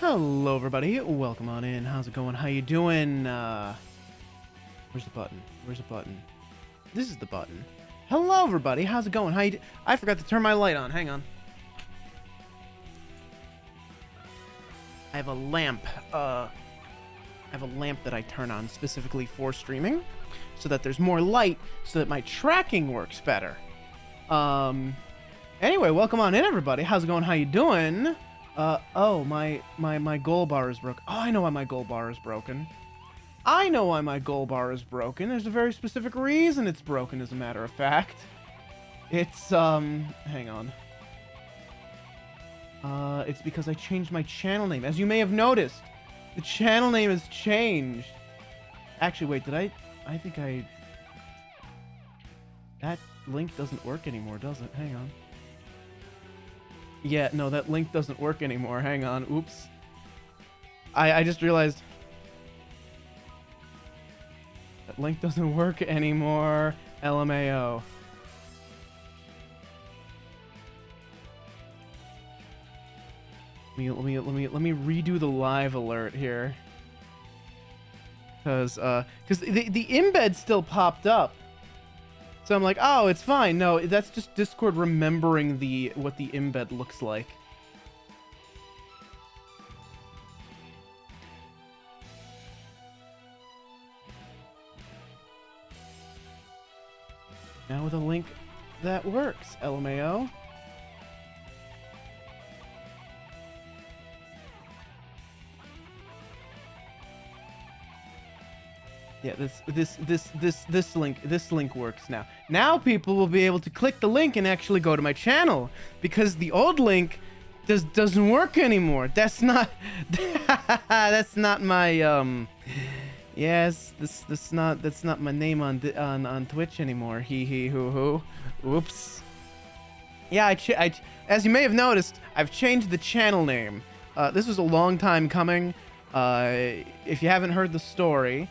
Hello, everybody. Welcome on in. How's it going? How you doing? Where's the button? Where's the button? This is the button. Hello, everybody. How's it going? I forgot to turn my light on. Hang on. I have a lamp. I have a lamp that I turn on specifically for streaming, so that there's more light, so that my tracking works better. Anyway, welcome on in, everybody. How's it going? How you doing? Oh, my goal bar is broken. Oh, I know why my goal bar is broken. I know why my goal bar is broken. There's a very specific reason it's broken, as a matter of fact. It's, hang on. It's because I changed my channel name. As you may have noticed, the channel name has changed. Actually, wait, I think that link doesn't work anymore, does it? Hang on. Yeah, no, that link doesn't work anymore. Hang on. Oops. I just realized that link doesn't work anymore. LMAO. Let me redo the live alert here. Cause the embed still popped up. So I'm like, oh, it's fine. No, that's just Discord remembering what the embed looks like. Now with a link that works, LMAO. Yeah, this link works now. Now people will be able to click the link and actually go to my channel, because the old link doesn't work anymore. That's not that's not my yes, that's not my name on Twitch anymore. Hee hoo hoo. Oops. Yeah, I as you may have noticed, I've changed the channel name. This was a long time coming. If you haven't heard the story,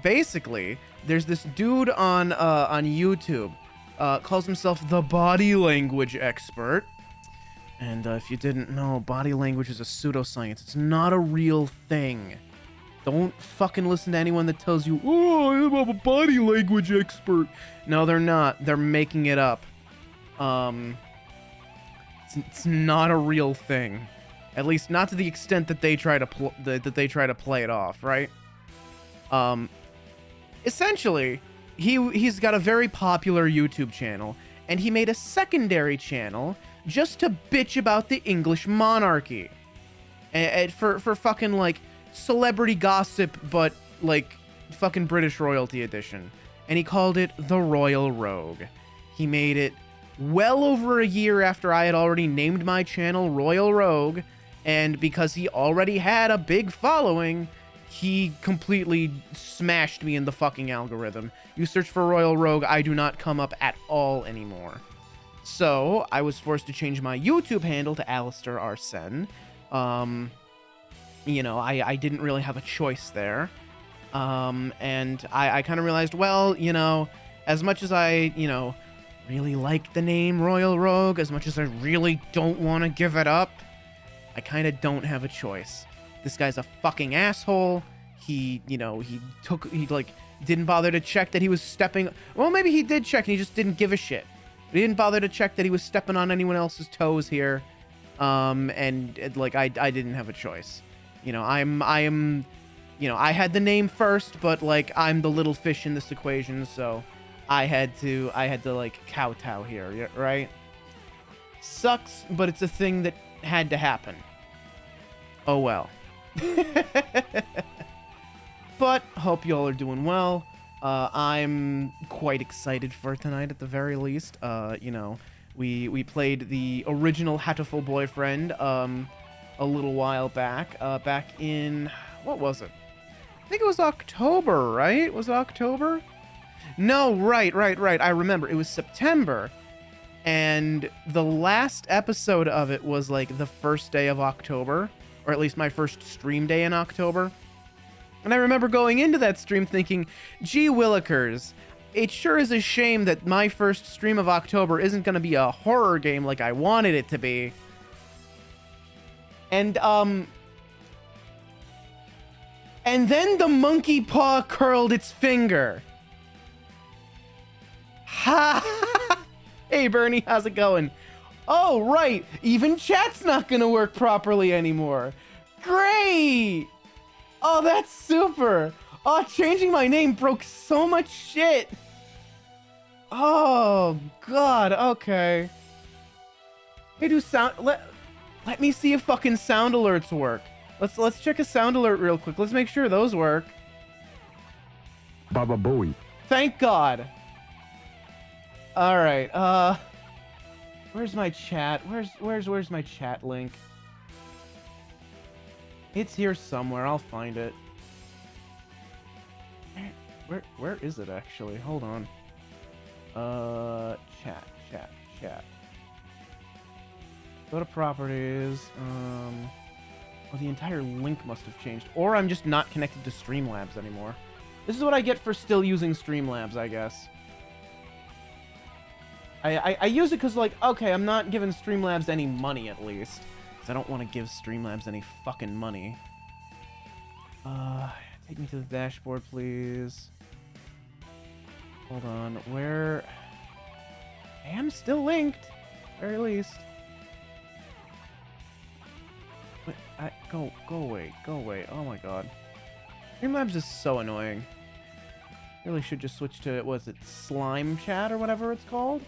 basically, there's this dude on YouTube, calls himself the body language expert. And if you didn't know, body language is a pseudoscience. It's not a real thing. Don't fucking listen to anyone that tells you, oh, I'm a body language expert. No, they're not. They're making it up. It's not a real thing. At least not to the extent that they try to play it off, right? Essentially, he's got a very popular YouTube channel, and he made a secondary channel just to bitch about the English monarchy, and for fucking like celebrity gossip, but like fucking British royalty edition. And he called it The Royal Rogue. He made it well over a year after I had already named my channel Royal Rogue, and because he already had a big following, he completely smashed me in the fucking algorithm. You search for Royal Rogue, I do not come up at all anymore. So, I was forced to change my YouTube handle to Alistair Arsene. You know, I didn't really have a choice there. And I kind of realized, well, you know, as much as I, you know, really like the name Royal Rogue, as much as I really don't want to give it up, I kind of don't have a choice. This guy's a fucking asshole. He, you know, he like didn't bother to check that he was stepping. Well, maybe he did check and he just didn't give a shit. He didn't bother to check that he was stepping on anyone else's toes here. And like I didn't have a choice. You know, I'm, you know, I had the name first, but like I'm the little fish in this equation, so I had to like kowtow here, right? Sucks, but it's a thing that had to happen. Oh well. But hope y'all are doing well. I'm quite excited for tonight at the very least. You know, we played the original Hatoful Boyfriend a little while back. Back in, what was it? I think it was October, right? Was it October? No, right. I remember. It was September. And the last episode of it was like the first day of October. Or at least my first stream day in October. And I remember going into that stream thinking, gee willikers, it sure is a shame that my first stream of October isn't going to be a horror game like I wanted it to be. And And then the monkey paw curled its finger. Ha! Hey, Bernie, how's it going? Oh, right. Even chat's not gonna work properly anymore. Great! Oh, that's super. Oh, changing my name broke so much shit. Oh, God. Okay. Hey, do sound... Let me see if fucking sound alerts work. Let's check a sound alert real quick. Let's make sure those work. Baba Booey. Thank God. All right. Where's my chat? Where's my chat link? It's here somewhere. I'll find it. Where is it actually? Hold on. Chat. Go to properties. Well, the entire link must have changed, or I'm just not connected to Streamlabs anymore. This is what I get for still using Streamlabs, I guess. I use it because, like, okay, I'm not giving Streamlabs any money, at least. Because I don't want to give Streamlabs any fucking money. Take me to the dashboard, please. Hold on, where... I am still linked, at the very least. Wait, go away, oh my god. Streamlabs is so annoying. Really should just switch to, what is it, Slime Chat or whatever it's called?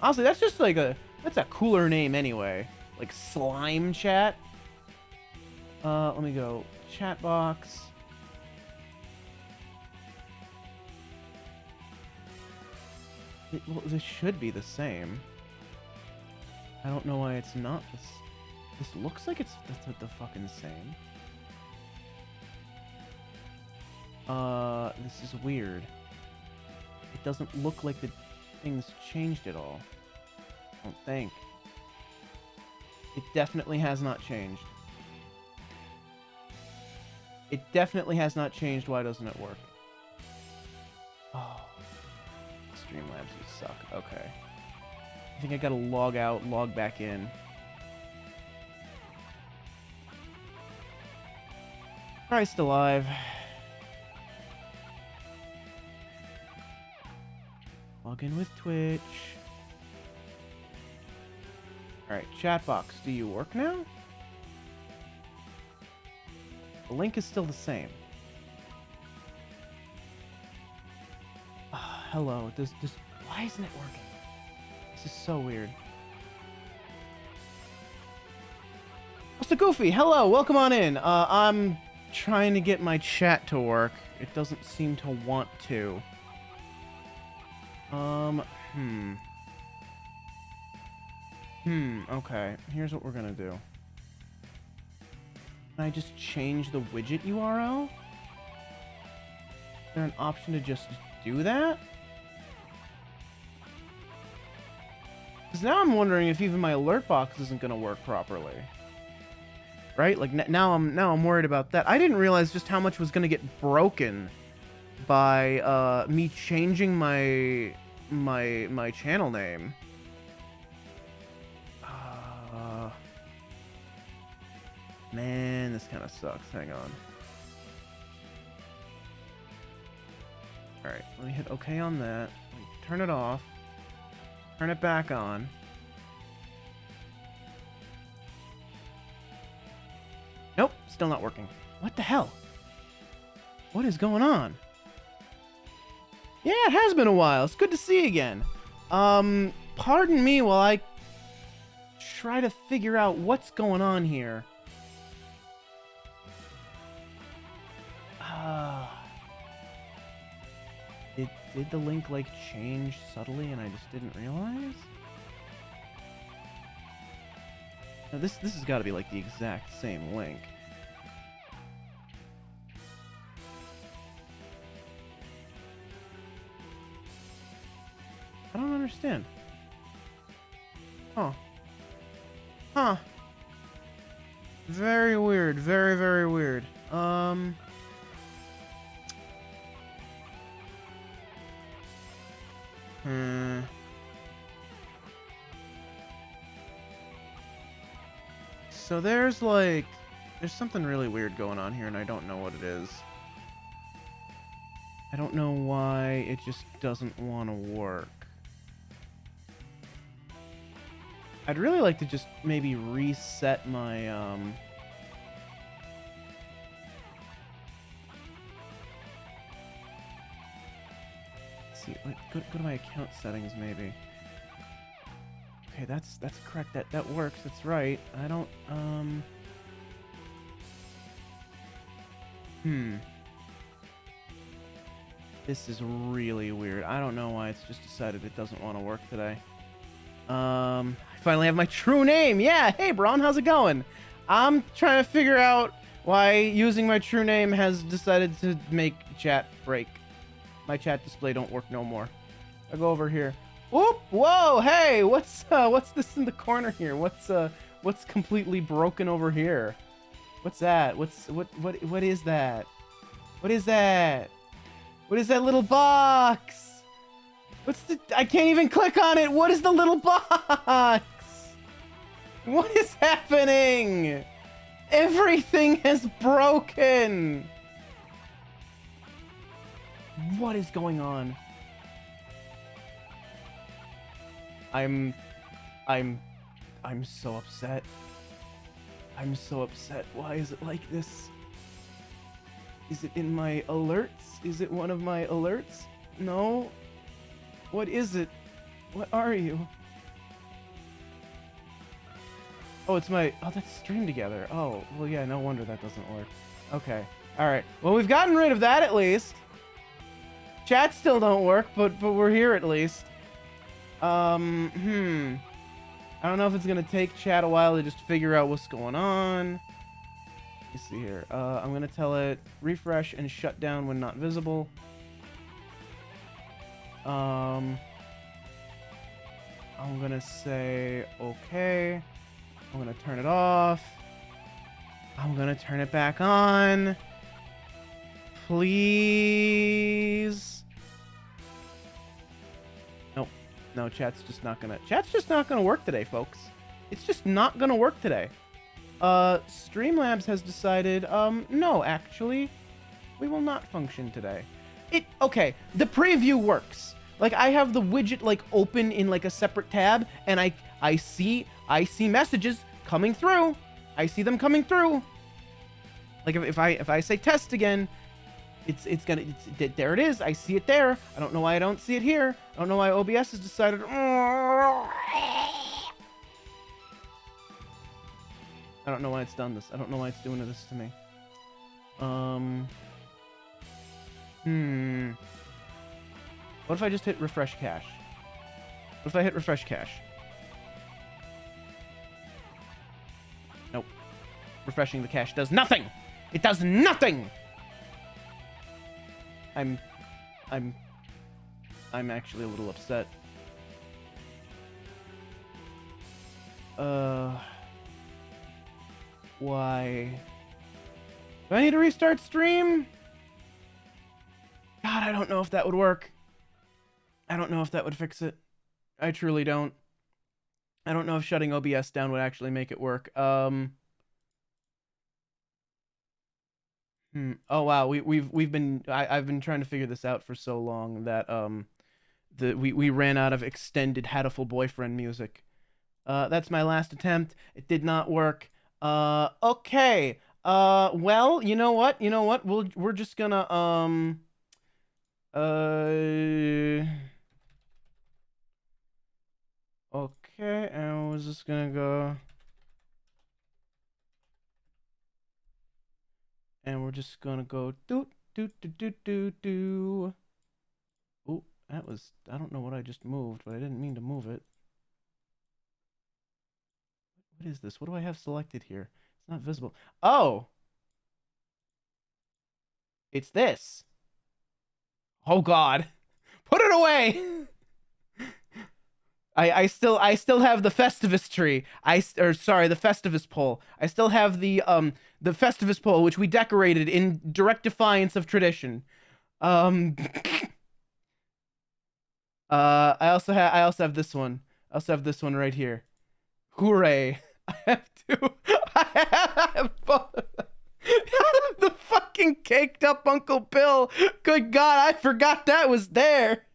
Honestly, that's just like that's a cooler name anyway. Like Slime Chat. Let me go. Chat box. Well, this should be the same. I don't know why it's not this. This looks like it's the fucking same. This is weird. It doesn't look like the things changed at all. I don't think. It definitely has not changed. It definitely has not changed. Why doesn't it work? Oh. Streamlabs, you suck. Okay. I think I gotta log out, log back in. Christ alive. Log in with Twitch. Alright, chat box, do you work now? The link is still the same. Hello, why isn't it working? This is so weird. Mr. Goofy, hello, welcome on in. I'm trying to get my chat to work. It doesn't seem to want to. Okay. Here's what we're gonna do. Can I just change the widget URL? Is there an option to just do that? Because now I'm wondering if even my alert box isn't gonna work properly. Right? Like now I'm worried about that. I didn't realize just how much was gonna get broken by me changing my channel name. Man, this kind of sucks. Hang on. Alright, let me hit OK on that. Turn it off. Turn it back on. Nope, still not working. What the hell? What is going on? Yeah, it has been a while. It's good to see you again. Pardon me while I try to figure out what's going on here. Did the link, like, change subtly and I just didn't realize? Now, this has got to be, like, the exact same link. I don't understand. Huh. Huh. Very weird. Very, very weird. So there's, like, There's something really weird going on here, and I don't know what it is. I don't know why it just doesn't want to work. I'd really like to just maybe reset my, let's see, go to my account settings, maybe. Okay, that's correct. That works. That's right. I don't, This is really weird. I don't know why it's just decided it doesn't want to work today. I finally have my true name. Yeah, hey, Braun, how's it going? I'm trying to figure out why using my true name has decided to make chat break. My chat display don't work no more. I'll go over here. Whoop! Whoa! Hey, what's this in the corner here? What's completely broken over here? What's that? What is that? What is that? What is that little box? I can't even click on it. What is the little box? What is happening? Everything has broken. What is going on? I'm so upset. I'm so upset. Why is it like this? Is it in my alerts? Is it one of my alerts? No. What is it? What are you? Oh, it's my... Oh, that's stream together. Oh, well, yeah, no wonder that doesn't work. Okay. All right. Well, we've gotten rid of that at least. Chat still don't work, but we're here at least. I don't know if it's gonna take chat a while to just figure out what's going on. Let me see here. I'm gonna tell it refresh and shut down when not visible. I'm gonna say okay. I'm gonna turn it off. I'm gonna turn it back on. Please. Nope. No, chat's just not gonna work today, folks. It's just not gonna work today. Streamlabs has decided, no, actually, we will not function today. Okay, the preview works. Like, I have the widget, like, open in, like, a separate tab, and I see messages coming through. I see them coming through. Like, if I say test again, there it is. I see it there. I don't know why I don't see it here. I don't know why OBS has decided. I don't know why it's done this. I don't know why it's doing this to me. What if I just hit refresh cache? What if I hit refresh cache? Nope. Refreshing the cache does nothing. It does nothing. I'm actually a little upset. Why? Do I need to restart stream? God, I don't know if that would work. I don't know if that would fix it. I truly don't. I don't know if shutting OBS down would actually make it work. Oh wow, I've been trying to figure this out for so long that we ran out of extended Hatoful boyfriend music. That's my last attempt. It did not work. Okay. Well, you know what? We're just gonna okay, and we're just gonna go. And we're just gonna go do. Oh, that was, I don't know what I just moved, but I didn't mean to move it. What is this? What do I have selected here? It's not visible. Oh! It's this. Oh God. Put it away! I still have the Festivus tree. The Festivus pole. I still have the Festivus pole, which we decorated in direct defiance of tradition. I also have this one. I also have this one right here. Hooray! I The fucking caked up Uncle Bill. Good God, I forgot that was there.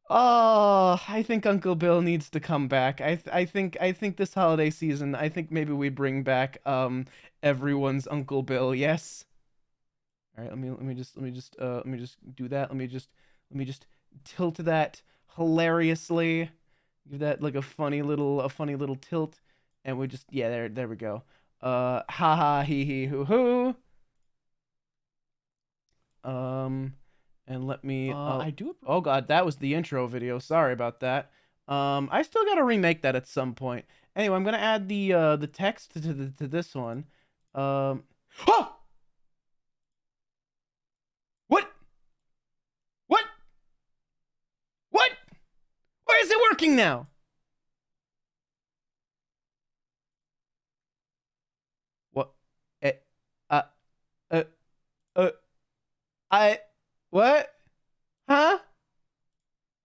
Oh, I think Uncle Bill needs to come back. I think this holiday season, I think maybe we bring back everyone's Uncle Bill. Yes. All right, let me just do that. Let me just tilt that hilariously. Give that like a funny little tilt, and we just, yeah, there we go. Ha ha hee hee hoo hoo. And let me I do, oh God, that was the intro video. Sorry about that. I still gotta remake that at some point. Anyway, I'm gonna add the text to this one. Oh! What? What? What? Why is it working now? What? Eh, uh, uh, uh, what? Huh?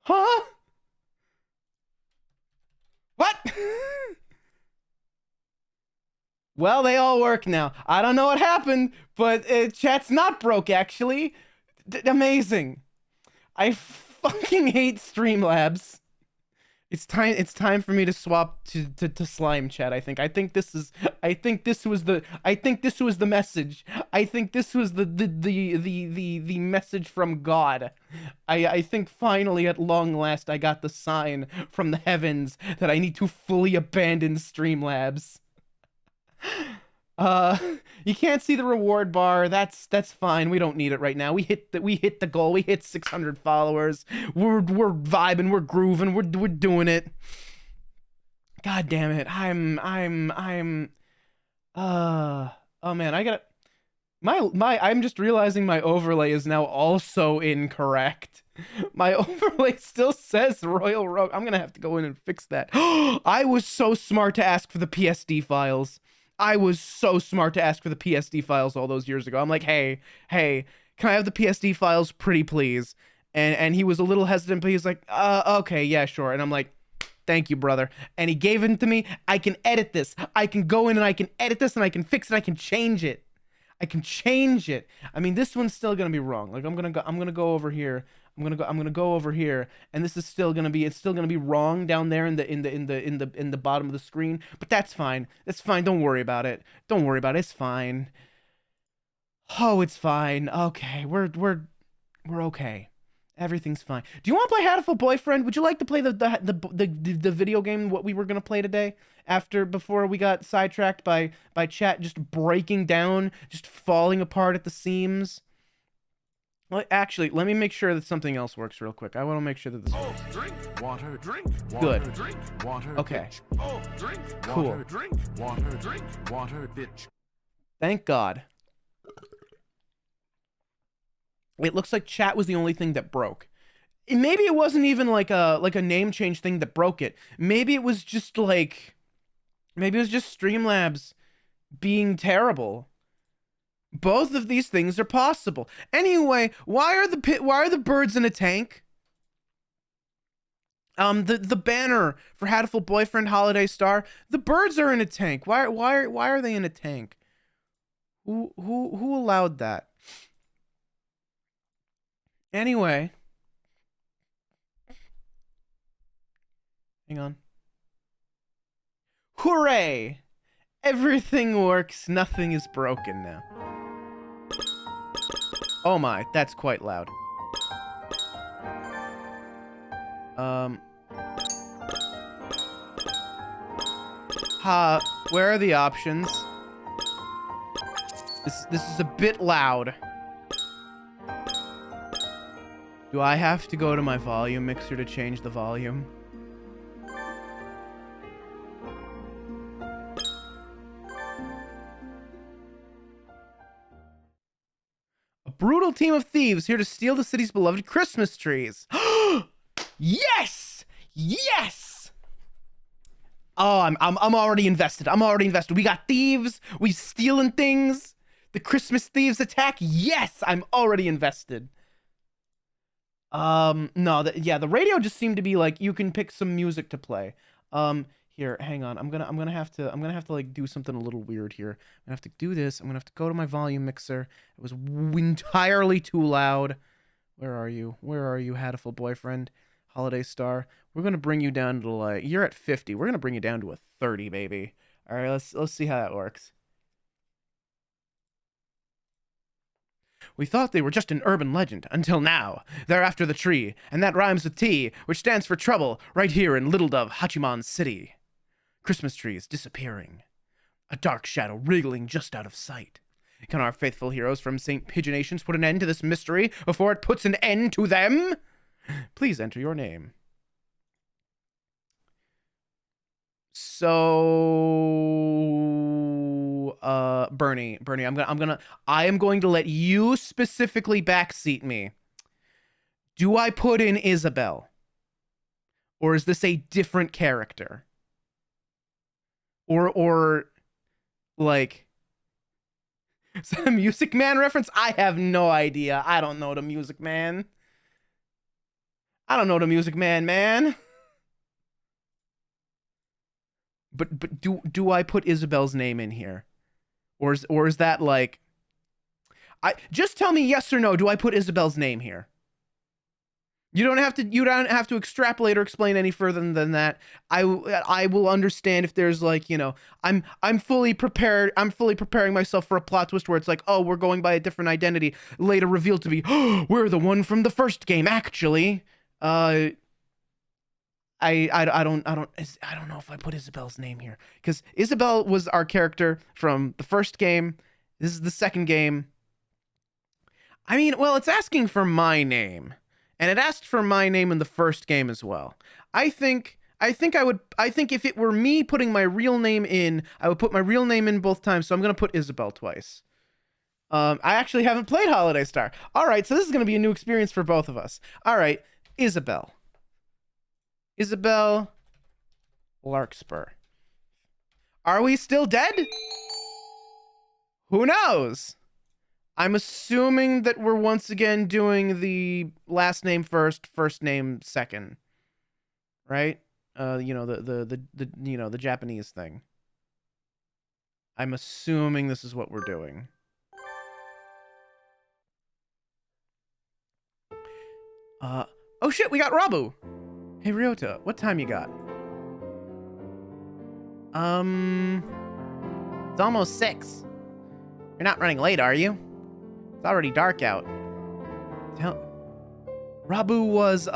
Huh? What? Well, they all work now. I don't know what happened, but chat's not broke, actually. Amazing. I fucking hate Streamlabs. It's time for me to swap to slime chat. I think this was the message. I think this was the message from God. I think finally at long last I got the sign from the heavens that I need to fully abandon Streamlabs. Uh, you can't see the reward bar. That's fine. We don't need it right now. We hit the goal. We hit 600 followers. We're vibing. We're grooving. We're doing it. God damn it. Oh man, I gotta I'm just realizing my overlay is now also incorrect. My overlay still says Royal Rogue. I'm gonna have to go in and fix that. I was so smart to ask for the PSD files. I was so smart to ask for the PSD files all those years ago. I'm like, hey, can I have the PSD files, pretty please? And he was a little hesitant, but he's like, okay, yeah, sure. And I'm like, thank you, brother. And he gave it to me. I can edit this. I can go in and I can edit this and I can fix it. I can change it. I mean, this one's still gonna be wrong. Like I'm gonna go over here. I'm gonna go over here, and this is still gonna be wrong down there in the bottom of the screen. But that's fine. That's fine. Don't worry about it. It's fine. Oh, it's fine. Okay, we're okay. Everything's fine. Do you want to play Hatoful Boyfriend? Would you like to play the video game what we were gonna play today? Before we got sidetracked by chat just breaking down, just falling apart at the seams. Well, actually, let me make sure that something else works real quick. I want to make sure that this. Oh, drink water, drink water, good. Drink water. Okay. Bitch. Oh, drink cool. Water, drink water, drink water, bitch. Thank God. It looks like chat was the only thing that broke. Maybe it wasn't even like a name change thing that broke it. Maybe it was just Streamlabs being terrible. Both of these things are possible. Anyway, why are the birds in a tank? The banner for Hatoful Boyfriend Holiday Star, the birds are in a tank. Why are they in a tank? Who allowed that? Anyway, hang on. Hooray! Everything works, nothing is broken now. Oh my, that's quite loud. Where are the options? This is a bit loud. Do I have to go to my volume mixer to change the volume? A brutal team of thieves here to steal the city's beloved Christmas trees. Yes! Yes! Oh, I'm already invested. We got thieves. We stealing things. The Christmas thieves attack. Yes, I'm already invested. No, the radio just seemed to be like you can pick some music to play. Here, hang on. I'm gonna have to like do something a little weird here. I'm gonna have to do this. I'm gonna have to go to my volume mixer. It was entirely too loud. Where are you? Where are you, Hatoful boyfriend? Holiday Star. We're gonna bring you down to like, you're at 50. We're gonna bring you down to a 30, baby. All right, let's see how that works. We thought they were just an urban legend until now. They're after the tree, and that rhymes with T, which stands for trouble, right here in Little Dove, Hachiman City. Christmas trees disappearing. A dark shadow wriggling just out of sight. Can our faithful heroes from St. Pigeonations put an end to this mystery before it puts an end to them? Please enter your name. So, Bernie, I am going to let you specifically backseat me. Do I put in Isabel? Or is this a different character? Or like, is that a Music Man reference? I have no idea. I don't know the Music Man. I don't know the Music Man, man. But do I put Isabel's name in here? Or is that like, just tell me yes or no, do I put Isabel's name here? You don't have to extrapolate or explain any further than that. I will understand if there's like, you know, I'm fully prepared. I'm fully preparing myself for a plot twist where it's like, oh, we're going by a different identity, later revealed to be, oh, we're the one from the first game actually. I don't know if I put Isabel's name here, because Isabel was our character from the first game. This is the second game. I mean, well, it's asking for my name. And it asked for my name in the first game as well. I think if it were me putting my real name in, I would put my real name in both times. So I'm going to put Isabel twice. I actually haven't played Holiday Star. All right, so this is going to be a new experience for both of us. All right, Isabel Larkspur. Are we still dead? Who knows? I'm assuming that we're once again doing the last name first, first name second, right? You know, the Japanese thing. I'm assuming this is what we're doing. Oh shit, we got Rabu. Hey Ryota, what time you got? It's almost 6. You're not running late, are you? It's already dark out. Rabu was,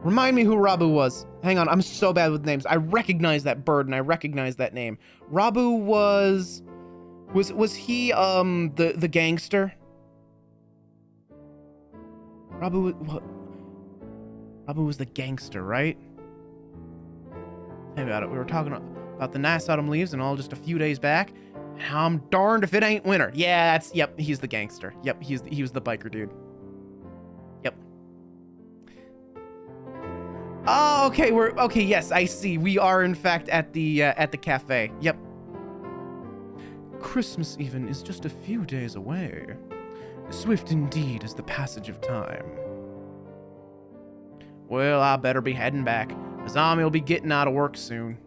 remind me who Rabu was. Hang on, I'm so bad with names. I recognize that bird and I recognize that name. Rabu was he, the gangster? Rabu was the gangster, right? Think about it. We were talking about the nice autumn leaves and all just a few days back. I'm darned if it ain't winter. Yeah, yep, he's the gangster. Yep, he was the biker dude. Yep. Oh, okay, yes, I see. We are in fact at the cafe. Yep. Christmas even is just a few days away. Swift indeed is the passage of time. Well, I better be heading back. Azami will be getting out of work soon.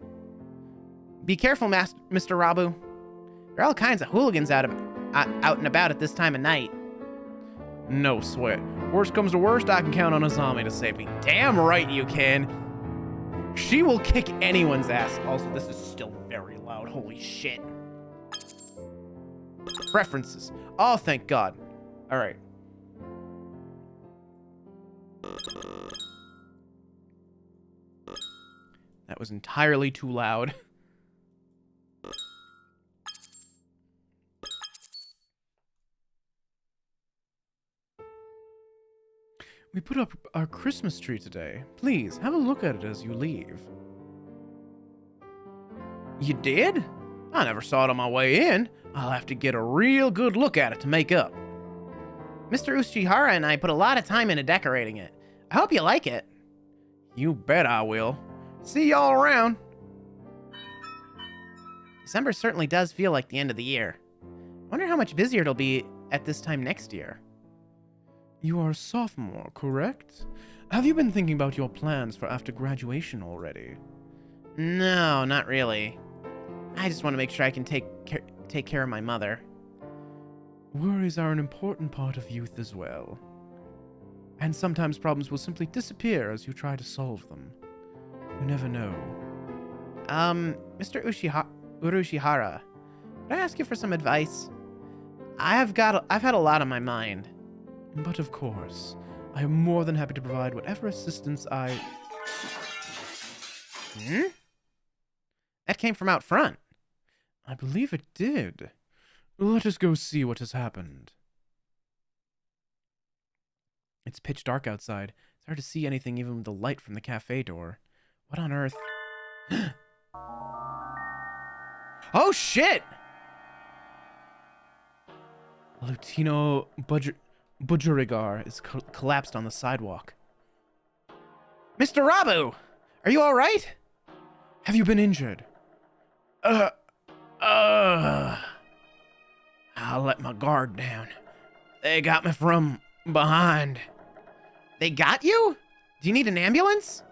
Be careful, Mr. Rabu. There are all kinds of hooligans out and about at this time of night. No sweat. Worst comes to worst, I can count on Azami to save me. Damn right you can. She will kick anyone's ass. Also, this is still very loud. Holy shit. Preferences. Oh, thank God. All right. That was entirely too loud. We put up our Christmas tree today. Please, have a look at it as you leave. You did? I never saw it on my way in. I'll have to get a real good look at it to make up. Mr. Uchihara and I put a lot of time into decorating it. I hope you like it. You bet I will. See y'all around. December certainly does feel like the end of the year. Wonder how much busier it'll be at this time next year. You are a sophomore, correct? Have you been thinking about your plans for after graduation already? No, not really. I just want to make sure I can take care of my mother. Worries are an important part of youth as well. And sometimes problems will simply disappear as you try to solve them. You never know. Mr. Urushihara, could I ask you for some advice? I've had a lot on my mind. But of course, I am more than happy to provide whatever assistance I... That came from out front. I believe it did. Let us go see what has happened. It's pitch dark outside. It's hard to see anything even with the light from the cafe door. What on earth? Oh shit! Lutino Budgerigar is collapsed on the sidewalk. Mr. Rabu! Are you alright? Have you been injured? I'll let my guard down. They got me from behind. They got you? Do you need an ambulance?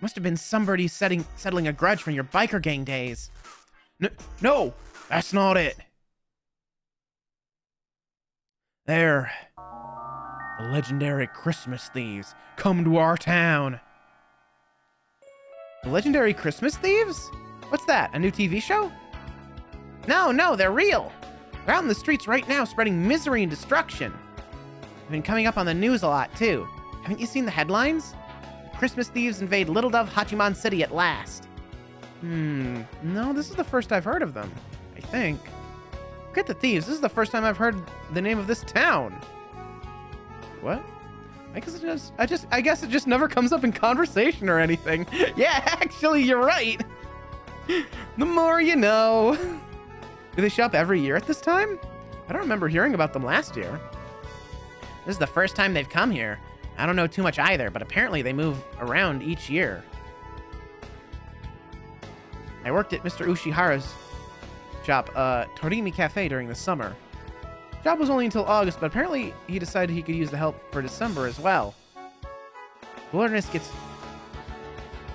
Must have been somebody settling a grudge from your biker gang days. No, that's not it. They're the legendary Christmas thieves come to our town. The legendary Christmas thieves? What's that, a new TV show? No, they're real. They're out in the streets right now spreading misery and destruction. They've been coming up on the news a lot, too. Haven't you seen the headlines? The Christmas thieves invade Little Dove Hachiman City at last. No, this is the first I've heard of them, I think. Forget the thieves, this is the first time I've heard the name of this town. What? I guess it just never comes up in conversation or anything. Yeah, actually, you're right. The more you know. Do they show up every year at this time? I don't remember hearing about them last year. This is the first time they've come here. I don't know too much either, but apparently they move around each year. I worked at Mr. Ushihara's shop, Torimi Cafe, during the summer. Job was only until August, but apparently he decided he could use the help for December as well. The wilderness gets...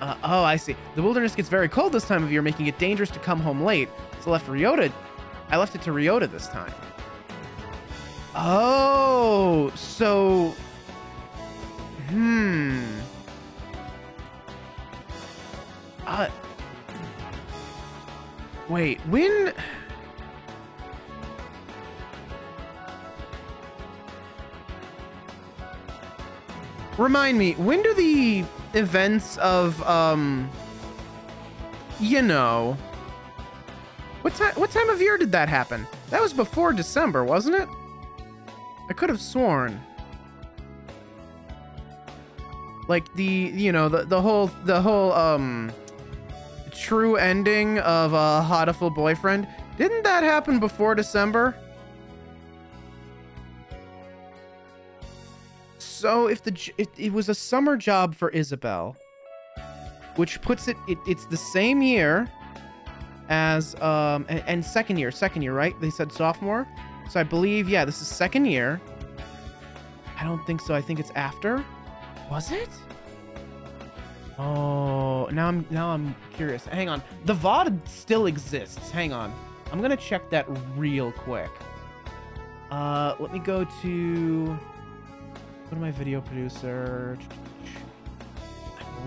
oh, I see. The wilderness gets very cold this time of year, making it dangerous to come home late. So I left it to Ryota this time. Oh, so... Wait, when... Remind me, when do the events of, you know... What time of year did that happen? That was before December, wasn't it? I could have sworn. Like the whole true ending of Hatoful Boyfriend. Didn't that happen before December? So if it was a summer job for Isabel, which puts it's the same year as and second year, right? They said sophomore. So I believe, yeah, this is second year. I don't think so. I think it's after. Was it? Oh, now I'm curious. Hang on. The VOD still exists. Hang on. I'm going to check that real quick. Let me go to my video producer.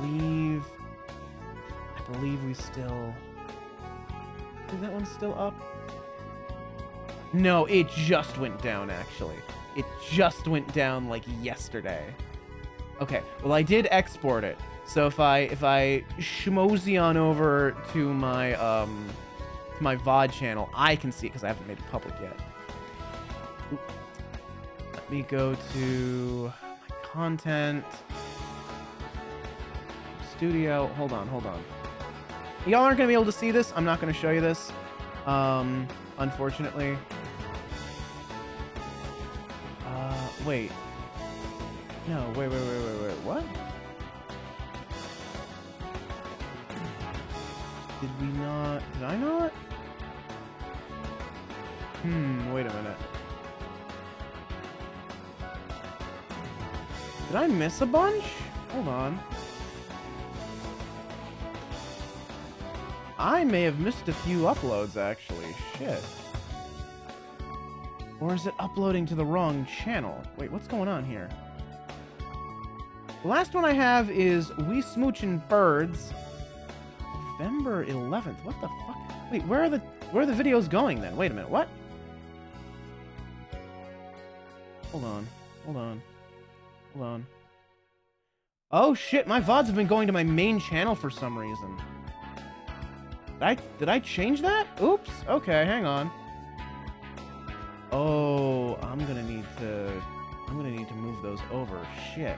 I believe we still... Is that one still up? No, it just went down, actually. It just went down, like, yesterday. Okay, well, I did export it. So if I schmosey on over to my VOD channel, I can see it, because I haven't made it public yet. Oop. Let me go to my content. Studio. Hold on. Y'all aren't going to be able to see this. I'm not going to show you this, unfortunately. Wait. No, wait. What? Did I not? Wait a minute. Did I miss a bunch? Hold on. I may have missed a few uploads, actually. Shit. Or is it uploading to the wrong channel? Wait, what's going on here? The last one I have is We Smoochin' Birds. November 11th. What the fuck? Wait, where are the videos going then? Wait a minute. What? Hold on. Hold on. Hold on. Oh shit, my VODs have been going to my main channel for some reason. Did I change that? Oops. Okay, hang on. Oh, I'm gonna need to move those over. Shit.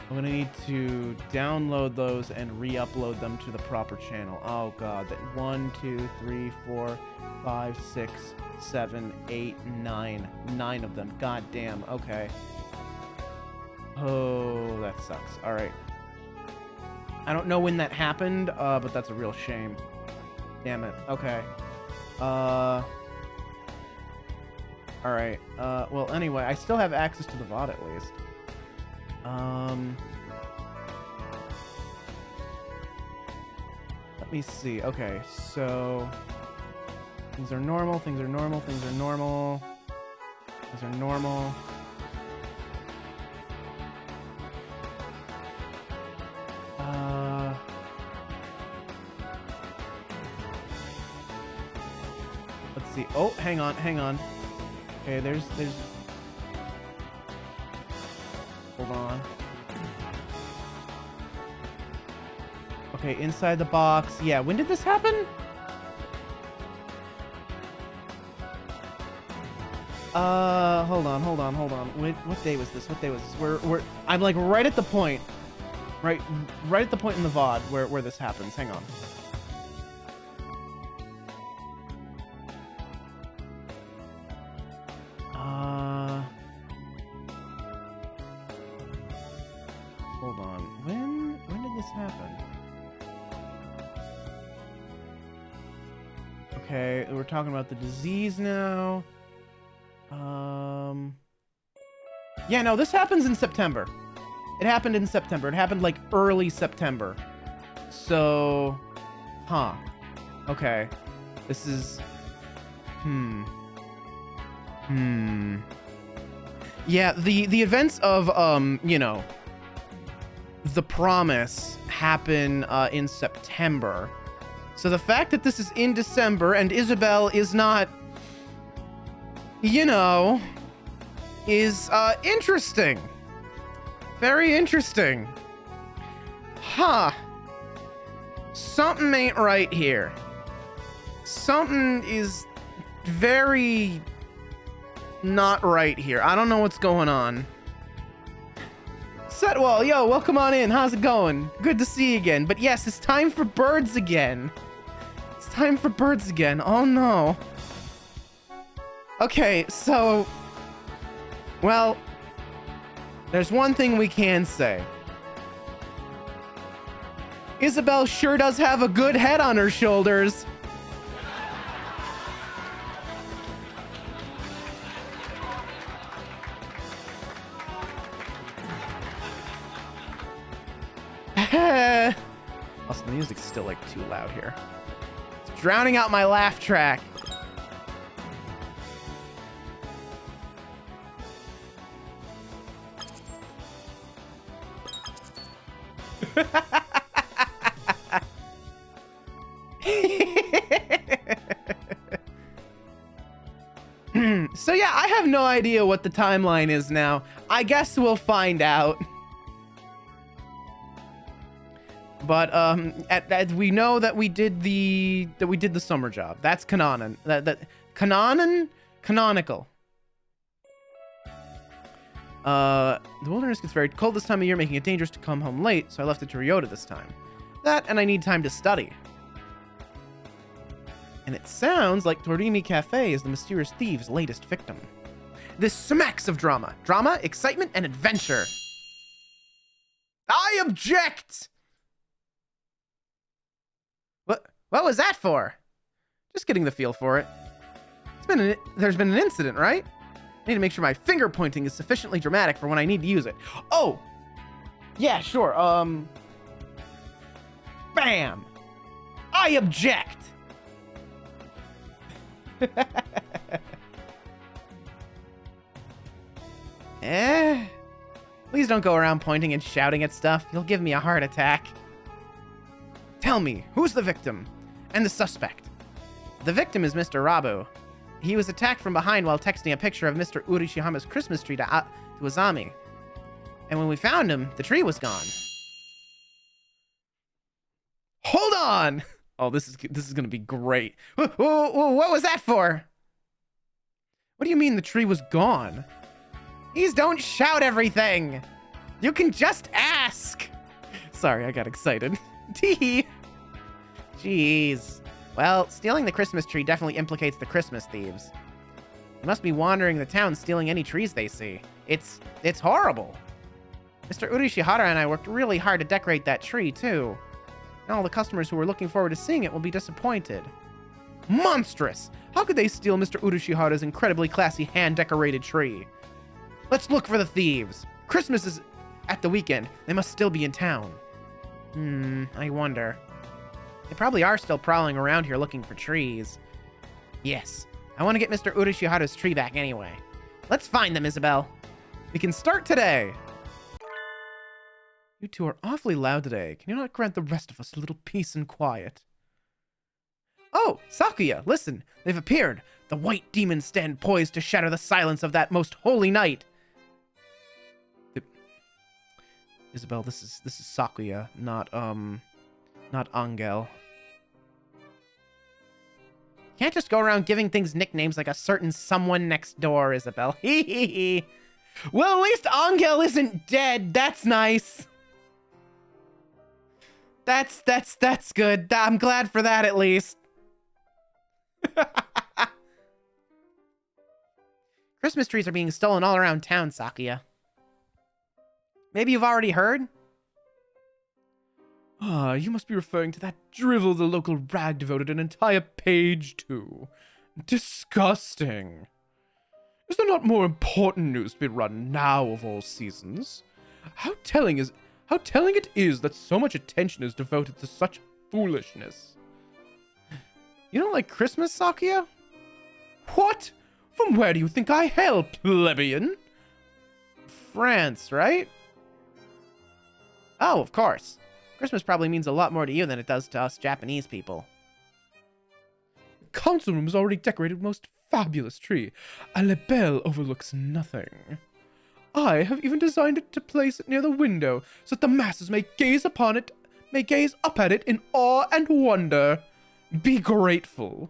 I'm gonna need to download those and re-upload them to the proper channel. Oh god, that 1, 2, 3, 4, 5, 6, 7, 8, 9. 9 of them. God damn. Okay. Oh, that sucks. Alright. I don't know when that happened, but that's a real shame. Damn it. Okay. Alright. Well, anyway, I still have access to the VOD at least. Let me see. Okay, so... Things are normal, things are normal, things are normal. Things are normal. Let's see. Oh, hang on, hang on. Okay, there's... Hold on. Okay, inside the box. Yeah, when did this happen? Hold on. What day was this? What day was this? I'm like right at the point. Right at the point in the VOD where this happens. Hang on. Hold on. When did this happen? Okay, we're talking about the disease now. Yeah, no, this happens in September. It happened in September. It happened like early September. So, huh. Okay. This is... Yeah, the events of, you know, The Promise happen in September. So the fact that this is in December and Isabel is not, you know, is interesting. Very interesting. Huh. Something ain't right here. Something is very not right here. I don't know what's going on. Setwall, yo, welcome on in. How's it going? Good to see you again. But yes, it's time for birds again. It's time for birds again. Oh no. Okay, so... Well, there's one thing we can say. Isabel sure does have a good head on her shoulders. Also, the music's still like too loud here. It's drowning out my laugh track. So yeah, I have no idea what the timeline is now. I guess we'll find out. But we know that we did the summer job. That's canonical. The wilderness gets very cold this time of year, making it dangerous to come home late, so I left it to Ryota this time. That, and I need time to study. And it sounds like Torimi Cafe is the mysterious thieves' latest victim. This smacks of drama. Drama, excitement, and adventure. I object! What was that for? Just getting the feel for it. There's been an incident, right? I need to make sure my finger pointing is sufficiently dramatic for when I need to use it. Oh! Yeah, sure. Bam! I object! Please don't go around pointing and shouting at stuff. You'll give me a heart attack. Tell me, who's the victim? And the suspect? The victim is Mr. Rabu. He was attacked from behind while texting a picture of Mr. Urishihama's Christmas tree to Azami. And when we found him, the tree was gone. Hold on! Oh, this is gonna be great. What was that for? What do you mean the tree was gone? Please don't shout everything. You can just ask. Sorry, I got excited. Tee. Jeez. Well, stealing the Christmas tree definitely implicates the Christmas thieves. They must be wandering the town stealing any trees they see. It's horrible. Mr. Urishihara and I worked really hard to decorate that tree, too. And all the customers who were looking forward to seeing it will be disappointed. Monstrous! How could they steal Mr. Urishihara's incredibly classy hand-decorated tree? Let's look for the thieves. Christmas is at the weekend. They must still be in town. I wonder. They probably are still prowling around here looking for trees. Yes, I want to get Mr. Urishihara's tree back anyway. Let's find them, Isabel. We can start today. You two are awfully loud today. Can you not grant the rest of us a little peace and quiet? Oh, Sakuya, listen. They've appeared. The white demons stand poised to shatter the silence of that most holy night. Isabel, this is Sakuya, not Angel. Can't just go around giving things nicknames like a certain someone next door, Isabel. Well, at least Angel isn't dead. That's nice. That's good. I'm glad for that, at least. Christmas trees are being stolen all around town, Sakuya. Maybe you've already heard? Ah, you must be referring to that drivel the local rag devoted an entire page to. Disgusting. Is there not more important news to be run now of all seasons? How telling it is that so much attention is devoted to such foolishness. You don't like Christmas, Sakuya? What? From where do you think I hail, plebeian? France, right? Oh, of course. Christmas probably means a lot more to you than it does to us Japanese people. The council room is already decorated with most fabulous tree. A labelle overlooks nothing. I have even designed it to place it near the window so that the masses may gaze up at it in awe and wonder. Be grateful.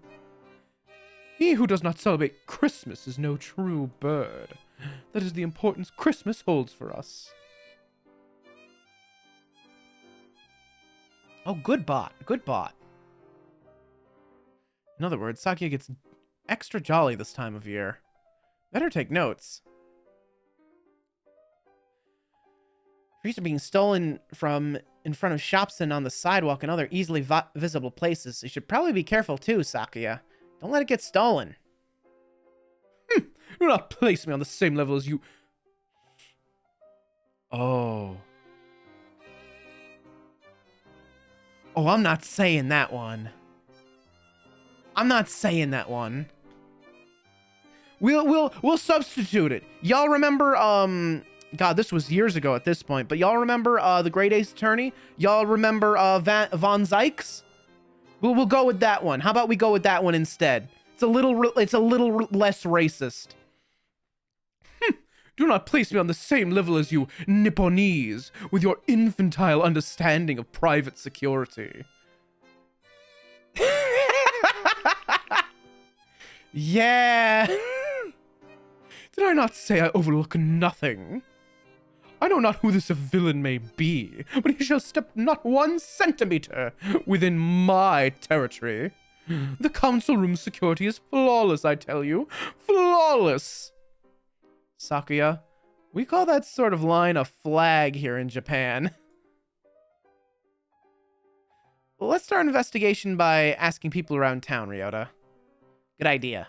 He who does not celebrate Christmas is no true bird. That is the importance Christmas holds for us. Oh, good bot. Good bot. In other words, Sakuya gets extra jolly this time of year. Better take notes. Trees are being stolen from in front of shops and on the sidewalk and other easily visible places. You should probably be careful too, Sakuya. Don't let it get stolen. Do not place me on the same level as you. Oh. Oh, I'm not saying that one. I'm not saying that one. We'll substitute it. Y'all remember, God, this was years ago at this point, but y'all remember, the Great Ace Attorney? Y'all remember, Von Zykes? We'll go with that one. How about we go with that one instead? It's a little less racist. Do not place me on the same level as you Nipponese with your infantile understanding of private security. Yeah. Did I not say I overlook nothing? I know not who this villain may be, but he shall step not 1 centimeter within my territory. The council room security is flawless, I tell you. Flawless. Sakuya, we call that sort of line a flag here in Japan. Well, let's start an investigation by asking people around town, Ryota. Good idea.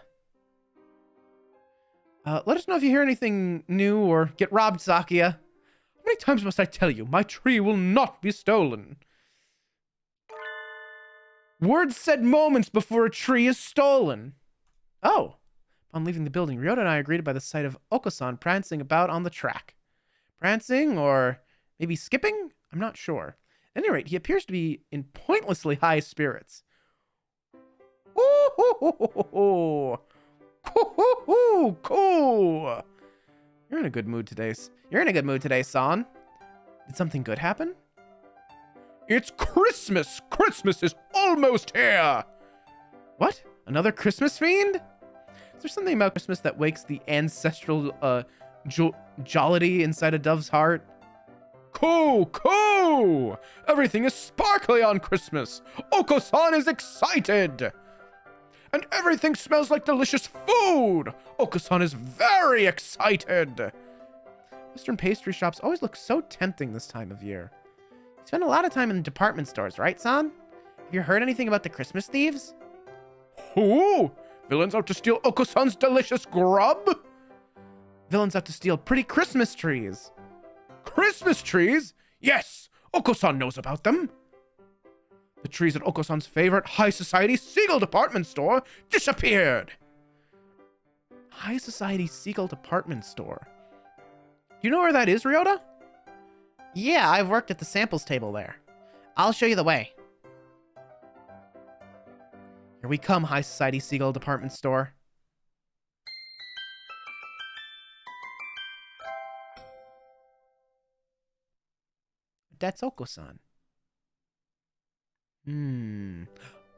Let us know if you hear anything new or get robbed, Sakia. How many times must I tell you, my tree will not be stolen? Words said moments before a tree is stolen. Oh. Upon leaving the building, Ryota and I are greeted by the sight of Oko-san prancing about on the track. Prancing, or maybe skipping? I'm not sure. At any rate, he appears to be in pointlessly high spirits. Ooh, cool. You're in a good mood today. You're in a good mood today, San. Did something good happen? It's Christmas! Christmas is almost here! What? Another Christmas fiend? Is there something about Christmas that wakes the ancestral, jollity inside a dove's heart? Cool! Everything is sparkly on Christmas! Oko-san is excited! And everything smells like delicious food! Oko-san is very excited! Western pastry shops always look so tempting this time of year. You spend a lot of time in department stores, right, San? Have you heard anything about the Christmas thieves? Who? Villains out to steal Oko-san's delicious grub? Villains out to steal pretty Christmas trees. Christmas trees? Yes! Oko-san knows about them. The trees at Oko-san's favorite high society Seagull department store disappeared. High society Seagull department store. Do you know where that is, Ryota? Yeah, I've worked at the samples table there. I'll show you the way. Here we come, high society Seagull department store. That's Oko-san.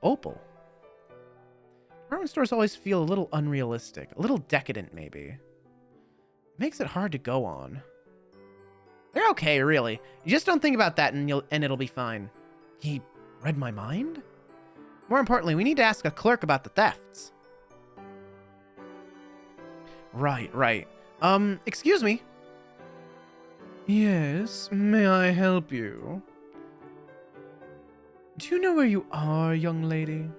Opal. Department stores always feel a little unrealistic, a little decadent maybe. It makes it hard to go on. They're okay, really. You just don't think about that and it'll be fine. He read my mind? More importantly, we need to ask a clerk about the thefts. Right. Excuse me. Yes, may I help you? Do you know where you are, young lady?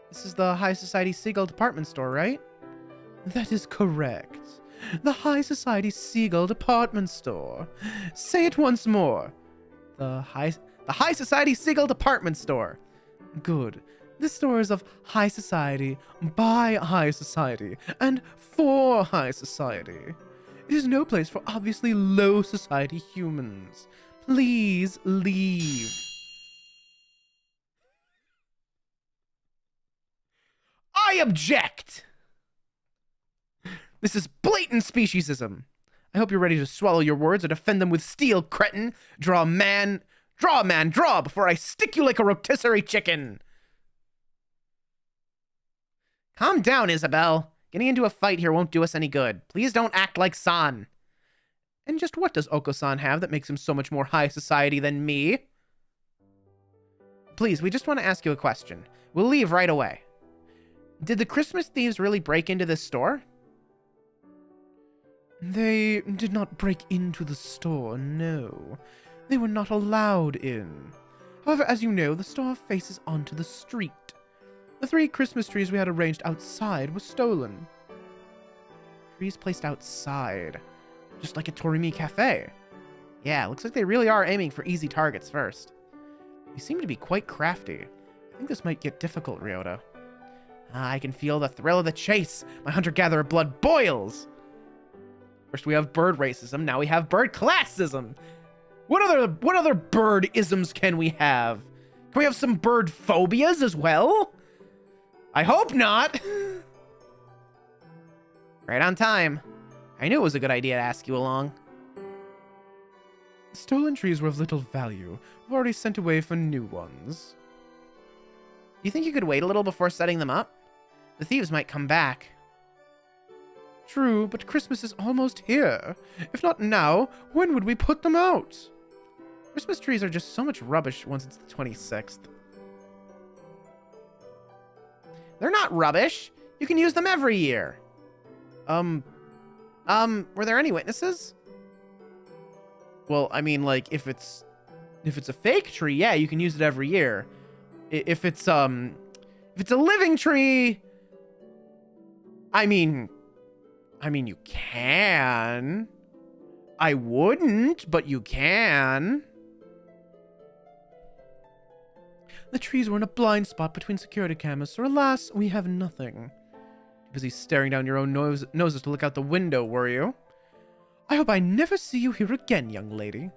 This is the High Society Seagull department store, right? That is correct. The High Society Seagull department store. Say it once more. The High Society Seagull department store. Good. This store is of high society, by high society, and for high society. It is no place for obviously low society humans. Please leave. I object! This is blatant speciesism. I hope you're ready to swallow your words or defend them with steel, cretin. Draw, man, draw before I stick you like a rotisserie chicken. Calm down, Isabel. Getting into a fight here won't do us any good. Please don't act like San. And just what does Oko-san have that makes him so much more high society than me? Please, we just want to ask you a question. We'll leave right away. Did the Christmas thieves really break into this store? They did not break into the store, no. They were not allowed in. However, as you know, the store faces onto the street. The 3 Christmas trees we had arranged outside were stolen. Trees placed outside. Just like a Torimi cafe. Yeah, looks like they really are aiming for easy targets first. They seem to be quite crafty. I think this might get difficult, Ryota. I can feel the thrill of the chase. My hunter-gatherer blood boils. First we have bird racism, now we have bird classism. What other bird-isms can we have? Can we have some bird phobias as well? I hope not. Right on time. I knew it was a good idea to ask you along. The stolen trees were of little value. We've already sent away for new ones. Do you think you could wait a little before setting them up? The thieves might come back. True, but Christmas is almost here. If not now, when would we put them out? Christmas trees are just so much rubbish once it's the 26th. They're not rubbish. You can use them every year. Were there any witnesses? Well, I mean, like, if it's a fake tree, yeah, you can use it every year. If it's a living tree, I mean, you can. I wouldn't, but you can. The trees were in a blind spot between security cameras, so alas, we have nothing. Too busy staring down your own noses to look out the window, were you? I hope I never see you here again, young lady.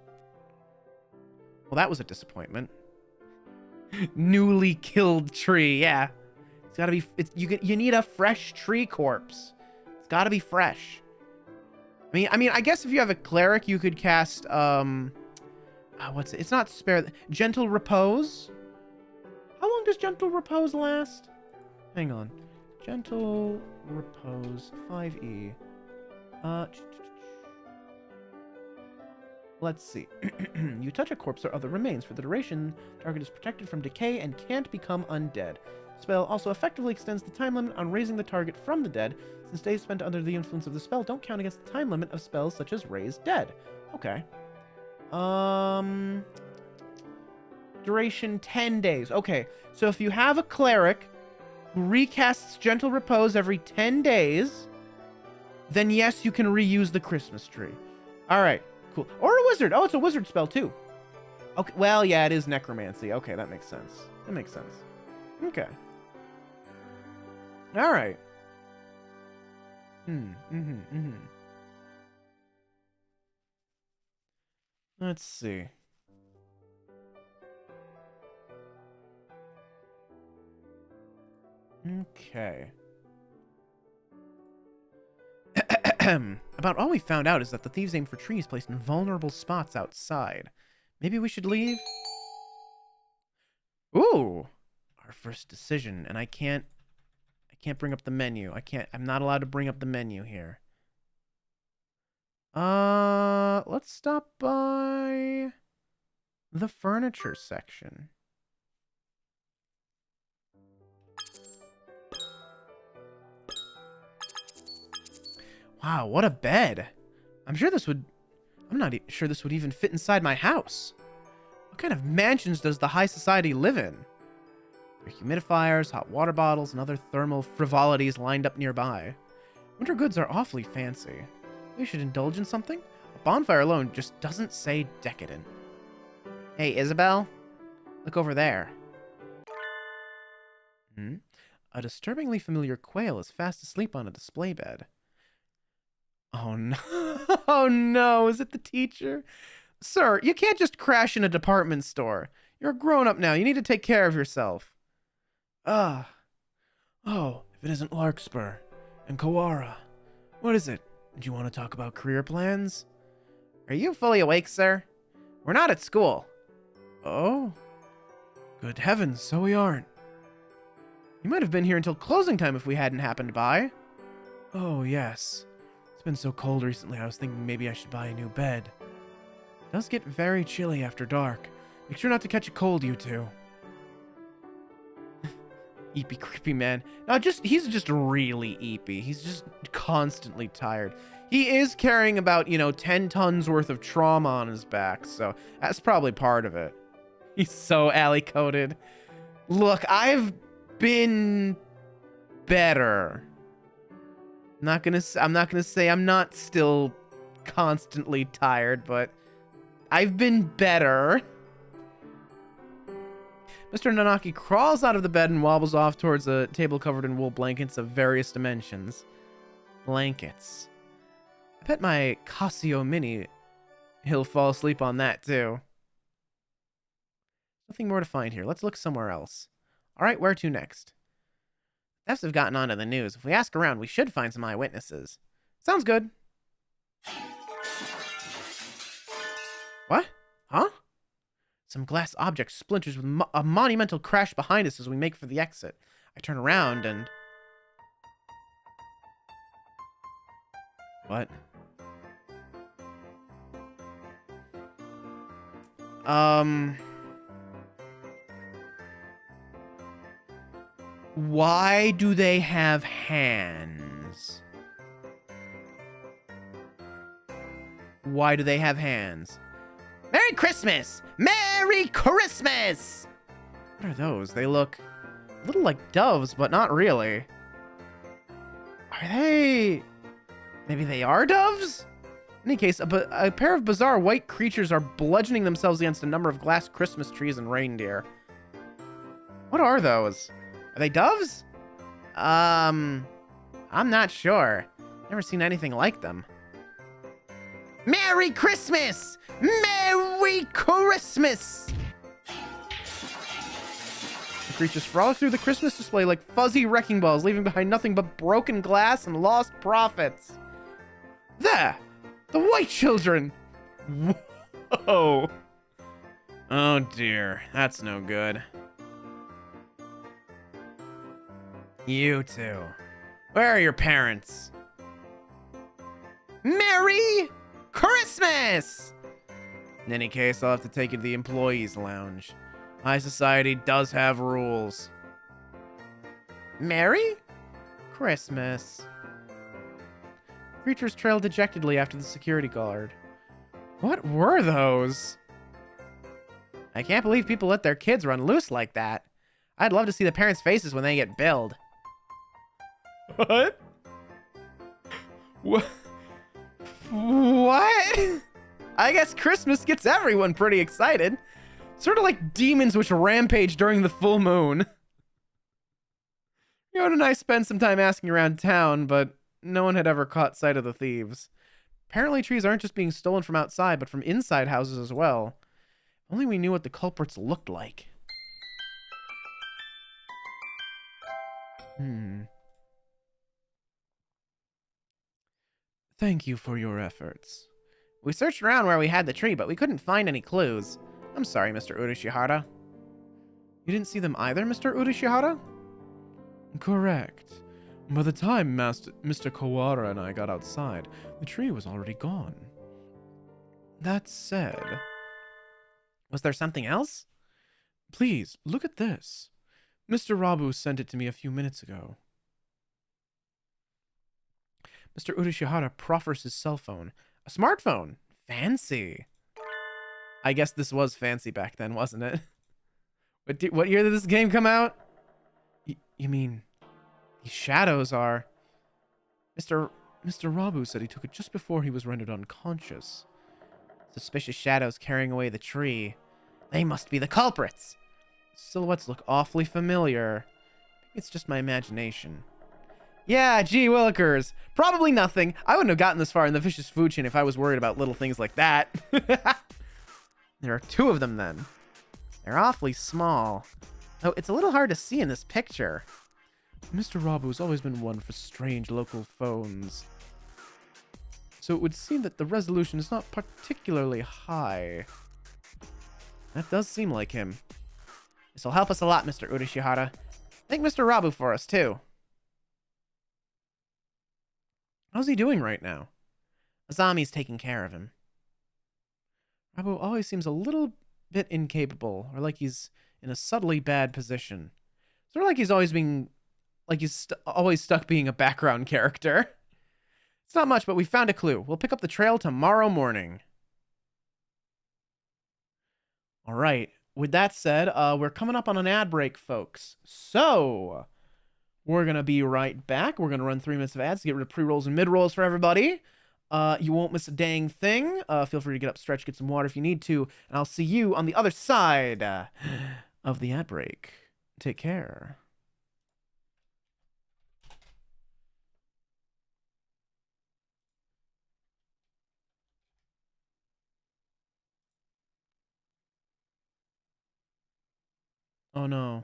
Well, that was a disappointment. Newly killed tree, yeah. It's gotta be, you need a fresh tree corpse. It's gotta be fresh. I mean, I guess if you have a cleric, you could cast, what's it? It's not spare, Gentle Repose. How long does Gentle Repose last? Hang on. Gentle Repose, 5e. Let's see. You touch a corpse or other remains. For the duration, target is protected from decay and can't become undead. Spell also effectively extends the time limit on raising the target from the dead, since days spent under the influence of the spell don't count against the time limit of spells such as Raise Dead. Okay. Duration 10 days. Okay, so if you have a cleric who recasts Gentle Repose every 10 days, then yes, you can reuse the Christmas tree. Alright, cool. Or a wizard. Oh, it's a wizard spell too. Okay, well, yeah, it is necromancy. Okay, that makes sense. That makes sense. Okay. Alright. Let's see. Okay. About all we found out is that the thieves aim for trees placed in vulnerable spots outside. Maybe we should leave? Ooh! Our first decision, and I can't bring up the menu. I'm not allowed to bring up the menu here. Let's stop by the furniture section. Wow, what a bed. I'm not sure this would even fit inside my house. What kind of mansions does the high society live in? There are humidifiers, hot water bottles, and other thermal frivolities lined up nearby. Winter goods are awfully fancy. We should indulge in something? A bonfire alone just doesn't say decadent. Hey, Isabel? Look over there. A disturbingly familiar quail is fast asleep on a display bed. Oh no. Oh no, is it the teacher? Sir, you can't just crash in a department store. You're a grown-up now. You need to take care of yourself. Oh, if it isn't Larkspur and Kawara. What is it? Do you want to talk about career plans? Are you fully awake, sir? We're not at school. Oh? Good heavens, so we aren't. You might have been here until closing time if we hadn't happened by. Oh, yes. It's been so cold recently, I was thinking maybe I should buy a new bed. It does get very chilly after dark. Make sure not to catch a cold, you two. Eepy creepy man. No, he's just really eepy. He's just constantly tired. He is carrying about, 10 tons worth of trauma on his back, so that's probably part of it. He's so alley-coated. Look, I've been better. I'm not gonna say I'm not still constantly tired, but I've been better. Mr. Nanaki crawls out of the bed and wobbles off towards a table covered in wool blankets of various dimensions. Blankets. I bet my Casio Mini, he'll fall asleep on that too. Nothing more to find here. Let's look somewhere else. Alright, where to next? Thefts have gotten onto the news. If we ask around, we should find some eyewitnesses. Sounds good. What? Huh? Some glass object splinters with a monumental crash behind us as we make for the exit. I turn around and... What? Why do they have hands? Why do they have hands? Merry Christmas! Merry Christmas! What are those? They look a little like doves, but not really. Are they... Maybe they are doves? In any case, a pair of bizarre white creatures are bludgeoning themselves against a number of glass Christmas trees and reindeer. What are those? Are they doves? I'm not sure. Never seen anything like them. Merry Christmas! Merry Christmas! The creatures frolic through the Christmas display like fuzzy wrecking balls, leaving behind nothing but broken glass and lost profits. There! The white children! Whoa! Oh dear, that's no good. You two. Where are your parents? Merry Christmas! In any case, I'll have to take you to the employees' lounge. High society does have rules. Merry Christmas. Creatures trailed dejectedly after the security guard. What were those? I can't believe people let their kids run loose like that. I'd love to see the parents' faces when they get billed. What? What? What? I guess Christmas gets everyone pretty excited. Sort of like demons which rampage during the full moon. Yoda and I spent some time asking around town, but no one had ever caught sight of the thieves. Apparently trees aren't just being stolen from outside, but from inside houses as well. If only we knew what the culprits looked like. Thank you for your efforts. We searched around where we had the tree, but we couldn't find any clues. I'm sorry, Mr. Urashihara. You didn't see them either, Mr. Urashihara? Correct. By the time Mr. Kawara and I got outside, the tree was already gone. That said... Was there something else? Please, look at this. Mr. Rabu sent it to me a few minutes ago. Mr. Urashihara proffers his cell phone. A smartphone. Fancy. I guess this was fancy back then, wasn't it? What year did this game come out? You mean... These shadows are... Mr. Rabu said he took it just before he was rendered unconscious. Suspicious shadows carrying away the tree. They must be the culprits. Silhouettes look awfully familiar. Maybe it's just my imagination. Yeah, gee willikers. Probably nothing. I wouldn't have gotten this far in the vicious food chain if I was worried about little things like that. There are two of them then. They're awfully small. Oh, it's a little hard to see in this picture. Mr. Rabu has always been one for strange local phones. So it would seem that the resolution is not particularly high. That does seem like him. This will help us a lot, Mr. Urashihara. Thank Mr. Rabu for us, too. How's he doing right now? Azami's taking care of him. Rabu always seems a little bit incapable, or like he's in a subtly bad position. Sort of like he's always being... Like he's always stuck being a background character. It's not much, but we found a clue. We'll pick up the trail tomorrow morning. All right. With that said, we're coming up on an ad break, folks. So, we're going to be right back. We're going to run 3 minutes of ads to get rid of pre-rolls and mid-rolls for everybody. You won't miss a dang thing. Feel free to get up, stretch, get some water if you need to. And I'll see you on the other side of the ad break. Take care. Oh no.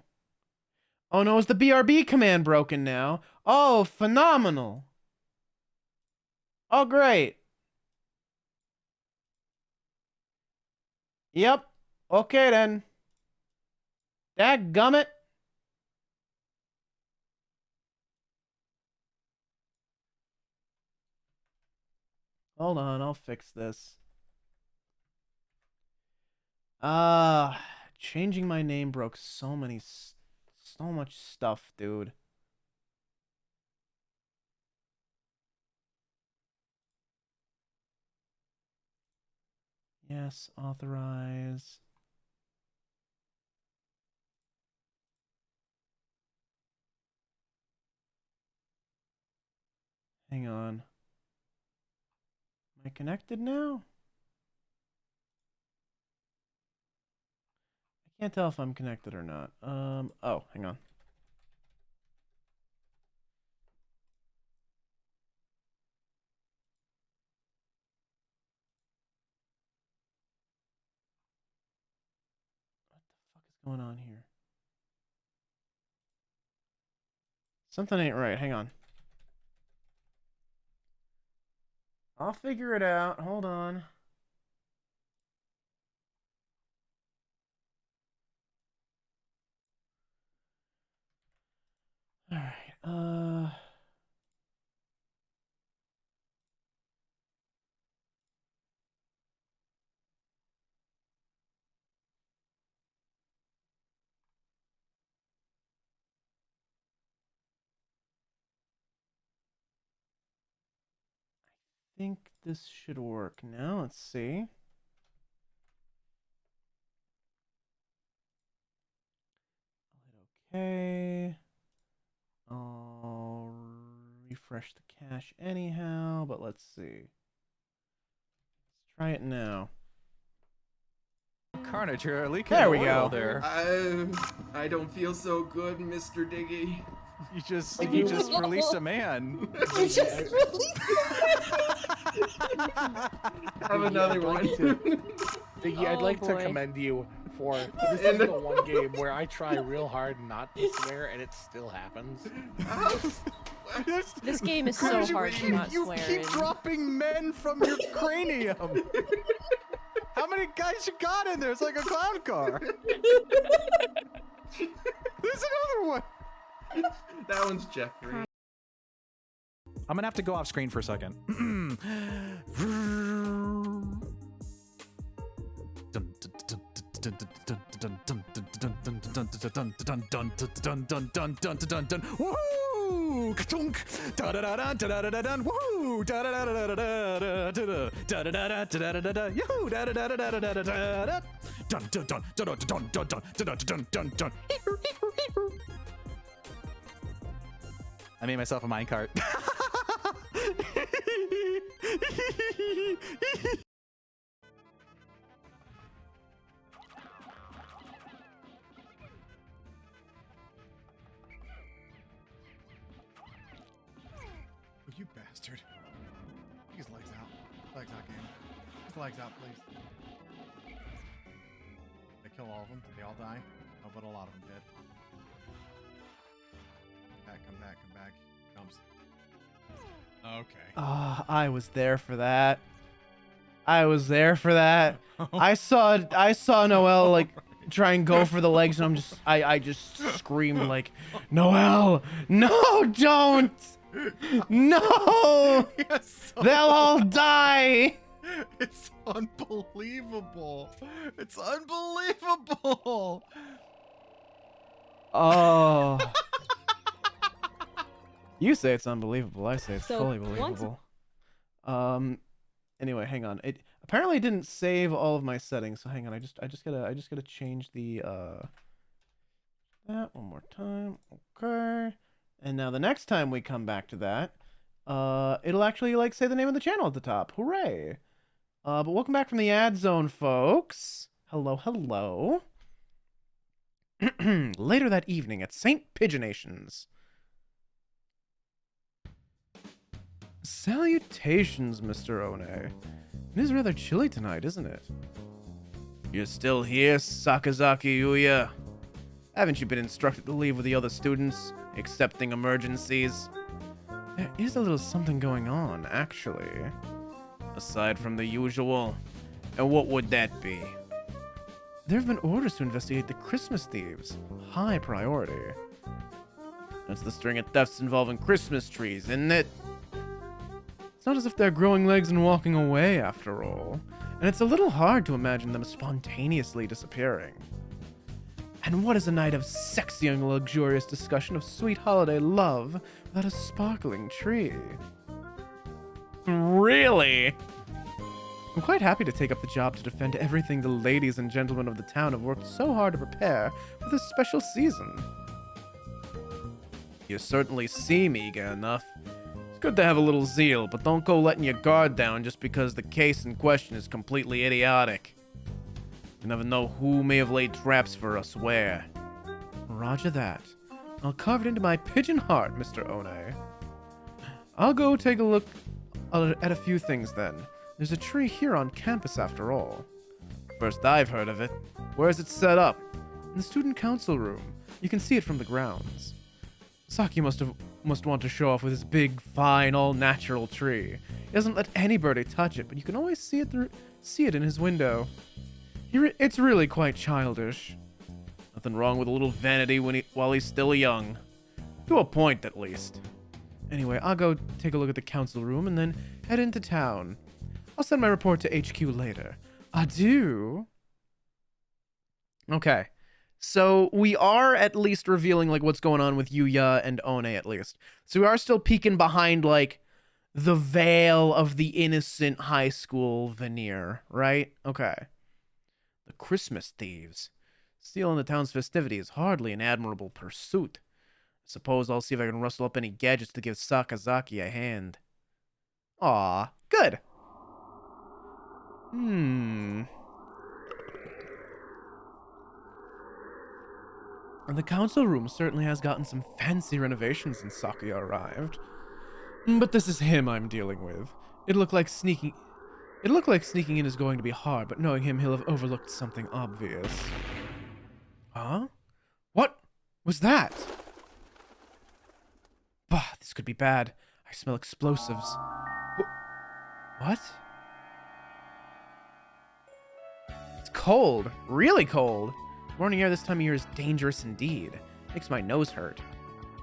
Oh no, is the BRB command broken now? Oh, phenomenal. Oh, great. Yep. Okay then. Dadgummit. Hold on, I'll fix this. Changing my name broke so much stuff, dude. Yes, authorize. Hang on. Am I connected now? I can't tell if I'm connected or not. Oh, hang on. What the fuck is going on here? Something ain't right. Hang on. I'll figure it out. Hold on. All right. I think this should work now. Let's see. I'll hit OK. I'll refresh the cache anyhow, but let's see. Let's try it now. Carnage, you're leaking There we oil go. there. I don't feel so good, Mr. Diggy. You just released a man. You just really. Have another one. Diggy, I'd Oh, like to boy. commend you for this is the one game where I try real hard not to swear and it still happens. This game is so hard to not You swear keep in. dropping men from your cranium. How many guys you got in there? It's like a clown car. There's another one. That one's Jeffrey. I'm gonna have to go off screen for a second. Woohoo! Ka-tunk! Da-da-da-da, da-da-da-da-dun, woohoo! Da-da-da-da-da-da-da-da-da, da-da-da-da-da-da-da-da, yoo-hoo! Da-da-da-da-da-da-da-da-da, dun-dun-dun, dun-dun-dun-dun, dun-dun-dun-dun-dun. I made myself a minecart. Oh, you bastard. Take his legs out. Legs out, game. His legs out, please. Did I kill all of them? Did they all die? Oh, but a lot of them did. Come back. Jumps. Okay. I was there for that. I saw Noelle like try and go for the legs, and I just screamed like, Noelle, no, don't, no, Yes, they'll all die. it's unbelievable. It's unbelievable. Oh. You say it's unbelievable. I say it's So, fully once- believable. Anyway, hang on. It apparently didn't save all of my settings. So hang on. I just gotta change the that one more time. Okay. And now the next time we come back to that, it'll actually like say the name of the channel at the top. Hooray! But welcome back from the ad zone, folks. Hello, hello. Later that evening at St. Pigeonations. Salutations, Mr. One. It is rather chilly tonight, isn't it? You're still here, Sakazaki Yuya? Haven't you been instructed to leave with the other students, excepting emergencies? There is a little something going on, actually. Aside from the usual. And what would that be? There have been orders to investigate the Christmas thieves. High priority. That's the string of thefts involving Christmas trees, isn't it? It's not as if they're growing legs and walking away, after all. And it's a little hard to imagine them spontaneously disappearing. And what is a night of sexy and luxurious discussion of sweet holiday love without a sparkling tree? Really? I'm quite happy to take up the job to defend everything the ladies and gentlemen of the town have worked so hard to prepare for this special season. You certainly seem eager enough. Good to have a little zeal, but don't go letting your guard down just because the case in question is completely idiotic. You never know who may have laid traps for us where. Roger that. I'll carve it into my pigeon heart, Mr. One. I'll go take a look at a few things then. There's a tree here on campus after all. First I've heard of it. Where is it set up? In the student council room. You can see it from the grounds. Saki must want to show off with his big, fine, all-natural tree. He doesn't let anybody touch it, but you can always see it in his window. It's really quite childish. Nothing wrong with a little vanity while he's still young. To a point, at least. Anyway, I'll go take a look at the council room and then head into town. I'll send my report to HQ later. Adieu. Okay. So we are at least revealing like what's going on with Yuya and One at least. So we are still peeking behind like the veil of the innocent high school veneer, right? Okay. The Christmas thieves. Stealing the town's festivity is hardly an admirable pursuit. I suppose I'll see if I can rustle up any gadgets to give Sakazaki a hand. Aw, good. And the council room certainly has gotten some fancy renovations since Sakuya arrived. But this is him I'm dealing with. It looked like sneaking in is going to be hard, but knowing him, he'll have overlooked something obvious. Huh? What was that? Bah, this could be bad. I smell explosives. What? It's cold. Really cold. Morning air this time of year is dangerous indeed. Makes my nose hurt.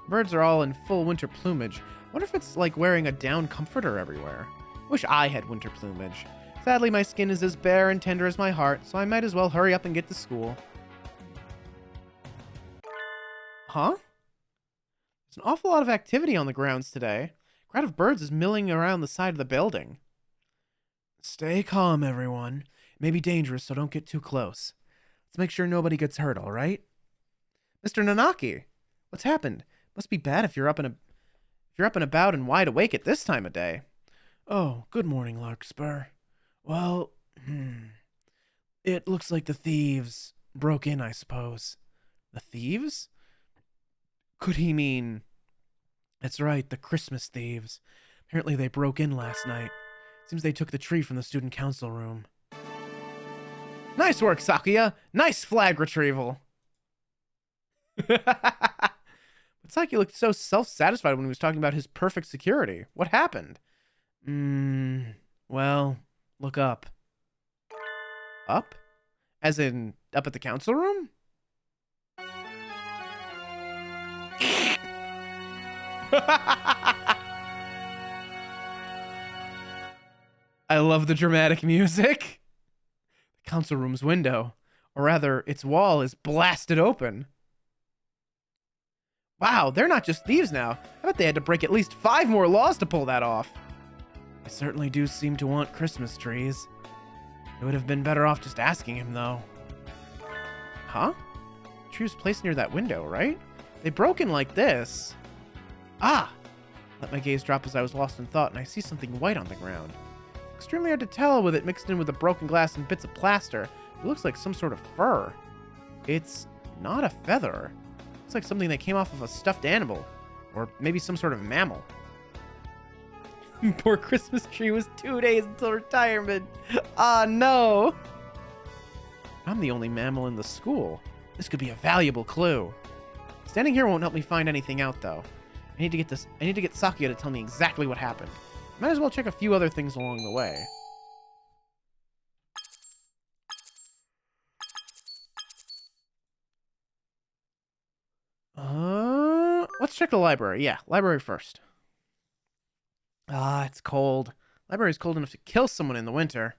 Birds are all in full winter plumage. Wonder if it's like wearing a down comforter everywhere. Wish I had winter plumage. Sadly, my skin is as bare and tender as my heart, so I might as well hurry up and get to school. Huh? There's an awful lot of activity on the grounds today. A crowd of birds is milling around the side of the building. Stay calm, everyone. It may be dangerous, so don't get too close. Let's make sure nobody gets hurt, all right? Mr. Nanaki, what's happened? Must be bad if you're up and about and wide awake at this time of day. Oh, good morning, Larkspur. Well, it looks like the thieves broke in, I suppose. The thieves? Could he mean... That's right, the Christmas thieves. Apparently they broke in last night. Seems they took the tree from the student council room. Nice work, Sakuya! Nice flag retrieval! But Sakuya looked so self-satisfied when he was talking about his perfect security. What happened? Well, look up. Up? As in, up at the council room? I love the dramatic music. The council room's window, or rather, its wall is blasted open. Wow, they're not just thieves now. I bet they had to break at least 5 more laws to pull that off. They certainly do seem to want Christmas trees. It would have been better off just asking him, though. Huh? The tree was placed near that window, right? They broke in like this. Ah! Let my gaze drop as I was lost in thought, and I see something white on the ground. Extremely hard to tell with it mixed in with the broken glass and bits of plaster. It looks like some sort of fur. It's not a feather. Looks like something that came off of a stuffed animal. Or maybe some sort of mammal. Poor Christmas tree was 2 days until retirement. Ah, no. I'm the only mammal in the school. This could be a valuable clue. Standing here won't help me find anything out, though. I need to get Sakuya to tell me exactly what happened. Might as well check a few other things along the way. Let's check the library. Yeah, library first. Ah, it's cold. Library's cold enough to kill someone in the winter.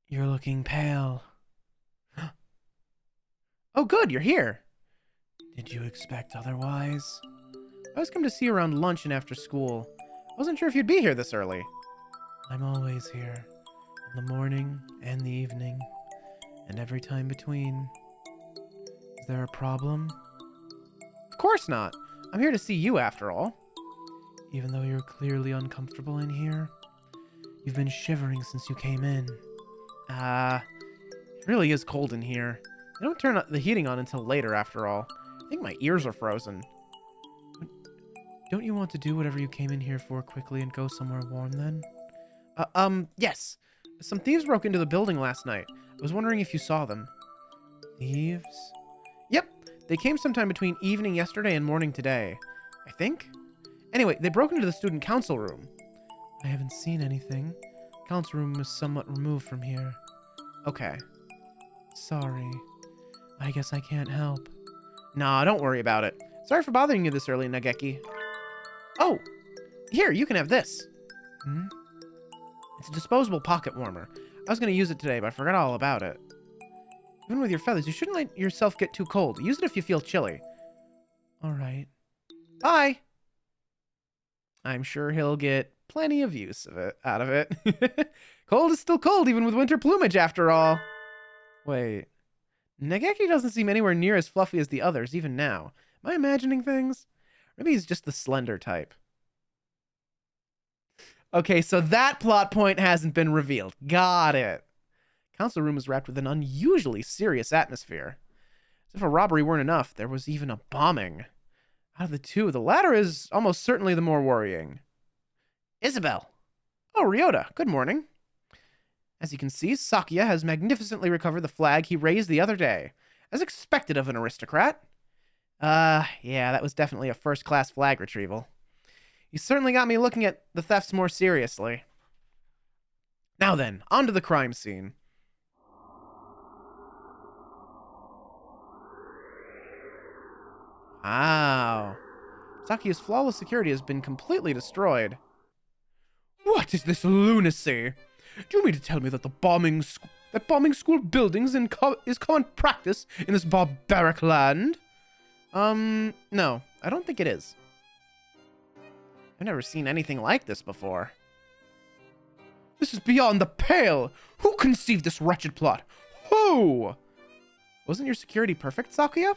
You're looking pale. Oh, good, you're here. Did you expect otherwise? I always come to see you around lunch and after school. I wasn't sure if you'd be here this early. I'm always here. In the morning and the evening, and every time between. Is there a problem? Of course not. I'm here to see you after all. Even though you're clearly uncomfortable in here, you've been shivering since you came in. It really is cold in here. They don't turn the heating on until later after all. I think my ears are frozen. Don't you want to do whatever you came in here for quickly and go somewhere warm then? Yes. Some thieves broke into the building last night. I was wondering if you saw them. Thieves? Yep. They came sometime between evening yesterday and morning today. I think? Anyway, they broke into the student council room. I haven't seen anything. Council room is somewhat removed from here. Okay. Sorry. I guess I can't help. Nah, don't worry about it. Sorry for bothering you this early, Nageki. Oh! Here, you can have this. Hmm? It's a disposable pocket warmer. I was going to use it today, but I forgot all about it. Even with your feathers, you shouldn't let yourself get too cold. Use it if you feel chilly. Alright. Bye! I'm sure he'll get plenty of use out of it. Cold is still cold, even with winter plumage, after all. Wait. Nageki doesn't seem anywhere near as fluffy as the others, even now. Am I imagining things? Maybe he's just the slender type. Okay, so that plot point hasn't been revealed. Got it. Council room is wrapped with an unusually serious atmosphere. As if a robbery weren't enough, there was even a bombing. Out of the two, the latter is almost certainly the more worrying. Isabel. Oh, Ryota, good morning. As you can see, Sakuya has magnificently recovered the flag he raised the other day, as expected of an aristocrat. Yeah, that was definitely a first-class flag retrieval. You certainly got me looking at the thefts more seriously. Now then, on to the crime scene. Wow. Sakuya's flawless security has been completely destroyed. What is this lunacy? Do you mean to tell me that bombing school buildings is common practice in this barbaric land? No, I don't think it is. I've never seen anything like this before. This is beyond the pale! Who conceived this wretched plot? Who? Wasn't your security perfect, Sakuya?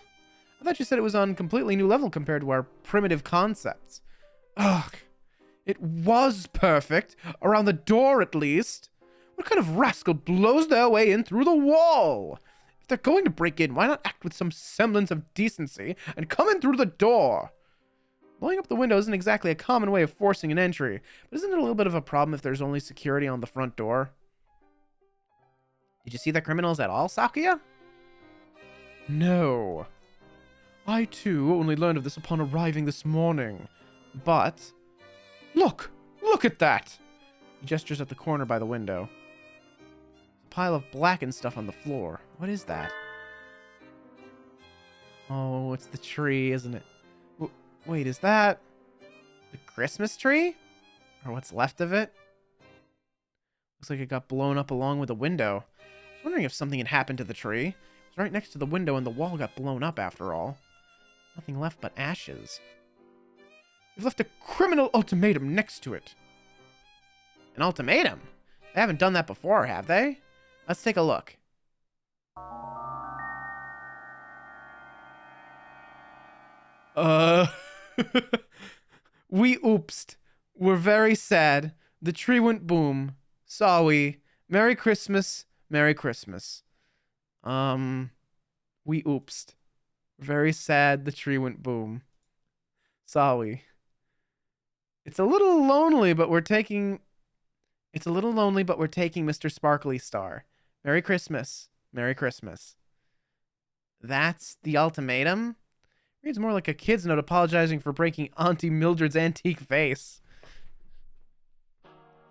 I thought you said it was on a completely new level compared to our primitive concepts. Ugh. It was perfect. Around the door, at least. What kind of rascal blows their way in through the wall? If they're going to break in, why not act with some semblance of decency and come in through the door? Blowing up the window isn't exactly a common way of forcing an entry, but isn't it a little bit of a problem if there's only security on the front door? Did you see the criminals at all, Sakuya? No. I, too, only learned of this upon arriving this morning. But... Look! Look at that! He gestures at the corner by the window. A pile of blackened stuff on the floor. What is that? Oh, it's the tree, isn't it? Wait, is that the Christmas tree? Or what's left of it? Looks like it got blown up along with the window. I was wondering if something had happened to the tree. It was right next to the window and the wall got blown up after all. Nothing left but ashes. We've left a criminal ultimatum next to it. An ultimatum? They haven't done that before, have they? Let's take a look. We oopsed. We're very sad. The tree went boom. Sorry. Merry Christmas. Merry Christmas. We oopsed. Very sad. The tree went boom. Sorry. It's a little lonely, but we're taking Mr. Sparkly Star. Merry Christmas. Merry Christmas. That's the ultimatum? Reads more like a kid's note apologizing for breaking Auntie Mildred's antique vase.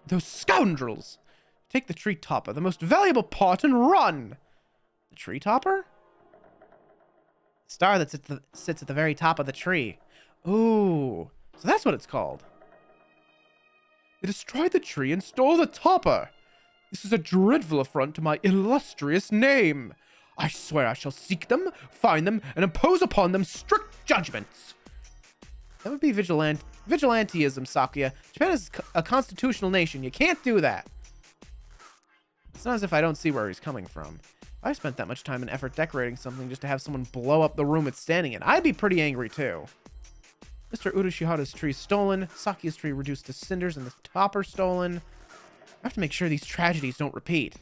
Those scoundrels! Take the tree topper, the most valuable part, and run! The tree topper? The star that sits at the very top of the tree. Ooh, so that's what it's called. They destroyed the tree and stole the topper. This is a dreadful affront to my illustrious name. I swear I shall seek them, find them, and impose upon them strict judgments. That would be vigilantism, Sakuya. Japan is a constitutional nation. You can't do that. It's not as if I don't see where he's coming from. If I spent that much time and effort decorating something just to have someone blow up the room it's standing in, I'd be pretty angry too. Mr. Urushihara's tree stolen, Saki's tree reduced to cinders, and the topper stolen. I have to make sure these tragedies don't repeat.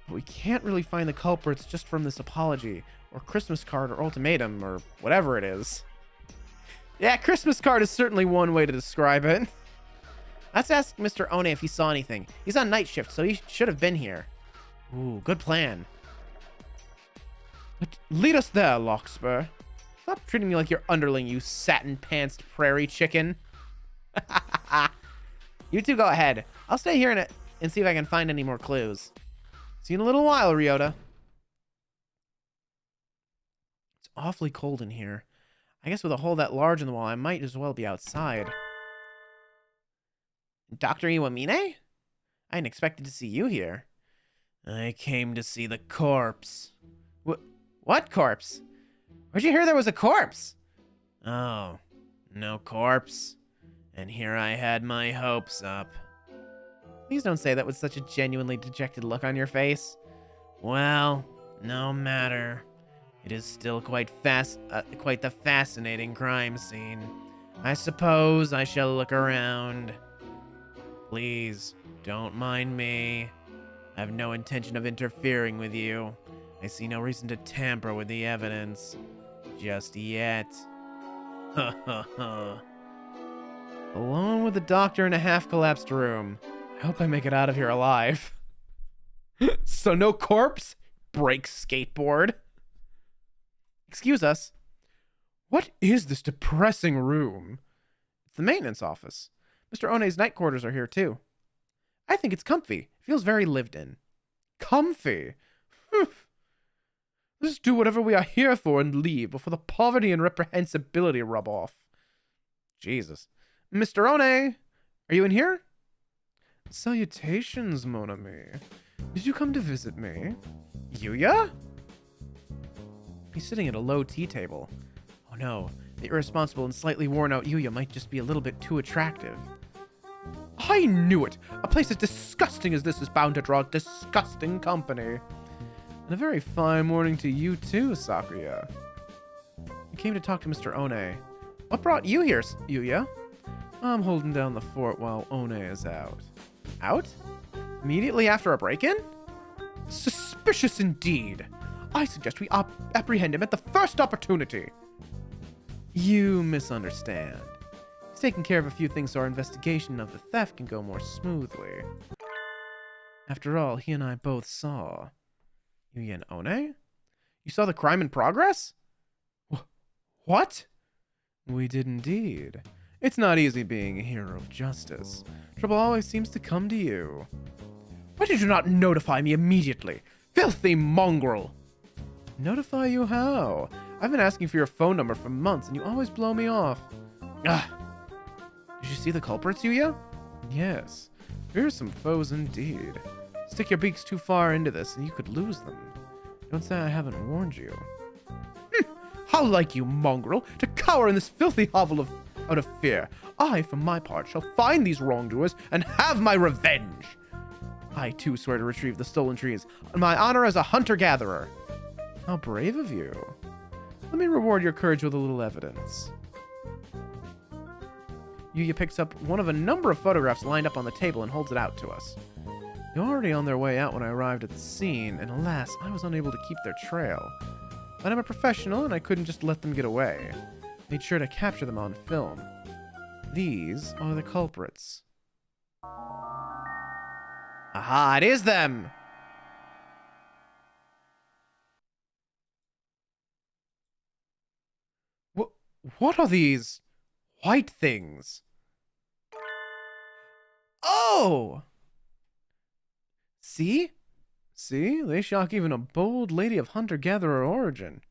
But we can't really find the culprits just from this apology, or Christmas card, or ultimatum, or whatever it is. Yeah, Christmas card is certainly one way to describe it. Let's ask Mr. One if he saw anything. He's on night shift, so he should have been here. Ooh, good plan. Lead us there, Larkspur. Stop treating me like your underling, you satin-pantsed prairie chicken. You two go ahead. I'll stay here and see if I can find any more clues. See you in a little while, Ryota. It's awfully cold in here. I guess with a hole that large in the wall, I might as well be outside. Dr. Iwamine? I hadn't expected to see you here. I came to see the corpse. What corpse? Where'd you hear there was a corpse? Oh, no corpse. And here I had my hopes up. Please don't say that with such a genuinely dejected look on your face. Well, no matter. It is still quite the fascinating crime scene. I suppose I shall look around. Please, don't mind me. I have no intention of interfering with you. I see no reason to tamper with the evidence. Just yet. Ha ha ha. Alone with the doctor in a half-collapsed room. I hope I make it out of here alive. So no corpse? Break skateboard. Excuse us. What is this depressing room? It's the maintenance office. Mr. One's night quarters are here too. I think it's comfy. Feels very lived in. Comfy? Let's do whatever we are here for and leave before the poverty and reprehensibility rub off. Jesus. Mr. One, are you in here? Salutations, mon ami. Did you come to visit me? Yuya? He's sitting at a low tea table. Oh no, the irresponsible and slightly worn out Yuya might just be a little bit too attractive. I knew it! A place as disgusting as this is bound to draw disgusting company. And a very fine morning to you too, Sakuya. You came to talk to Mr. One. What brought you here, Yuya? I'm holding down the fort while One is out. Out? Immediately after a break-in? Suspicious indeed. I suggest we apprehend him at the first opportunity. You misunderstand. He's taking care of a few things so our investigation of the theft can go more smoothly. After all, he and I both saw. Yuya and One? You saw the crime in progress? What? We did indeed. It's not easy being a hero of justice. Trouble always seems to come to you. Why did you not notify me immediately? Filthy mongrel! Notify you how? I've been asking for your phone number for months and you always blow me off. Ah! Did you see the culprits, Yuya? Yes. Here's some foes indeed. Stick your beaks too far into this and you could lose them. Don't say I haven't warned you. How like you, mongrel, to cower in this filthy hovel out of fear. I, for my part, shall find these wrongdoers and have my revenge. I, too, swear to retrieve the stolen trees on my honor as a hunter-gatherer. How brave of you. Let me reward your courage with a little evidence. Yuya picks up one of a number of photographs lined up on the table and holds it out to us. They were already on their way out when I arrived at the scene, and alas, I was unable to keep their trail. But I'm a professional, and I couldn't just let them get away. Made sure to capture them on film. These are the culprits. Aha, it is them! What are these white things? Oh! See? See? They shock even a bold lady of hunter-gatherer origin.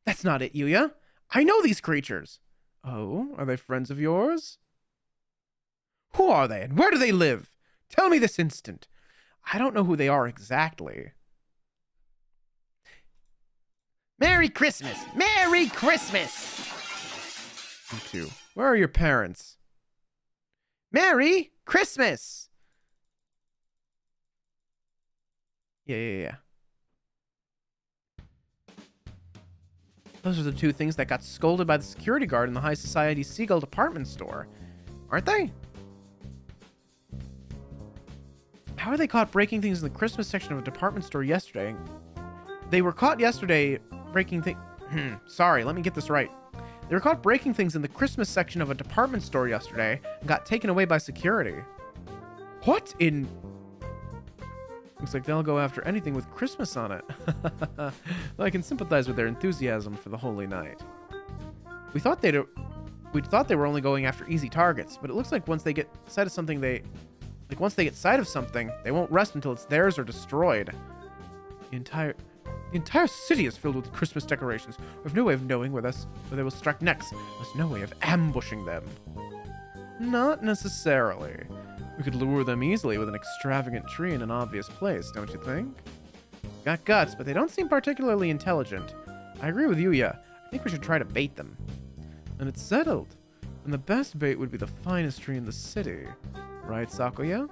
That's not it, Yuya. I know these creatures. Oh, are they friends of yours? Who are they, and where do they live? Tell me this instant. I don't know who they are exactly. Merry Christmas! Merry Christmas! You two. Where are your parents? Merry Christmas! Yeah. Those are the two things that got scolded by the security guard in the High Society Seagull department store, aren't they? How were they caught breaking things in the Christmas section of a department store yesterday? They were caught yesterday breaking things. Sorry, let me get this right. They were caught breaking things in the Christmas section of a department store yesterday and got taken away by security. What in... Looks like they'll go after anything with Christmas on it. Well, I can sympathize with their enthusiasm for the holy night. We thought they were only going after easy targets, but it looks like once they get sight of something, they won't rest until it's theirs or destroyed. The entire city is filled with Christmas decorations. We have no way of knowing where they will strike next. There's no way of ambushing them. Not necessarily. We could lure them easily with an extravagant tree in an obvious place, don't you think? Got guts, but they don't seem particularly intelligent. I agree with Yuya. I think we should try to bait them. And it's settled. And the best bait would be the finest tree in the city. Right, Sakuya?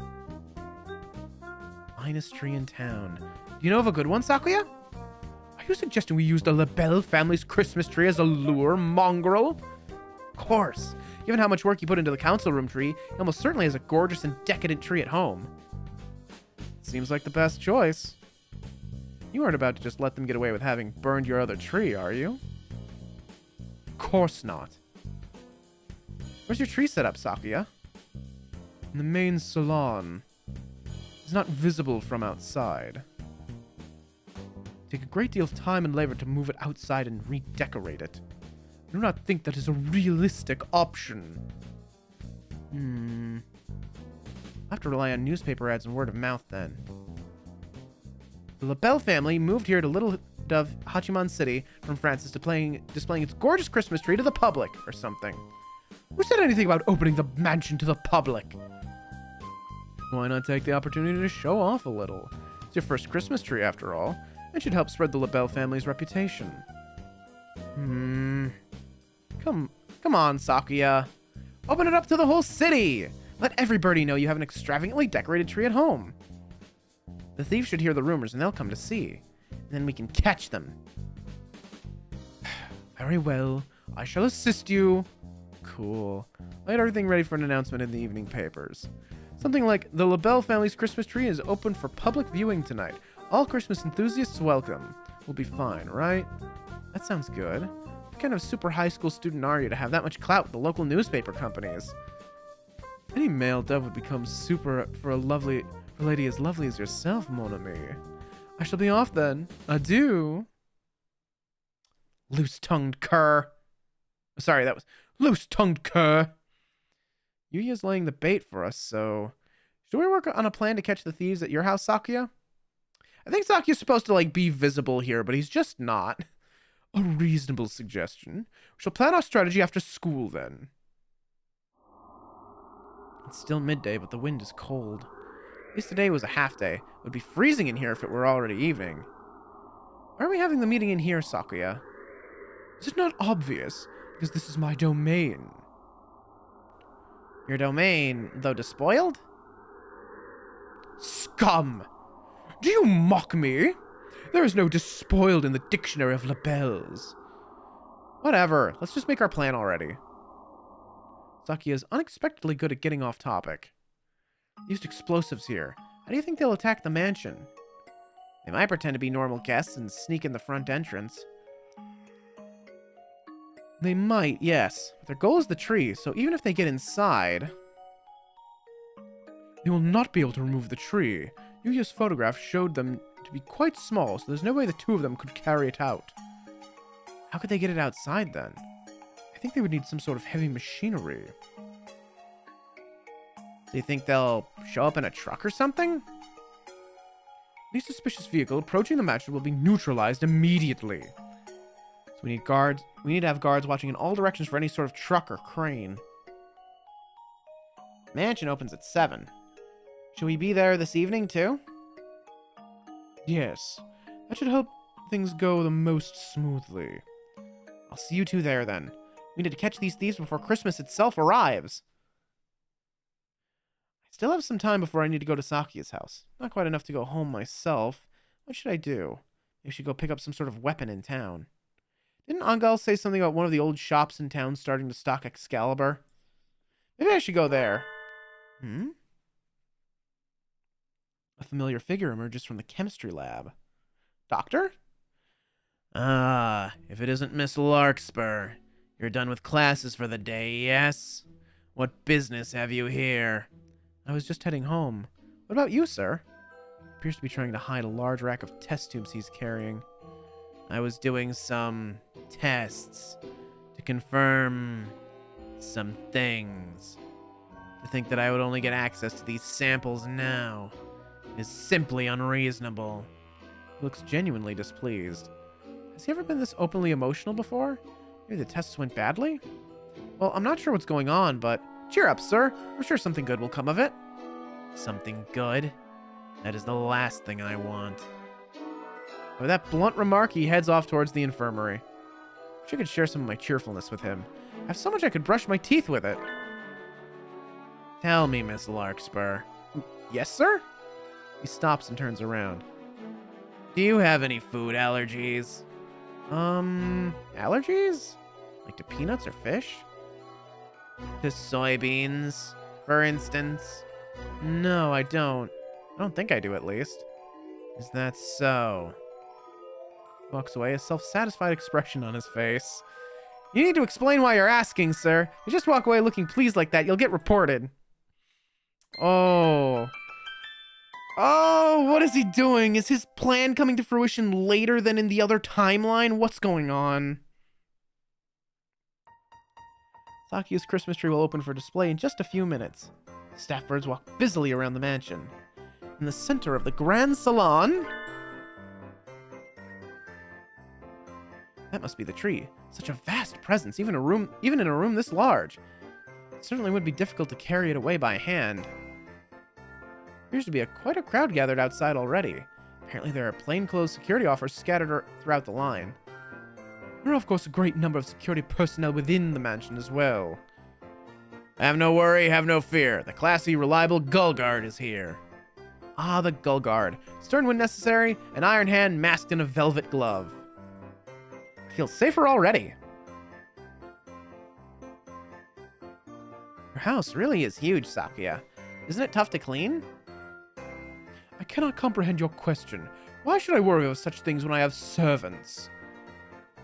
Finest tree in town. Do you know of a good one, Sakuya? Are you suggesting we use the LaBelle family's Christmas tree as a lure, mongrel? Of course. Given how much work you put into the council room tree, he almost certainly has a gorgeous and decadent tree at home. Seems like the best choice. You aren't about to just let them get away with having burned your other tree, are you? Of course not. Where's your tree set up, Sakuya? In the main salon. It's not visible from outside. Take a great deal of time and labor to move it outside and redecorate it. I do not think that is a realistic option. I'll have to rely on newspaper ads and word of mouth then. The LaBelle family moved here to Little Dove, Hachiman City from France displaying its gorgeous Christmas tree to the public or something. Who said anything about opening the mansion to the public? Why not take the opportunity to show off a little? It's your first Christmas tree after all. It should help spread the LaBelle family's reputation. Come on, Sakuya. Open it up to the whole city. Let everybody know you have an extravagantly decorated tree at home. The thieves should hear the rumors and they'll come to see. And then we can catch them. Very well. I shall assist you. Cool. I had everything ready for an announcement in the evening papers. Something like, the LaBelle family's Christmas tree is open for public viewing tonight. All Christmas enthusiasts welcome. We'll be fine, right? That sounds good. What kind of super high school student are you to have that much clout with the local newspaper companies? Any male dove would become super for a lady as lovely as yourself, mon ami. I shall be off then. Adieu. Loose-tongued cur. Sorry, that was loose-tongued cur. Yuya's laying the bait for us, so... Should we work on a plan to catch the thieves at your house, Sakuya? I think Sakuya's supposed to, like, be visible here, but he's just not. A reasonable suggestion. We shall plan our strategy after school, then. It's still midday, but the wind is cold. At least today was a half day. It would be freezing in here if it were already evening. Why are we having the meeting in here, Sakuya? Is it not obvious? Because this is my domain. Your domain, though despoiled? Scum! Do you mock me? There is no despoiled in the dictionary of LaBelles. Whatever, let's just make our plan already. Sakuya is unexpectedly good at getting off topic. They used explosives here. How do you think they'll attack the mansion? They might pretend to be normal guests and sneak in the front entrance. They might, yes. But their goal is the tree, so even if they get inside... They will not be able to remove the tree. Yuya's photograph showed them to be quite small, so there's no way the two of them could carry it out. How could they get it outside, then? I think they would need some sort of heavy machinery. Do you think they'll show up in a truck or something? Any suspicious vehicle approaching the mansion will be neutralized immediately. So we need guards. We need to have guards watching in all directions for any sort of truck or crane. Mansion opens at 7. Should we be there this evening, too? Yes. That should help things go the most smoothly. I'll see you two there, then. We need to catch these thieves before Christmas itself arrives. I still have some time before I need to go to Sakuya's house. Not quite enough to go home myself, What should I do? Maybe I should go pick up some sort of weapon in town. Didn't Angal say something about one of the old shops in town starting to stock Excalibur? Maybe I should go there. Hmm? A familiar figure emerges from the chemistry lab. Doctor? Ah, if it isn't Miss Larkspur. You're done with classes for the day, yes? What business have you here? I was just heading home. What about you, sir? He appears to be trying to hide a large rack of test tubes he's carrying. I was doing some tests to confirm some things. To think that I would only get access to these samples now is simply unreasonable. He looks genuinely displeased. Has he ever been this openly emotional before? Maybe the tests went badly? Well, I'm not sure what's going on, but cheer up, sir. I'm sure something good will come of it. Something good? That is the last thing I want. With that blunt remark, he heads off towards the infirmary. Wish I could share some of my cheerfulness with him. I have so much I could brush my teeth with it. Tell me, Miss Larkspur. Yes, sir? He stops and turns around. Do you have any food allergies? Allergies? Like to peanuts or fish? To soybeans, for instance? No, I don't. I don't think I do, at least. Is that so? Walks away, a self-satisfied expression on his face. You need to explain why you're asking, sir. You just walk away looking pleased like that, you'll get reported. Oh. Oh, what is he doing? Is his plan coming to fruition later than in the other timeline? What's going on? Sakuya's Christmas tree will open for display in just a few minutes. Staff birds walk busily around the mansion. In the center of the grand salon... That must be the tree. Such a vast presence, even in a room this large. It certainly would be difficult to carry it away by hand. Appears to be quite a crowd gathered outside already. Apparently there are plainclothes security officers scattered throughout the line. There are of course a great number of security personnel within the mansion as well. Have no worry, have no fear. The classy, reliable Gull Guard is here. Ah, the Gull Guard. Stern when necessary, an iron hand masked in a velvet glove. I feel safer already. Your house really is huge, Sakuya. Isn't it tough to clean? I cannot comprehend your question. Why should I worry about such things when I have servants?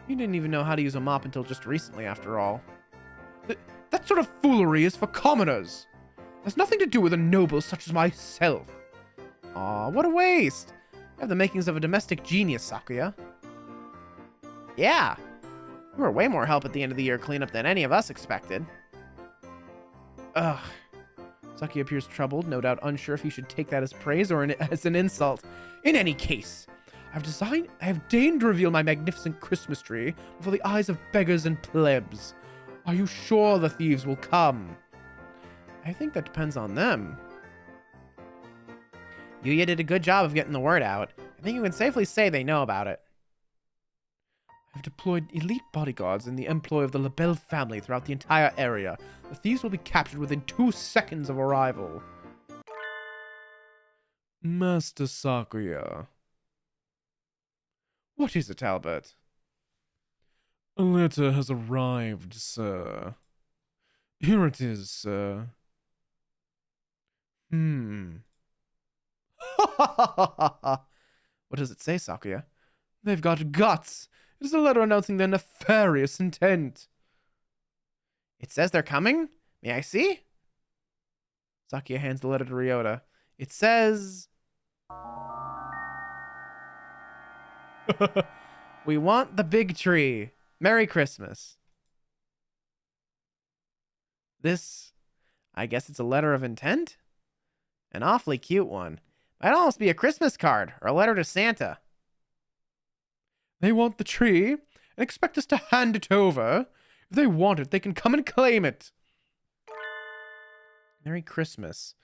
You didn't even know how to use a mop until just recently, after all. That sort of foolery is for commoners. It has nothing to do with a noble such as myself. Aw, what a waste. You have the makings of a domestic genius, Sakuya. Yeah. You were way more help at the end of the year cleanup than any of us expected. Ugh. Sakuya appears troubled, no doubt unsure if he should take that as praise or as an insult. In any case, I have deigned to reveal my magnificent Christmas tree before the eyes of beggars and plebs. Are you sure the thieves will come? I think that depends on them. Yuya did a good job of getting the word out. I think you can safely say they know about it. I've deployed elite bodyguards in the employ of the LaBelle family throughout the entire area. The thieves will be captured within 2 seconds of arrival. Master Sakuya. What is it, Albert? A letter has arrived, sir. Here it is, sir. What does it say, Sakuya? They've got guts. It is a letter announcing their nefarious intent. It says they're coming? May I see? Sakuya hands the letter to Ryota. It says... We want the big tree. Merry Christmas. This... I guess it's a letter of intent? An awfully cute one. Might almost be a Christmas card or a letter to Santa. They want the tree and expect us to hand it over. If they want it, they can come and claim it. Merry Christmas.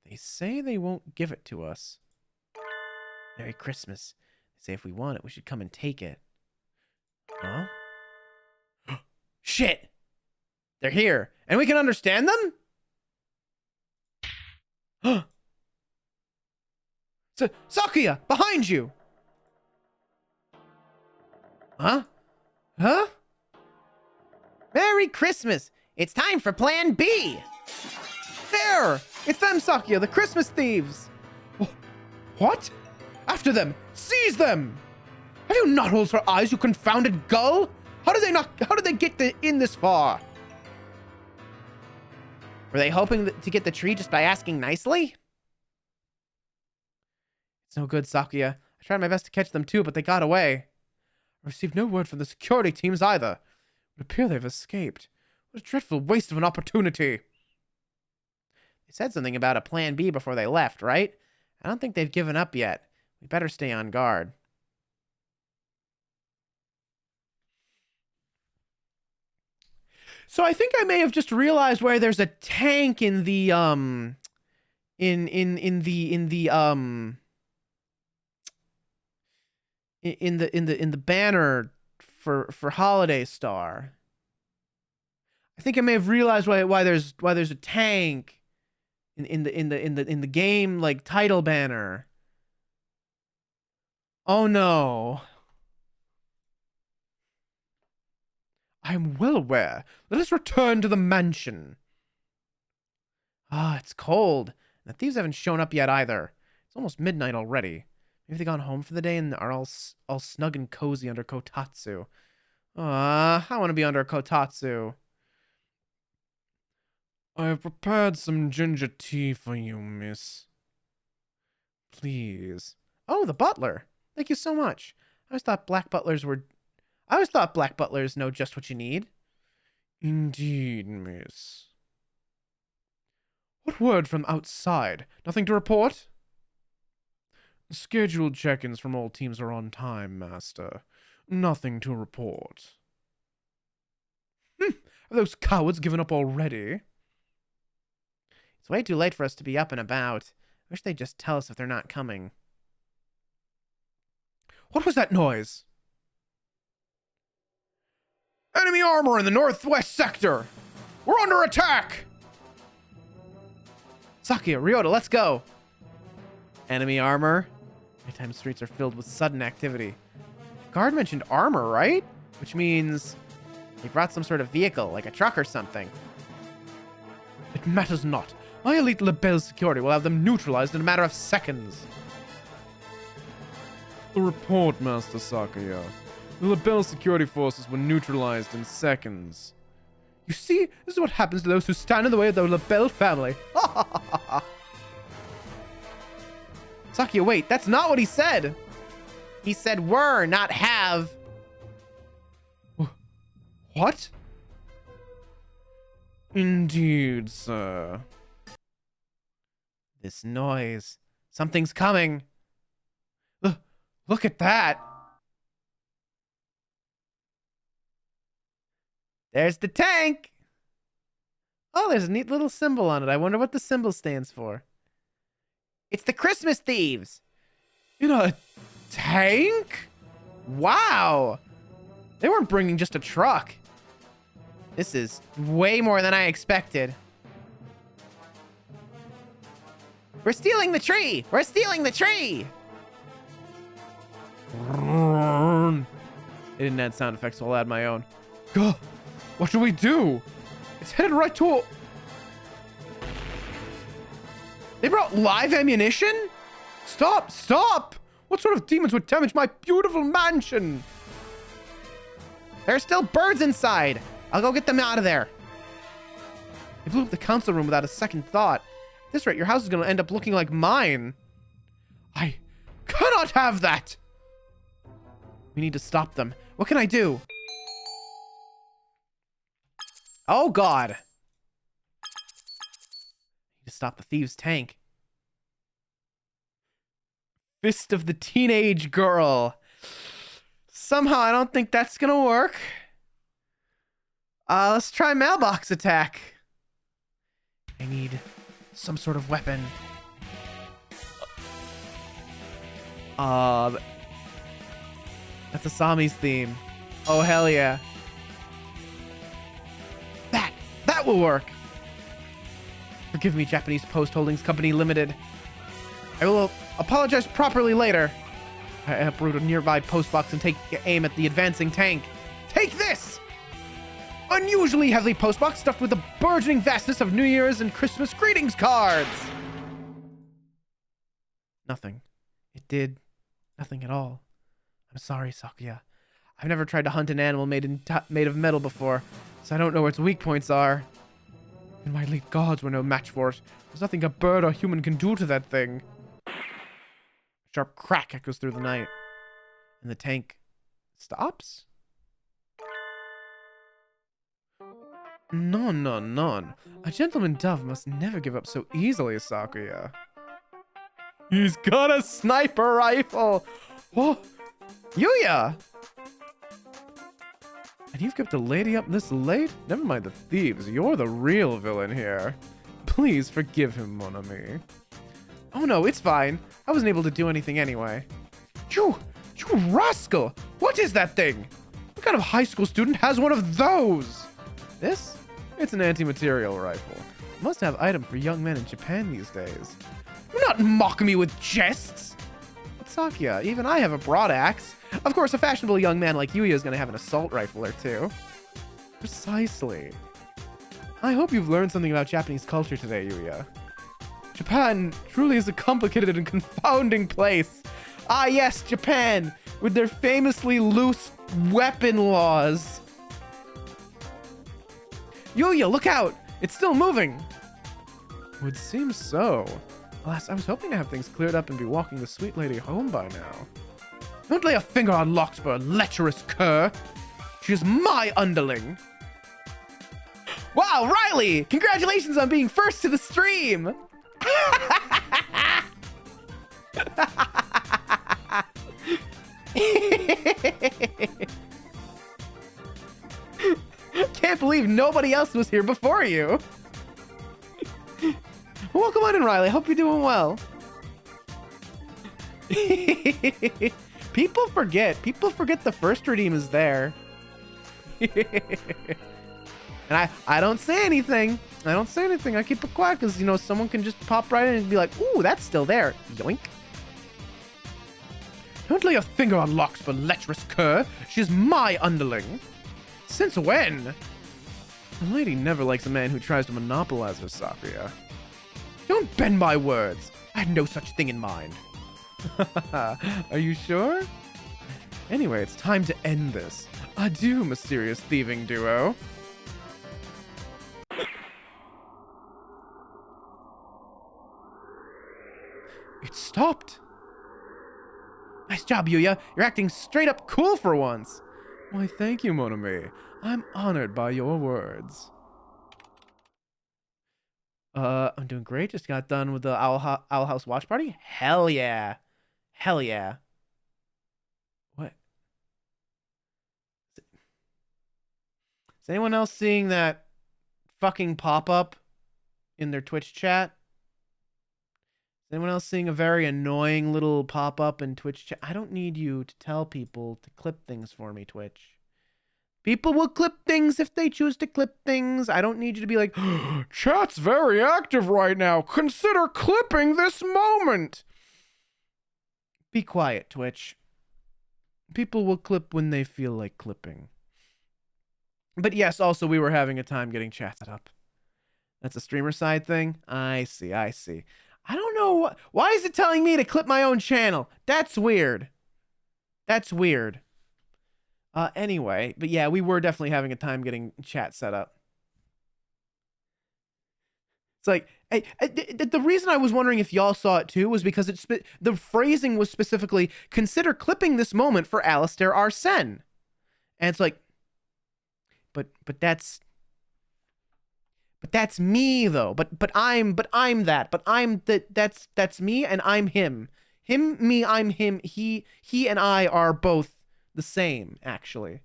They say they won't give it to us. Merry Christmas. They say if we want it, we should come and take it. Huh? Shit! They're here, and we can understand them? Sakuya, behind you! Huh? Huh? Merry Christmas! It's time for Plan B! There! It's them, Sakia, the Christmas thieves! What? After them! Seize them! Have you not holes for eyes, you confounded gull? How did they get in this far? Were they hoping to get the tree just by asking nicely? It's no good, Sakuya. I tried my best to catch them too, but they got away. I received no word from the security teams either. It would appear they've escaped. What a dreadful waste of an opportunity. They said something about a plan B before they left, right? I don't think they've given up yet. We better stay on guard. So I think I may have just realized where there's a tank in the banner for Holiday Star. I think I may have realized why there's a tank in the game, like, title banner. Oh no. I am well aware. Let us return to the mansion. Ah, it's cold. The thieves haven't shown up yet either. It's almost midnight already. Maybe they've gone home for the day and are all snug and cozy under Kotatsu. Ah, I want to be under Kotatsu. I have prepared some ginger tea for you, miss. Please. Oh, the butler. Thank you so much. I always thought black butlers know just what you need. Indeed, miss. What word from outside? Nothing to report? Scheduled check-ins from all teams are on time, master. Nothing to report. Have those cowards given up already? It's way too late for us to be up and about. I wish they'd just tell us if they're not coming. What was that noise? Enemy armor in the northwest sector! We're under attack! Sakia, Ryota, let's go! Enemy armor? Nighttime streets are filled with sudden activity. Guard mentioned armor, right? Which means they brought some sort of vehicle, like a truck or something. It matters not. My elite Labelle security will have them neutralized in a matter of seconds. The report, Master Sakuya. The Labelle security forces were neutralized in seconds. You see, this is what happens to those who stand in the way of the Labelle family. Sakuya, wait, that's not what he said. He said were, not have. What? Indeed, sir. This noise. Something's coming. Look at that. There's the tank. Oh, there's a neat little symbol on it. I wonder what the symbol stands for. It's the Christmas thieves. In a tank? Wow. They weren't bringing just a truck. This is way more than I expected. We're stealing the tree! We're stealing the tree! It didn't add sound effects, so I'll add my own. Gah! What do we do? It's headed right to a... They brought live ammunition? Stop! Stop! What sort of demons would damage my beautiful mansion? There are still birds inside. I'll go get them out of there. They blew up the council room without a second thought. At this rate, your house is going to end up looking like mine. I cannot have that. We need to stop them. What can I do? Oh, God. I need to stop the thieves' tank. Fist of the teenage girl. Somehow, I don't think that's going to work. Let's try mailbox attack. I need some sort of weapon. That's Asami's theme. Oh, hell yeah. That will work. Forgive me, Japanese Post Holdings Company Limited. I will apologize properly later. I uproot a nearby post box and take aim at the advancing tank. Take this! Unusually heavy post box stuffed with the burgeoning vastness of New Year's and Christmas greetings cards. Nothing. It did nothing at all. I'm sorry, Sakuya. I've never tried to hunt an animal made of metal before, so I don't know where its weak points are. And my elite gods were no match for it. There's nothing a bird or human can do to that thing. A sharp crack echoes through the night, and the tank stops? None, none, none. A gentleman dove must never give up so easily, Sakuya. He's got a sniper rifle! Oh, Yuya! And you've kept a lady up this late? Never mind the thieves, you're the real villain here. Please forgive him, mon ami. Oh no, it's fine. I wasn't able to do anything anyway. You rascal! What is that thing? What kind of high school student has one of those? This? It's an anti-material rifle. Must have item for young men in Japan these days. Do not mock me with jests! But Sakuya, even I have a broad axe. Of course, a fashionable young man like Yuya is going to have an assault rifle or two. Precisely. I hope you've learned something about Japanese culture today, Yuya. Japan truly is a complicated and confounding place. Ah yes, Japan, with their famously loose weapon laws. Yuya, look out! It's still moving! Would seem so. Alas, I was hoping to have things cleared up and be walking the sweet lady home by now. Don't lay a finger on Larkspur, lecherous cur! She is my underling! Wow, Riley! Congratulations on being first to the stream! Can't believe nobody else was here before you. Welcome on in, Riley. Hope you're doing well. People forget the first redeem is there. And I don't say anything. I keep it quiet because, you know, someone can just pop right in and be like, ooh, that's still there. Yoink. Don't lay a finger on Larkspur, lecherous cur. She's my underling. Since when? The lady never likes a man who tries to monopolize her, Sakuya. Don't bend my words. I had no such thing in mind. Are you sure? Anyway, it's time to end this. Adieu, mysterious thieving duo. It stopped. Nice job, Yuya. You're acting straight up cool for once. Why, thank you, mon ami. I'm honored by your words. I'm doing great. Just got done with the Owl House watch party. Hell yeah. Hell yeah. What? Is anyone else seeing that fucking pop-up in their Twitch chat? Is anyone else seeing a very annoying little pop-up in Twitch chat? I don't need you to tell people to clip things for me, Twitch. People will clip things if they choose to clip things. I don't need you to be like, chat's very active right now. Consider clipping this moment. Be quiet, Twitch. People will clip when they feel like clipping. But yes, also we were having a time getting chat set up. That's a streamer side thing? I see. I don't know. Why is it telling me to clip my own channel? That's weird. Anyway, but yeah, we were definitely having a time getting chat set up. It's like, the reason I was wondering if y'all saw it too was because the phrasing was specifically, consider clipping this moment for Alistair Arsene. And it's like, but that's me though. That's me and I'm him. Him, me, I'm him. He and I are both the same, actually.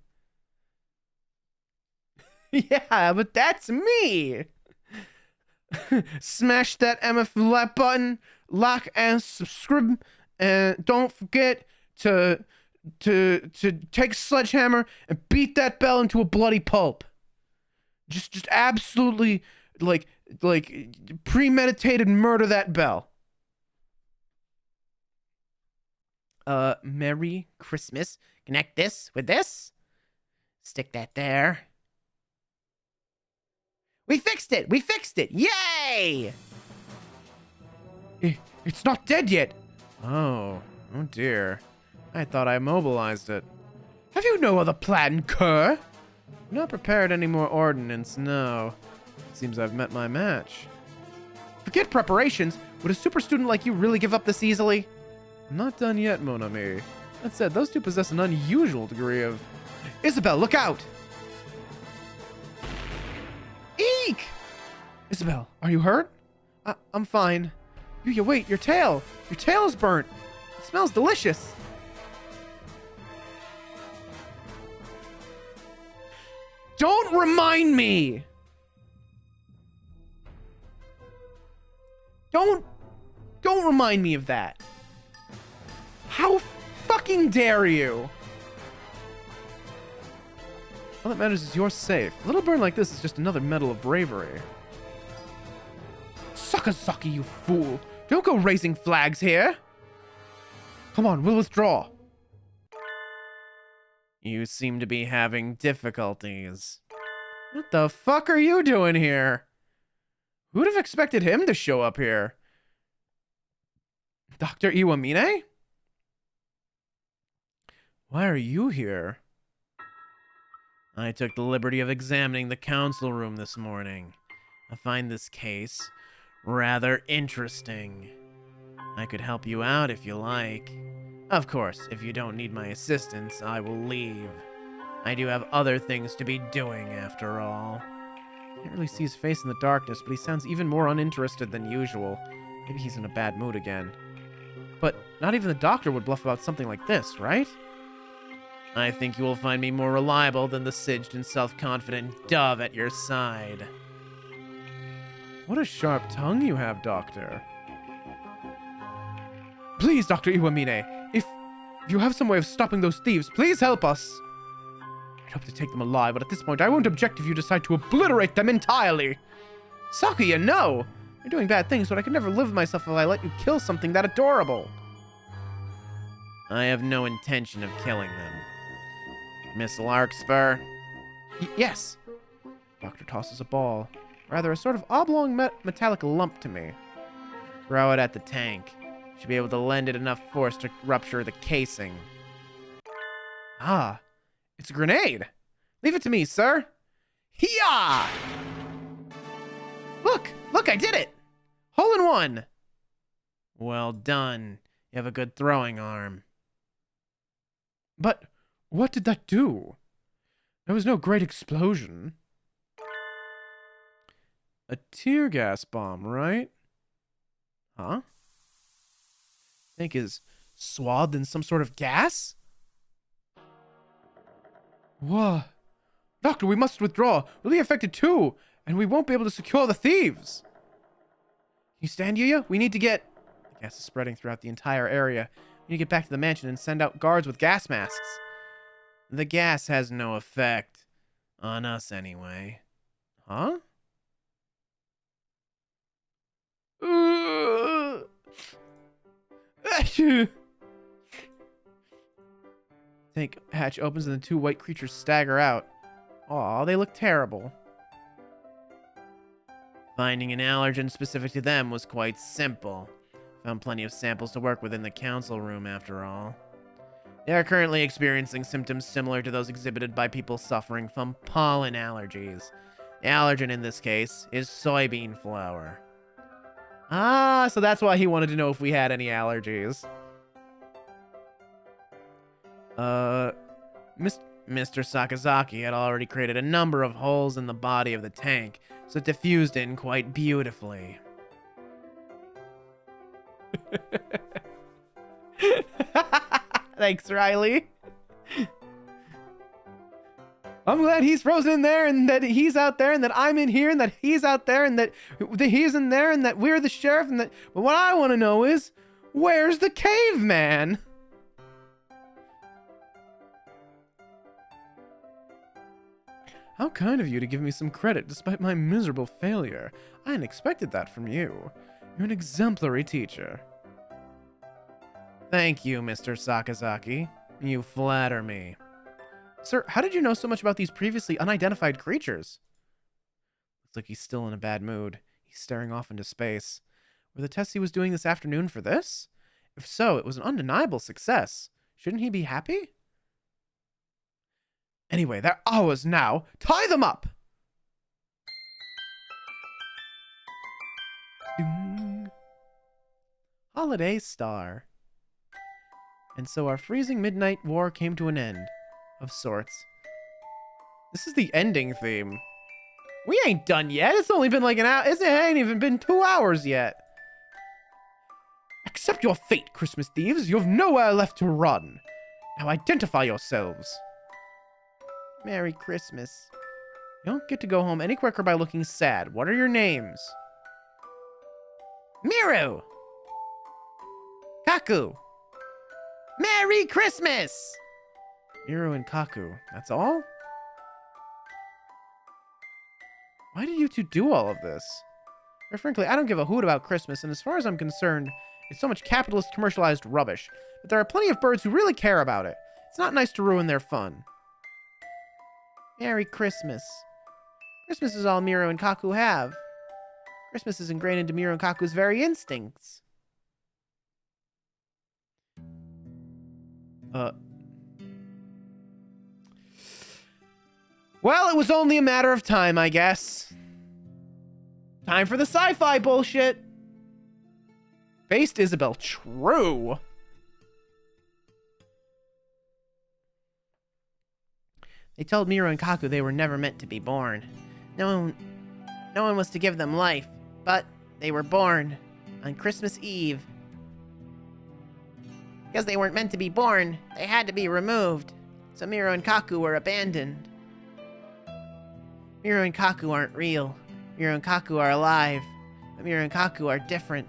Yeah, but that's me. Smash that MF like button, like and subscribe, and don't forget to take a sledgehammer and beat that bell into a bloody pulp. Just absolutely like premeditated murder that bell. Merry Christmas. Connect this with this. Stick that there. We fixed it! We fixed it! Yay! It's not dead yet. Oh dear. I thought I immobilized it. Have you no other plan, cur? I'm not prepared any more ordnance, no. It seems I've met my match. Forget preparations. Would a super student like you really give up this easily? I'm not done yet, mon ami. That said, those two possess an unusual degree of... Isabel, look out! Eek! Isabel, are you hurt? I'm fine. You wait, your tail! Your tail is burnt! It smells delicious! Don't remind me! Don't remind me of that. How fucking dare you? All that matters is you're safe. A little burn like this is just another medal of bravery. Sakazaki, you fool! Don't go raising flags here! Come on, we'll withdraw. You seem to be having difficulties. What the fuck are you doing here? Who'd have expected him to show up here? Dr. Iwamine? Why are you here? I took the liberty of examining the council room this morning. I find this case rather interesting. I could help you out if you like. Of course, if you don't need my assistance, I will leave. I do have other things to be doing, after all. I can't really see his face in the darkness, but he sounds even more uninterested than usual. Maybe he's in a bad mood again. But not even the doctor would bluff about something like this, right? I think you will find me more reliable than the sidged and self-confident dove at your side. What a sharp tongue you have, Doctor. Please, Dr. Iwamine, if you have some way of stopping those thieves, please help us. I'd hope to take them alive, but at this point, I won't object if you decide to obliterate them entirely. Sakuya, no! You're doing bad things, but I could never live with myself if I let you kill something that adorable. I have no intention of killing them. Miss Larkspur? Yes. Doctor tosses a ball. Rather, a sort of oblong metallic lump to me. Throw it at the tank. Should be able to lend it enough force to rupture the casing. Ah, it's a grenade. Leave it to me, sir. Hee-yah! Look, I did it! Hole in one! Well done. You have a good throwing arm. But what did that do? There was no great explosion. A tear gas bomb, right? Huh? Tank is swathed in some sort of gas? What? Doctor, we must withdraw. We'll be affected too, and we won't be able to secure the thieves. Can you stand, Yuya? We need to get... The gas is spreading throughout the entire area. We need to get back to the mansion and send out guards with gas masks. The gas has no effect. On us, anyway. Huh? Tank hatch opens and the two white creatures stagger out. Aw, they look terrible. Finding an allergen specific to them was quite simple. Found plenty of samples to work with in the council room, after all. They are currently experiencing symptoms similar to those exhibited by people suffering from pollen allergies. The allergen in this case is soybean flour. Ah, so that's why he wanted to know if we had any allergies. Mr. Sakazaki had already created a number of holes in the body of the tank, so it diffused in quite beautifully. Thanks, Riley. I'm glad he's frozen in there, and that he's out there, and that I'm in here, and that he's out there, and that he's in there, and that we're the sheriff, and that... But what I want to know is, where's the caveman? How kind of you to give me some credit despite my miserable failure. I hadn't expected that from you. You're an exemplary teacher. Thank you, Mr. Sakazaki. You flatter me. Sir, how did you know so much about these previously unidentified creatures? Looks like he's still in a bad mood. He's staring off into space. Were the tests he was doing this afternoon for this? If so, it was an undeniable success. Shouldn't he be happy? Anyway, they're ours now. Tie them up! Ding. Holiday Star. And so our freezing midnight war came to an end. Of sorts. This is the ending theme. We ain't done yet. It's only been like an hour. It ain't even been 2 hours yet. Accept your fate, Christmas thieves. You have nowhere left to run. Now identify yourselves. Merry Christmas. You don't get to go home any quicker by looking sad. What are your names? Miru. Kaku. Merry Christmas! Miru and Kaku. That's all? Why did you two do all of this? Very frankly, I don't give a hoot about Christmas, and as far as I'm concerned, it's so much capitalist commercialized rubbish. But there are plenty of birds who really care about it. It's not nice to ruin their fun. Merry Christmas. Christmas is all Miru and Kaku have. Christmas is ingrained into Miru and Kaku's very instincts. Well, it was only a matter of time, I guess. Time for the sci-fi bullshit. Based Isabel true. They told Miru and Kaku they were never meant to be born. No one was to give them life, but they were born on Christmas Eve. Because they weren't meant to be born, they had to be removed. So Miru and Kaku were abandoned. Miru and Kaku aren't real. Miru and Kaku are alive. But Miru and Kaku are different.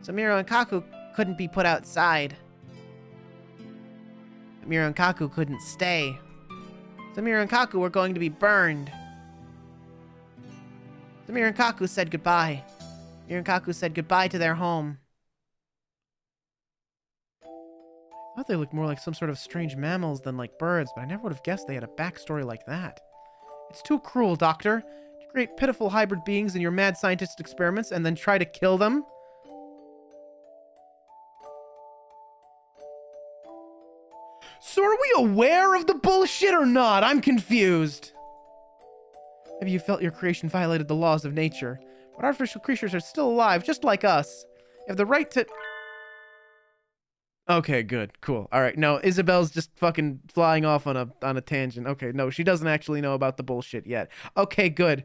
So Miru and Kaku couldn't be put outside. But Miru and Kaku couldn't stay. So Miru and Kaku were going to be burned. So Miru and Kaku said goodbye. Miru and Kaku said goodbye to their home. I thought they looked more like some sort of strange mammals than like birds, but I never would have guessed they had a backstory like that. It's too cruel, Doctor, to create pitiful hybrid beings in your mad scientist experiments and then try to kill them. So are we aware of the bullshit or not? I'm confused. Maybe you felt your creation violated the laws of nature, but artificial creatures are still alive, just like us. You have the right to... Okay, good, cool. All right, no, Isabel's just fucking flying off on a tangent. Okay, no, she doesn't actually know about the bullshit yet. Okay, good.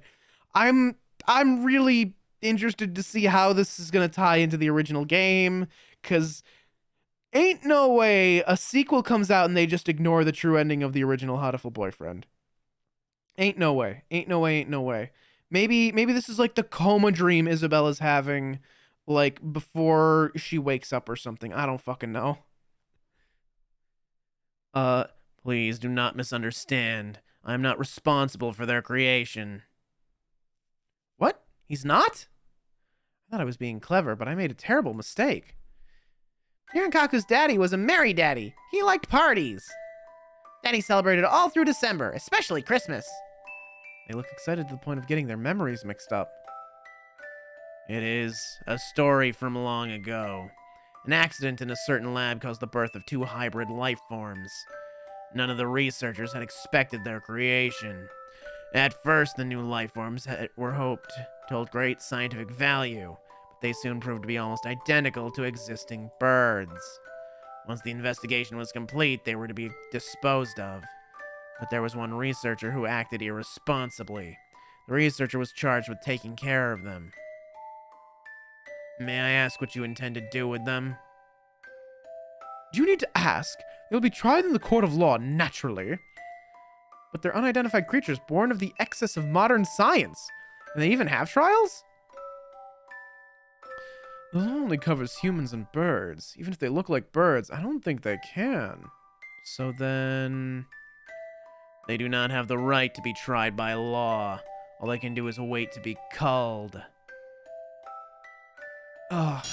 I'm really interested to see how this is gonna tie into the original game, cause ain't no way a sequel comes out and they just ignore the true ending of the original Hatoful Boyfriend. Ain't no way. Ain't no way. Ain't no way. Maybe this is like the coma dream Isabella's having, like, before she wakes up or something. I don't fucking know. Please do not misunderstand. I'm not responsible for their creation. What? He's not? I thought I was being clever, but I made a terrible mistake. Kaku's daddy was a merry daddy. He liked parties. Daddy celebrated all through December, especially Christmas. They look excited to the point of getting their memories mixed up. It is a story from long ago. An accident in a certain lab caused the birth of 2 hybrid life forms. None of the researchers had expected their creation. At first, the new life forms were hoped to hold great scientific value, but they soon proved to be almost identical to existing birds. Once the investigation was complete, they were to be disposed of. But there was one researcher who acted irresponsibly. The researcher was charged with taking care of them. May I ask what you intend to do with them? Do you need to ask? They will be tried in the court of law, naturally. But they're unidentified creatures born of the excess of modern science. And they even have trials? The law only covers humans and birds. Even if they look like birds, I don't think they can. So then... They do not have the right to be tried by law. All they can do is wait to be culled. Ugh.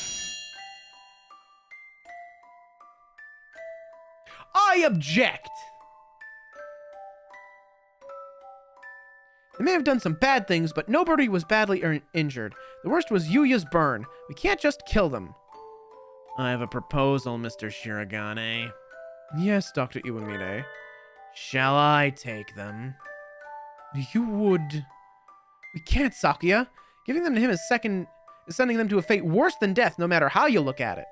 I object. They may have done some bad things, but nobody was badly injured. The worst was Yuya's burn. We can't just kill them. I have a proposal, Mr. Shirogane. Yes, Dr. Iwamine. Shall I take them? You would... We can't, Sakuya. Giving them to him is sending them to a fate worse than death, no matter how you look at it.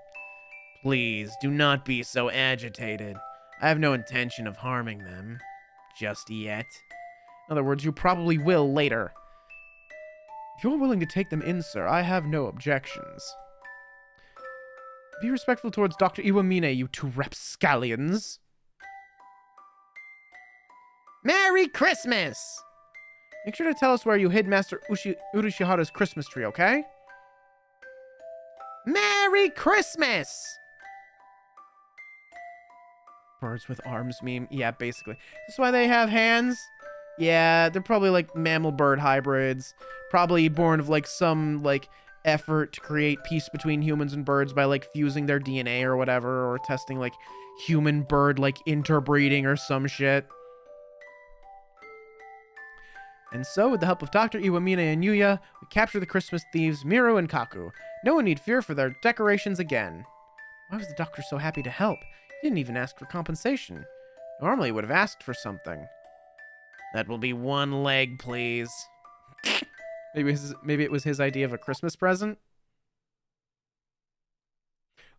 Please, do not be so agitated. I have no intention of harming them. Just yet. In other words, you probably will later. If you're willing to take them in, sir, I have no objections. Be respectful towards Dr. Iwamine, you two rapscallions. Merry Christmas! Make sure to tell us where you hid Master Urashihara's Christmas tree, okay? Merry Christmas! Birds with arms meme. Yeah, basically. This is why they have hands? Yeah, they're probably like mammal-bird hybrids. Probably born of like some like effort to create peace between humans and birds by like fusing their DNA or whatever, or testing like human-bird like interbreeding or some shit. And so, with the help of Dr. Iwamine and Yuya, we capture the Christmas thieves Miru and Kaku. No one need fear for their decorations again. Why was the doctor so happy to help? He didn't even ask for compensation. Normally, he would have asked for something. That will be one leg, please. Maybe it was his idea of a Christmas present?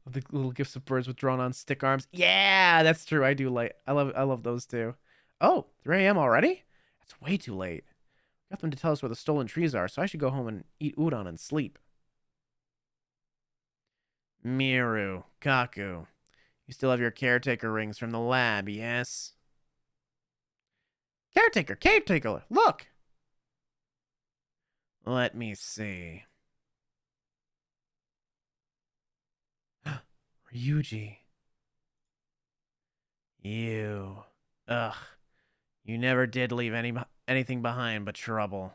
The little gifts of birds with drawn-on stick arms. Yeah, that's true. I love those too. Oh, 3 a.m. already? That's way too late. Got them to tell us where the stolen trees are, so I should go home and eat udon and sleep. Miru, Kaku, you still have your caretaker rings from the lab, yes? Caretaker, look! Let me see. Ryuji. You. Ugh. You never did leave anything behind but trouble.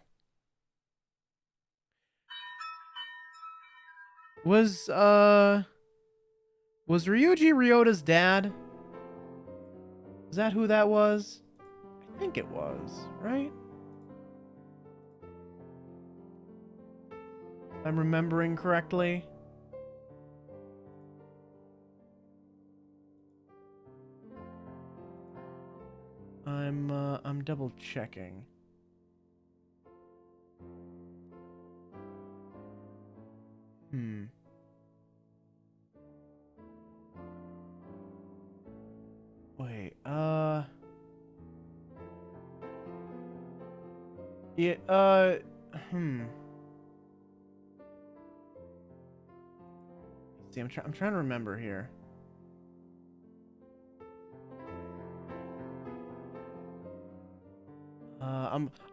Was Ryuji Ryota's dad? Is that who that was? I think it was, right? If I'm remembering correctly. I'm double checking. Wait, yeah, See, I'm trying to remember here.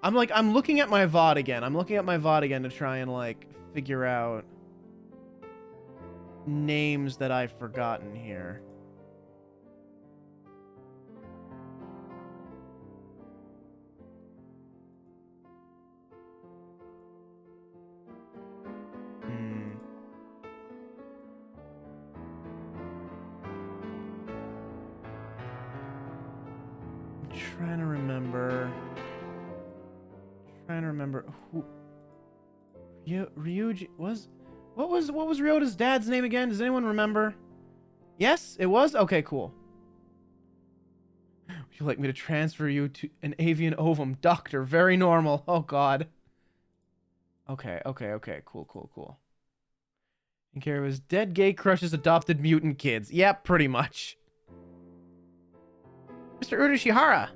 I'm looking at my VOD again. I'm looking at my VOD again to try and like figure out names that I've forgotten here. Trying to remember who Ryuji was. What was Ryota's dad's name again? Does anyone remember? Yes, it was? Okay, cool. Would you like me to transfer you to an avian ovum? Doctor, very normal. Oh god. Okay, cool. In care of his dead gay crush's adopted mutant kids. Yep, pretty much. Mr. Urashihara,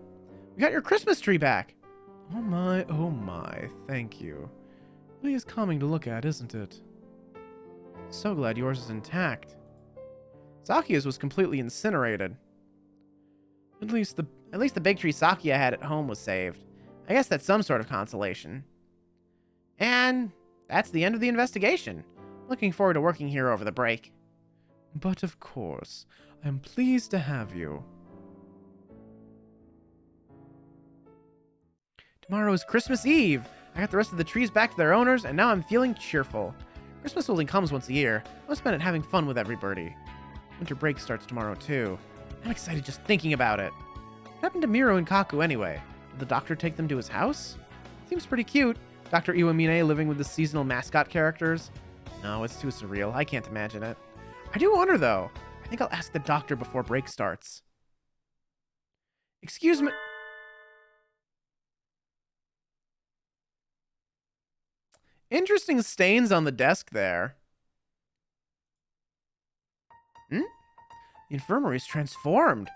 we got your Christmas tree back. Oh my, thank you. Really is calming to look at, isn't it? So glad yours is intact. Sakuya's was completely incinerated. At least the big tree Sakuya had at home was saved. I guess that's some sort of consolation. And that's the end of the investigation. Looking forward to working here over the break. But of course, I'm pleased to have you. Tomorrow is Christmas Eve. I got the rest of the trees back to their owners, and now I'm feeling cheerful. Christmas only comes once a year. I'll spend it having fun with everybody. Winter break starts tomorrow, too. I'm excited just thinking about it. What happened to Miro and Kaku anyway? Did the doctor take them to his house? Seems pretty cute. Dr. Iwamine living with the seasonal mascot characters. No, it's too surreal. I can't imagine it. I do wonder, though. I think I'll ask the doctor before break starts. Excuse me. Interesting stains on the desk there. The infirmary's transformed.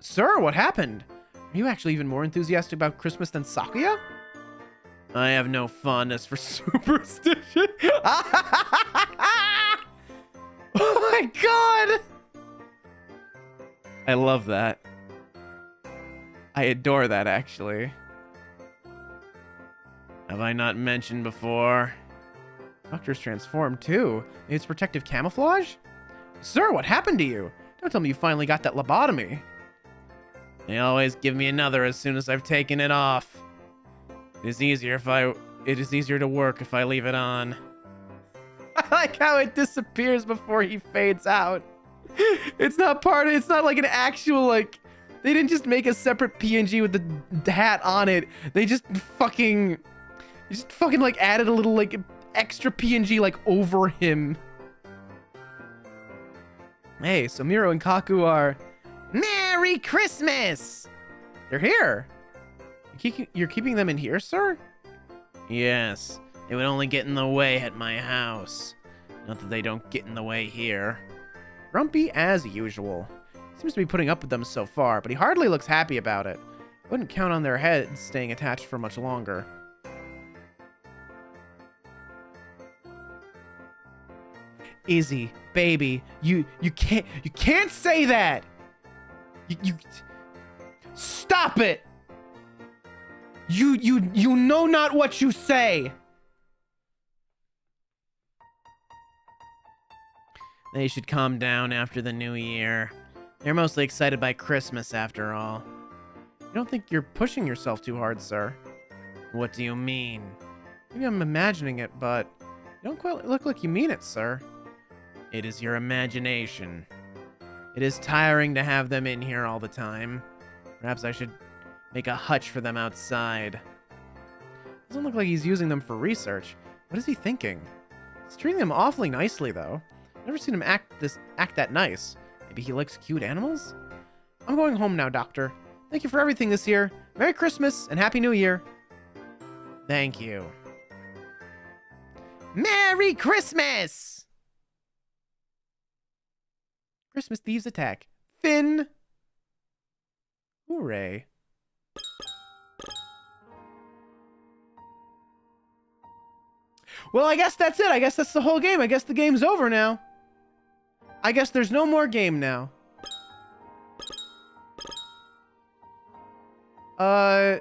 Sir, what happened? Are you actually even more enthusiastic about Christmas than Sakuya? I have no fondness for superstition. Oh my god! I love that. I adore that, actually. Have I not mentioned before? Doctor's transformed, too. Maybe it's protective camouflage? Sir, what happened to you? Don't tell me you finally got that lobotomy. They always give me another as soon as I've taken it off. It is easier to work if I leave it on. I like how it disappears before he fades out. It's not like an actual, like, they didn't just make a separate PNG with the hat on it. They just fucking like added a little like extra PNG like over him. Hey, so Miro and Kaku are Merry Christmas! They're here. You're keeping them in here, sir? Yes. They would only get in the way at my house. Not that they don't get in the way here. Grumpy as usual. Seems to be putting up with them so far, but he hardly looks happy about it. Wouldn't count on their heads staying attached for much longer. Izzy, baby, you can't say that. You stop it. You know not what you say. They should calm down after the new year. They're mostly excited by Christmas after all. You don't think you're pushing yourself too hard, sir? What do you mean? Maybe I'm imagining it, but you don't quite look like you mean it, sir. It is your imagination. It is tiring to have them in here all the time. Perhaps I should make a hutch for them outside. Doesn't look like he's using them for research. What is he thinking? He's treating them awfully nicely, though. Never seen him act that nice. Maybe he likes cute animals? I'm going home now, Doctor. Thank you for everything this year. Merry Christmas and Happy New Year. Thank you. Merry Christmas! Christmas thieves attack. Finn! Hooray. Well, I guess that's it. I guess that's the whole game. I guess the game's over now. I guess there's no more game now. Oh!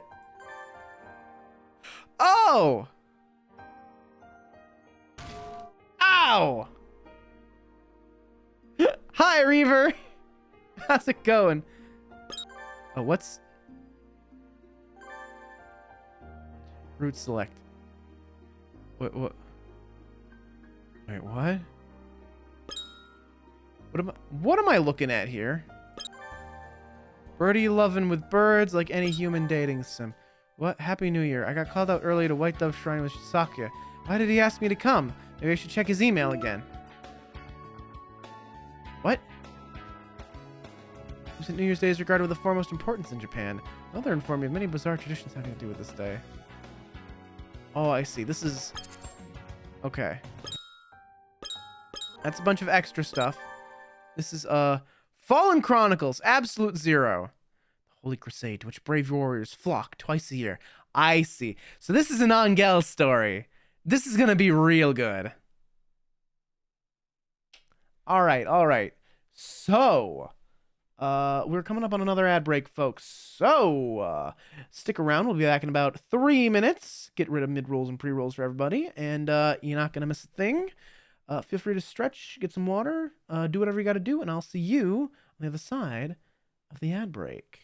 Ow! Hi, Reaver! How's it going? Oh, what's... Route select. What? Wait, what? What am I looking at here? Birdie loving with birds like any human dating sim. What? Happy New Year. I got called out early to White Dove Shrine with Sakuya. Why did he ask me to come? Maybe I should check his email again. What? Recent New Year's Day is regarded with the foremost importance in Japan. Mother informed me of many bizarre traditions having to do with this day. Oh, I see. This is... Okay. That's a bunch of extra stuff. This is, Fallen Chronicles, Absolute Zero. The Holy Crusade, to which brave warriors flock twice a year. I see. So this is an Angel story. This is gonna be real good. Alright. So, we're coming up on another ad break, folks. So, stick around. We'll be back in about 3 minutes. Get rid of mid-rolls and pre-rolls for everybody. And, you're not gonna miss a thing. Feel free to stretch, get some water, do whatever you gotta do, and I'll see you on the other side of the ad break.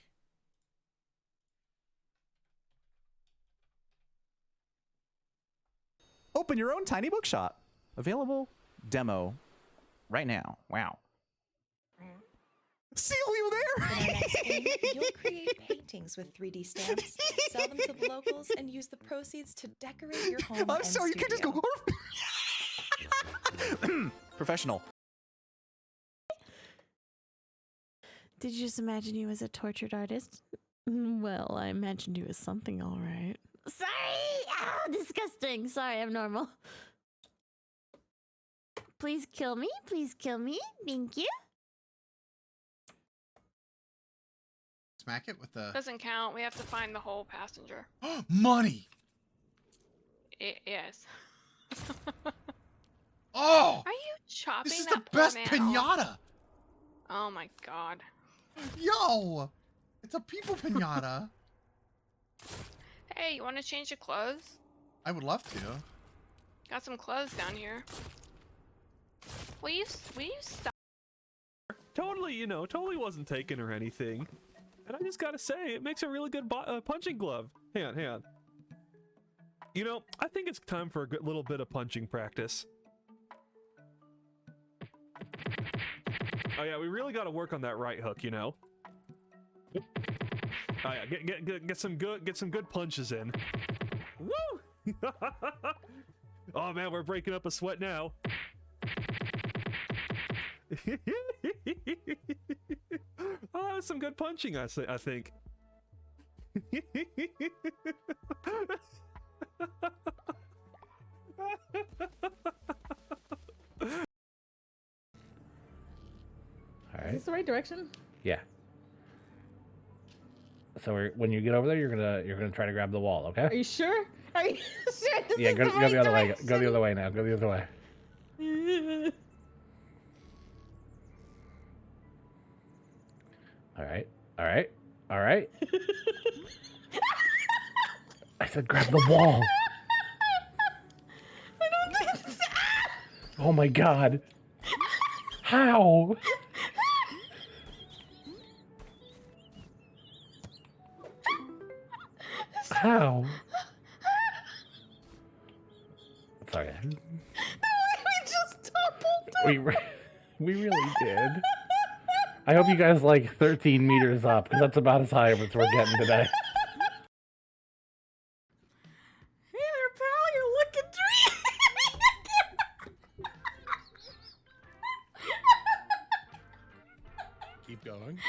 Open your own tiny bookshop. Available demo right now. Wow. See you In our there. next game, you'll create paintings with 3D stamps, sell them to the locals, and use the proceeds to decorate your home I'm and sorry, you can't just studio. go. Professional. Did you just imagine you as a tortured artist? Well, I imagined you as something, all right. Sorry! Ah, disgusting. Sorry, I'm normal. Please kill me. Please kill me. Thank you. Smack it with the Doesn't count. We have to find the whole passenger. money. Yes. Oh, Are you chopping this is that the poor best man pinata. off? Oh my god. Yo, it's a people pinata. Hey, you want to change your clothes? I would love to. Got some clothes down here. Will you stop? Totally, you know, totally wasn't taken or anything. And I just gotta say, it makes a really good punching glove. Hang on, hang on. You know, I think it's time for a good little bit of punching practice. Oh yeah, we really gotta work on that right hook, you know. Oh yeah, get some good punches in. Woo! Oh man, we're breaking up a sweat now. Oh, that was some good punching, I think. All Is this the right direction? Yeah. So when you get over there, you're gonna try to grab the wall, okay? Are you sure? Are you sure? This Yeah, is go the right the other way. direction? Go the other way now. Go the other way. All right. All right. All right. I said grab the wall. I don't think so. Oh my god. How? How? It's okay. We just toppled. We really did. I hope you guys like 13 meters up, because that's about as high as we're getting today. Hey there, pal. You're looking Keep going. Is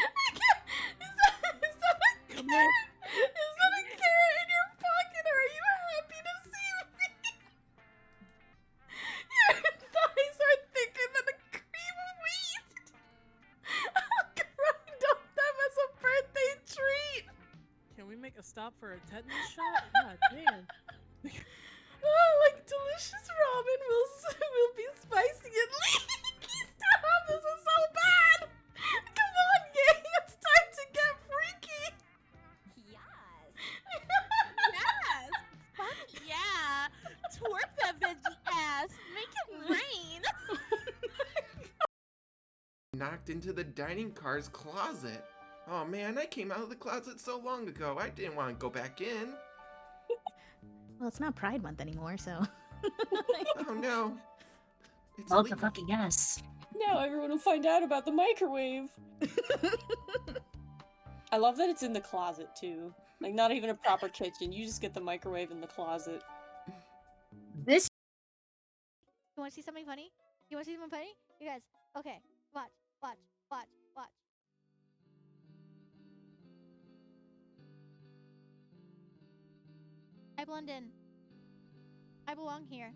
that a carrot in your pocket, or are you happy to see me? Your thighs are thicker than a cream of wheat. I'll grind up them as a birthday treat. Can we make a stop for a tetanus shot? God damn. Oh, like delicious ramen will be spicy and leaky. Stop! This is so bad. Come on, gang. It's time to get freaky. Yes. Yes. Fuck yeah. Twerk that veggie ass. Make it rain. Knocked into the dining car's closet. Oh man, I came out of the closet so long ago. I didn't want to go back in. Well, it's not Pride Month anymore, so. Oh no. It's Well, it's a legal. fucking yes. Now everyone will find out about the microwave. I love that it's in the closet too. Like not even a proper kitchen. You just get the microwave in the closet. This. You want to see something funny? You want to see something funny? You guys, okay, watch. I blend in. I belong here.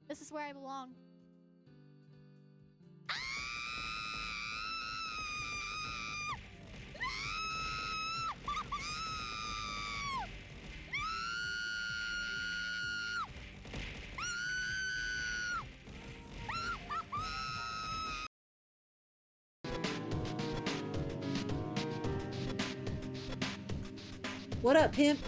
This is where I belong. What up, pimp?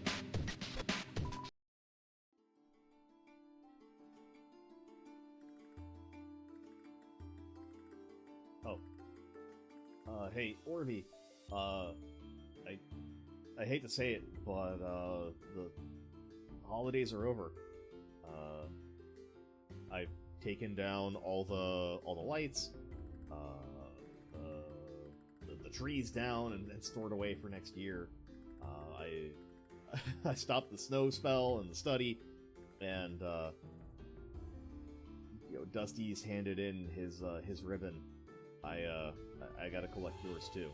Hey, Orby, I hate to say it, but, the holidays are over. I've taken down all the lights, the the trees down and stored away for next year. I stopped the snow spell and the study, and Dusty's handed in his ribbon. I gotta collect yours too.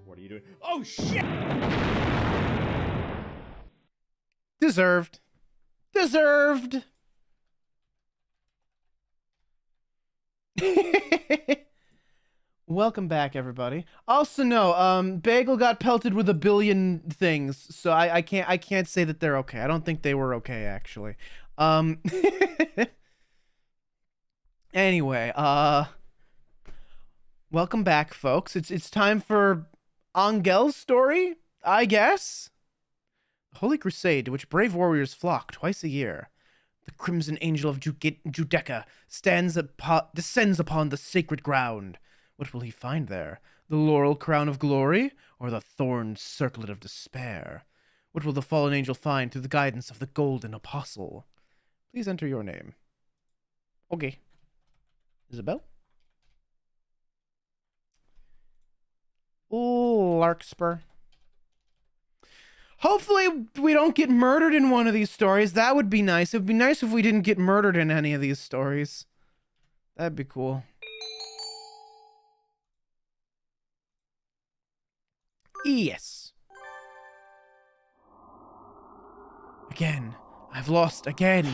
What are you doing? Oh shit! Deserved. Deserved. Welcome back, everybody. Also, no, Bagel got pelted with a billion things, so I can't say that they're okay. I don't think they were okay, actually. Anyway, welcome back, folks. It's time for Angel's story, I guess. The Holy Crusade, to which brave warriors flock twice a year. The Crimson Angel of Judecca descends upon the sacred ground. What will he find there? The laurel crown of glory, or the thorn circlet of despair? What will the fallen angel find through the guidance of the Golden Apostle? Please enter your name. Okay. Isabel? Larkspur. Hopefully we don't get murdered in one of these stories. That would be nice. It would be nice if we didn't get murdered in any of these stories. That'd be cool. Yes. Again. I've lost again.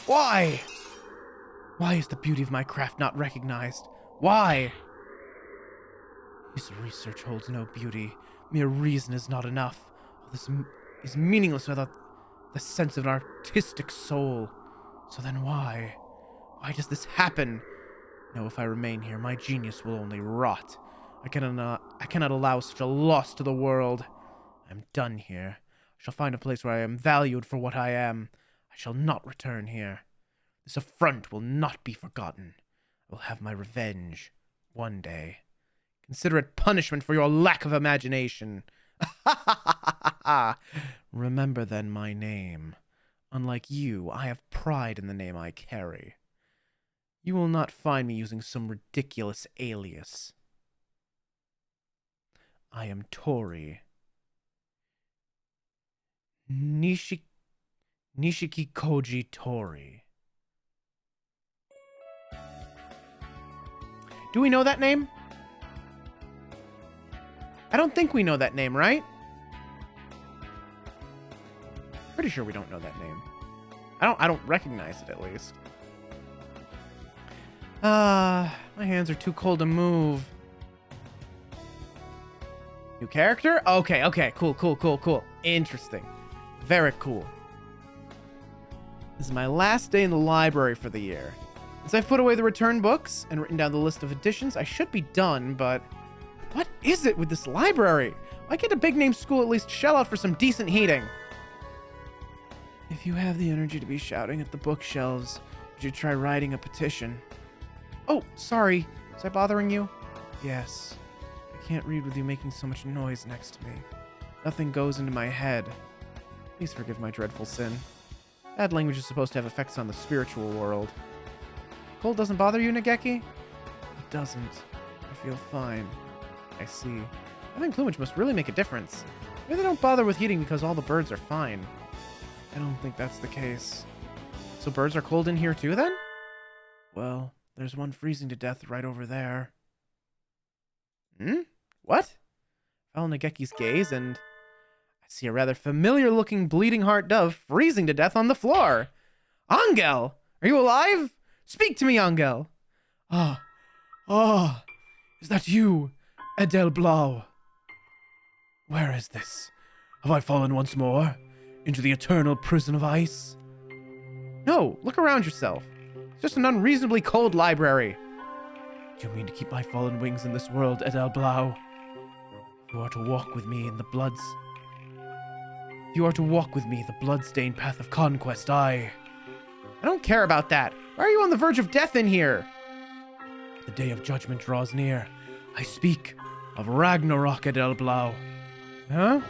Why? Why is the beauty of my craft not recognized? Why? This research holds no beauty. Mere reason is not enough. All this is meaningless without the sense of an artistic soul. So then why? Why does this happen? No, if I remain here, my genius will only rot. I cannot allow such a loss to the world. I am done here. I shall find a place where I am valued for what I am. I shall not return here. This affront will not be forgotten. I will have my revenge one day. Consider it punishment for your lack of imagination. Remember then my name. Unlike you, I have pride in the name I carry. You will not find me using some ridiculous alias. I am Tori. Nishiki Koji Tori. Do we know that name? I don't think we know that name, right? Pretty sure we don't know that name. I don't recognize it, at least. My hands are too cold to move. New character? Okay, cool. Interesting. Very cool. This is my last day in the library for the year. Since I've put away the return books and written down the list of editions, I should be done, but... what is it with this library? Why can't a big-name school at least shell out for some decent heating? If you have the energy to be shouting at the bookshelves, you should try writing a petition. Oh, sorry. Was I bothering you? Yes. I can't read with you making so much noise next to me. Nothing goes into my head. Please forgive my dreadful sin. Bad language is supposed to have effects on the spiritual world. Cold doesn't bother you, Nageki? It doesn't. I feel fine. I see. Having plumage must really make a difference. Maybe they don't bother with heating because all the birds are fine. I don't think that's the case. So birds are cold in here too, then? Well, there's one freezing to death right over there. What? I follow Nageki's gaze and... I see a rather familiar-looking bleeding heart dove freezing to death on the floor. Angel! Are you alive? Speak to me, Angel! Is that you, Edel Blau? Where is this? Have I fallen once more? Into the eternal prison of ice? No, look around yourself. It's just an unreasonably cold library. Do you mean to keep my fallen wings in this world, Edel Blau? You are to walk with me in the bloods... You are to walk with me the blood-stained path of conquest, I don't care about that. Why are you on the verge of death in here? The day of judgment draws near. I speak of Ragnarok, Edel Blau. Huh?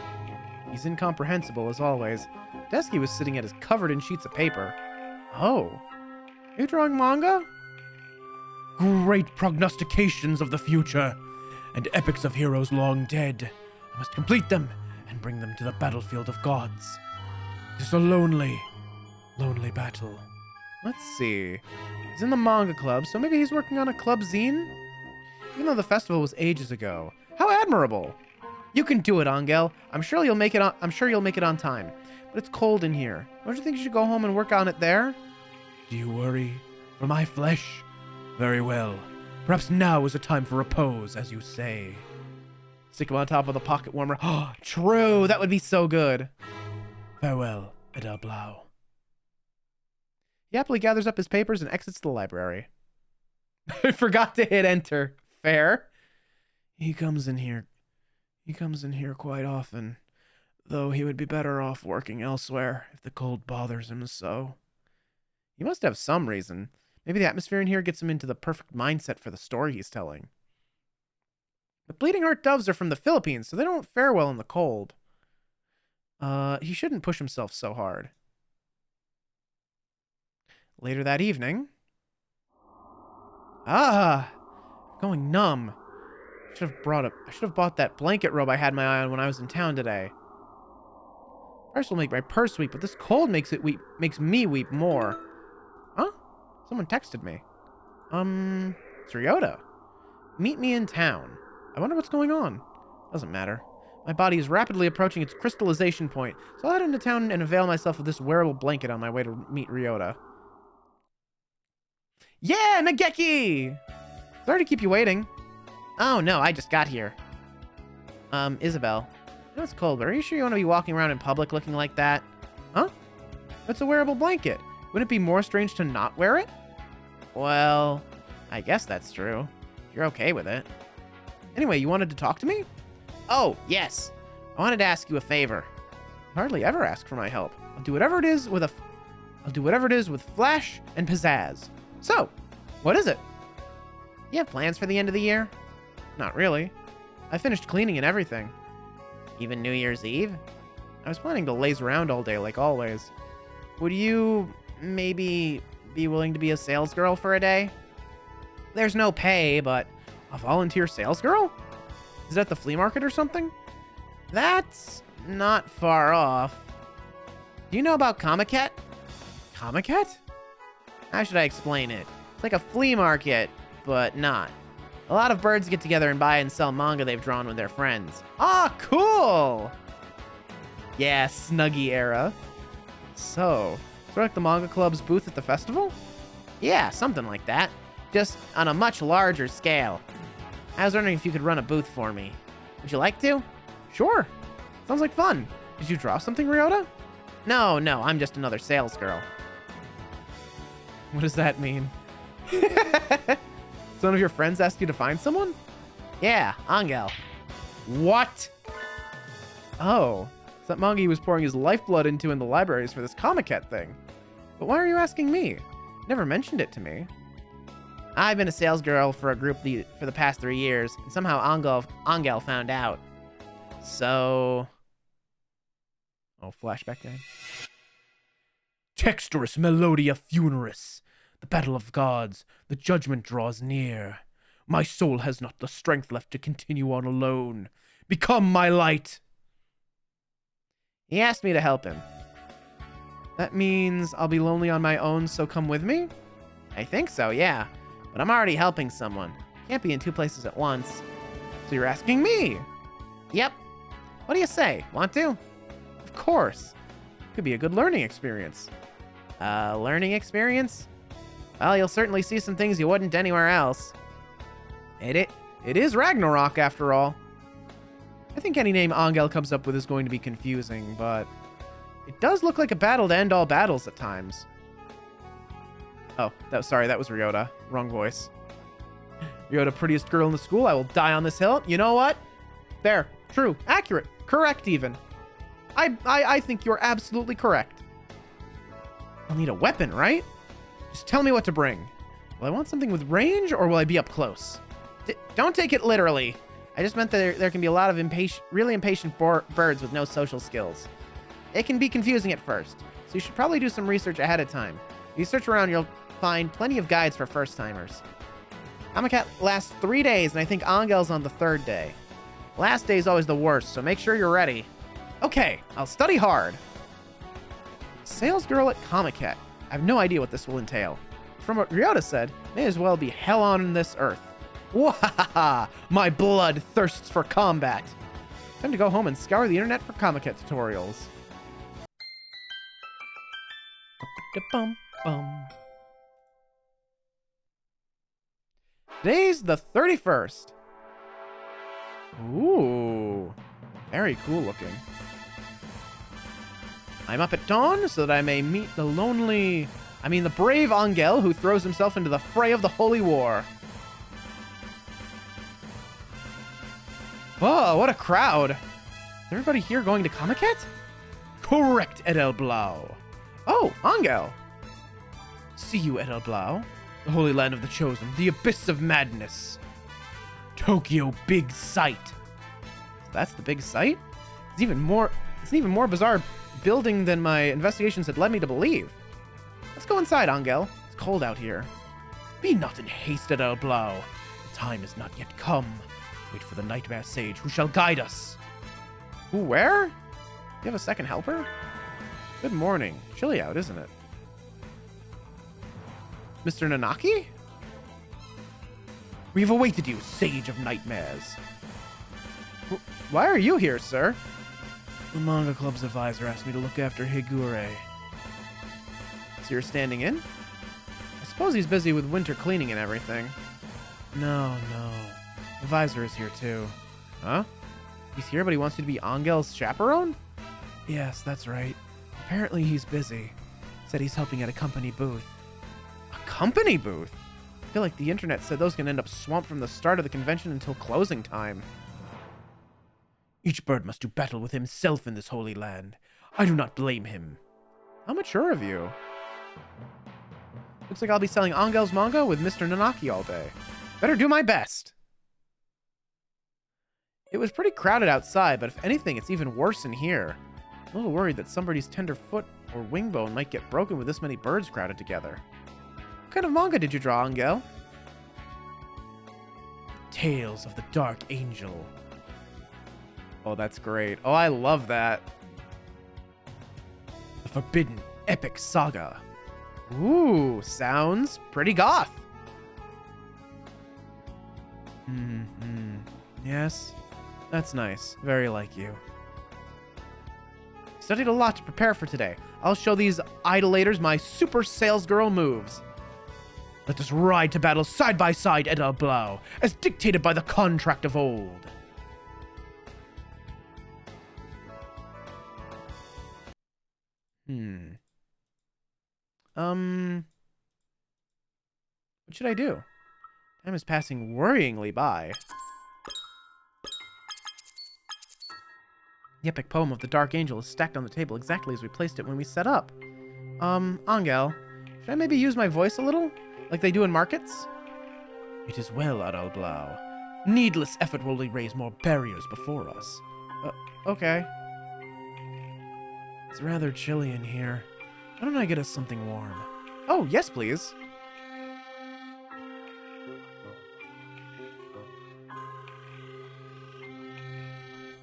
He's incomprehensible as always. Desky was sitting at his covered in sheets of paper. Oh. Are you drawing manga? Great prognostications of the future, and epics of heroes long dead. I must complete them and bring them to the battlefield of gods. It is a lonely, lonely battle. Let's see. He's in the manga club, so maybe he's working on a club zine? Even though the festival was ages ago. How admirable! You can do it, Angel. I'm sure you'll make it on time. But it's cold in here. Don't you think you should go home and work on it there? Do you worry for my flesh? Very well. Perhaps now is a time for repose, as you say. Stick him on top of the pocket warmer. Oh, true! That would be so good. Farewell, Edel Blau. He happily gathers up his papers and exits the library. I forgot to hit enter. Fair. He comes in here quite often, though he would be better off working elsewhere if the cold bothers him so. He must have some reason. Maybe the atmosphere in here gets him into the perfect mindset for the story he's telling. The bleeding heart doves are from the Philippines, so they don't fare well in the cold. He shouldn't push himself so hard. Later that evening... I'm going numb. I should have bought that blanket robe I had my eye on when I was in town today. First will make my purse weep, but this cold makes me weep more. Huh? Someone texted me. It's Ryota. Meet me in town. I wonder what's going on. Doesn't matter. My body is rapidly approaching its crystallization point, so I'll head into town and avail myself of this wearable blanket on my way to meet Ryota. Yeah, Nageki! Sorry to keep you waiting. Oh no, I just got here. Isabel. I know it's cold, but are you sure you want to be walking around in public looking like that? Huh? It's a wearable blanket. Wouldn't it be more strange to not wear it? Well, I guess that's true. If you're okay with it. Anyway, you wanted to talk to me? Oh, yes. I wanted to ask you a favor. I hardly ever ask for my help. I'll do whatever it is with flash and pizzazz. So, what is it? You have plans for the end of the year? Not really. I finished cleaning and everything. Even New Year's Eve? I was planning to laze around all day like always. Would you maybe be willing to be a sales girl for a day? There's no pay, but a volunteer sales girl? Is it at the flea market or something? That's not far off. Do you know about Comiket? Comiket? How should I explain it? It's like a flea market, but not. A lot of birds get together and buy and sell manga they've drawn with their friends. Ah, cool! Yeah, Snuggie era. So, sort of like the manga club's booth at the festival? Yeah, something like that. Just on a much larger scale. I was wondering if you could run a booth for me. Would you like to? Sure. Sounds like fun. Did you draw something, Ryota? No, I'm just another sales girl. What does that mean? So one of your friends asked you to find someone? Yeah, Angel. What? Oh, it's that manga he was pouring his lifeblood into in the libraries for this Comiket thing. But why are you asking me? Never mentioned it to me. I've been a sales girl for a group for the past 3 years, and somehow Angel found out. So... Oh, flashback guy. Texturus Melodia Funeris. The battle of gods, the judgment draws near. My soul has not the strength left to continue on alone. Become my light. He asked me to help him. That means I'll be lonely on my own, so come with me? I think so, yeah. But I'm already helping someone. Can't be in 2 places at once. So you're asking me? Yep. What do you say? Want to? Of course. Could be a good learning experience. Learning experience? Well, you'll certainly see some things you wouldn't anywhere else. It is Ragnarok, after all. I think any name Angel comes up with is going to be confusing, but it does look like a battle to end all battles at times. Oh, sorry, that was Ryota. Wrong voice. Ryota, prettiest girl in the school. I will die on this hill. You know what? There. True. Accurate. Correct, even. I think you're absolutely correct. I'll need a weapon, right? Just tell me what to bring. Will I want something with range, or will I be up close? Don't take it literally. I just meant that there can be a lot of really impatient birds with no social skills. It can be confusing at first, so you should probably do some research ahead of time. If you search around, you'll find plenty of guides for first-timers. Comic-Con lasts 3 days, and I think Angel's on the 3rd day. Last day is always the worst, so make sure you're ready. Okay, I'll study hard. Sales girl at Comic-Con. I have no idea what this will entail. From what Ryota said, may as well be hell on this earth. Wahaha! My blood thirsts for combat. Time to go home and scour the internet for Comic-Con tutorials. Bum bum. Today's the 31st. Ooh, very cool looking. I'm up at dawn so that I may meet the brave Angel who throws himself into the fray of the Holy War. Whoa, what a crowd. Is everybody here going to Comic-Con? Correct, Edelblau. Oh, Angel. See you, Edelblau. The Holy Land of the Chosen, the Abyss of Madness. Tokyo Big Sight. So that's the big site? It's an even more bizarre building than my investigations had led me to believe. Let's go inside, Angel. It's cold out here. Be not in haste, Edelblau. The time is not yet come. Wait for the Nightmare Sage who shall guide us. Who, where? Do you have a second helper? Good morning. Chilly out, isn't it? Mr. Nanaki? We have awaited you, Sage of Nightmares. Why are you here, sir? The Manga Club's advisor asked me to look after Higure. So you're standing in? I suppose he's busy with winter cleaning and everything. No. The advisor is here too. Huh? He's here, but he wants you to be Angel's chaperone? Yes, that's right. Apparently he's busy. Said he's helping at a company booth. A company booth? I feel like the internet said those can end up swamped from the start of the convention until closing time. Each bird must do battle with himself in this holy land. I do not blame him. How mature of you. Looks like I'll be selling Angel's manga with Mr. Nanaki all day. Better do my best. It was pretty crowded outside, but if anything, it's even worse in here. I'm a little worried that somebody's tender foot or wing bone might get broken with this many birds crowded together. What kind of manga did you draw, Angel? Tales of the Dark Angel. Oh, that's great. Oh, I love that. The Forbidden Epic Saga. Ooh, sounds pretty goth. Yes, that's nice. Very like you. Studied a lot to prepare for today. I'll show these idolaters my super sales girl moves. Let us ride to battle side by side, Edelblau, as dictated by the contract of old. What should I do? Time is passing worryingly by. The epic poem of the Dark Angel is stacked on the table exactly as we placed it when we set up. Angel, should I maybe use my voice a little? Like they do in markets? It is well, Edelblau. Needless effort will raise more barriers before us. Okay. It's rather chilly in here. Why don't I get us something warm? Oh, yes, please.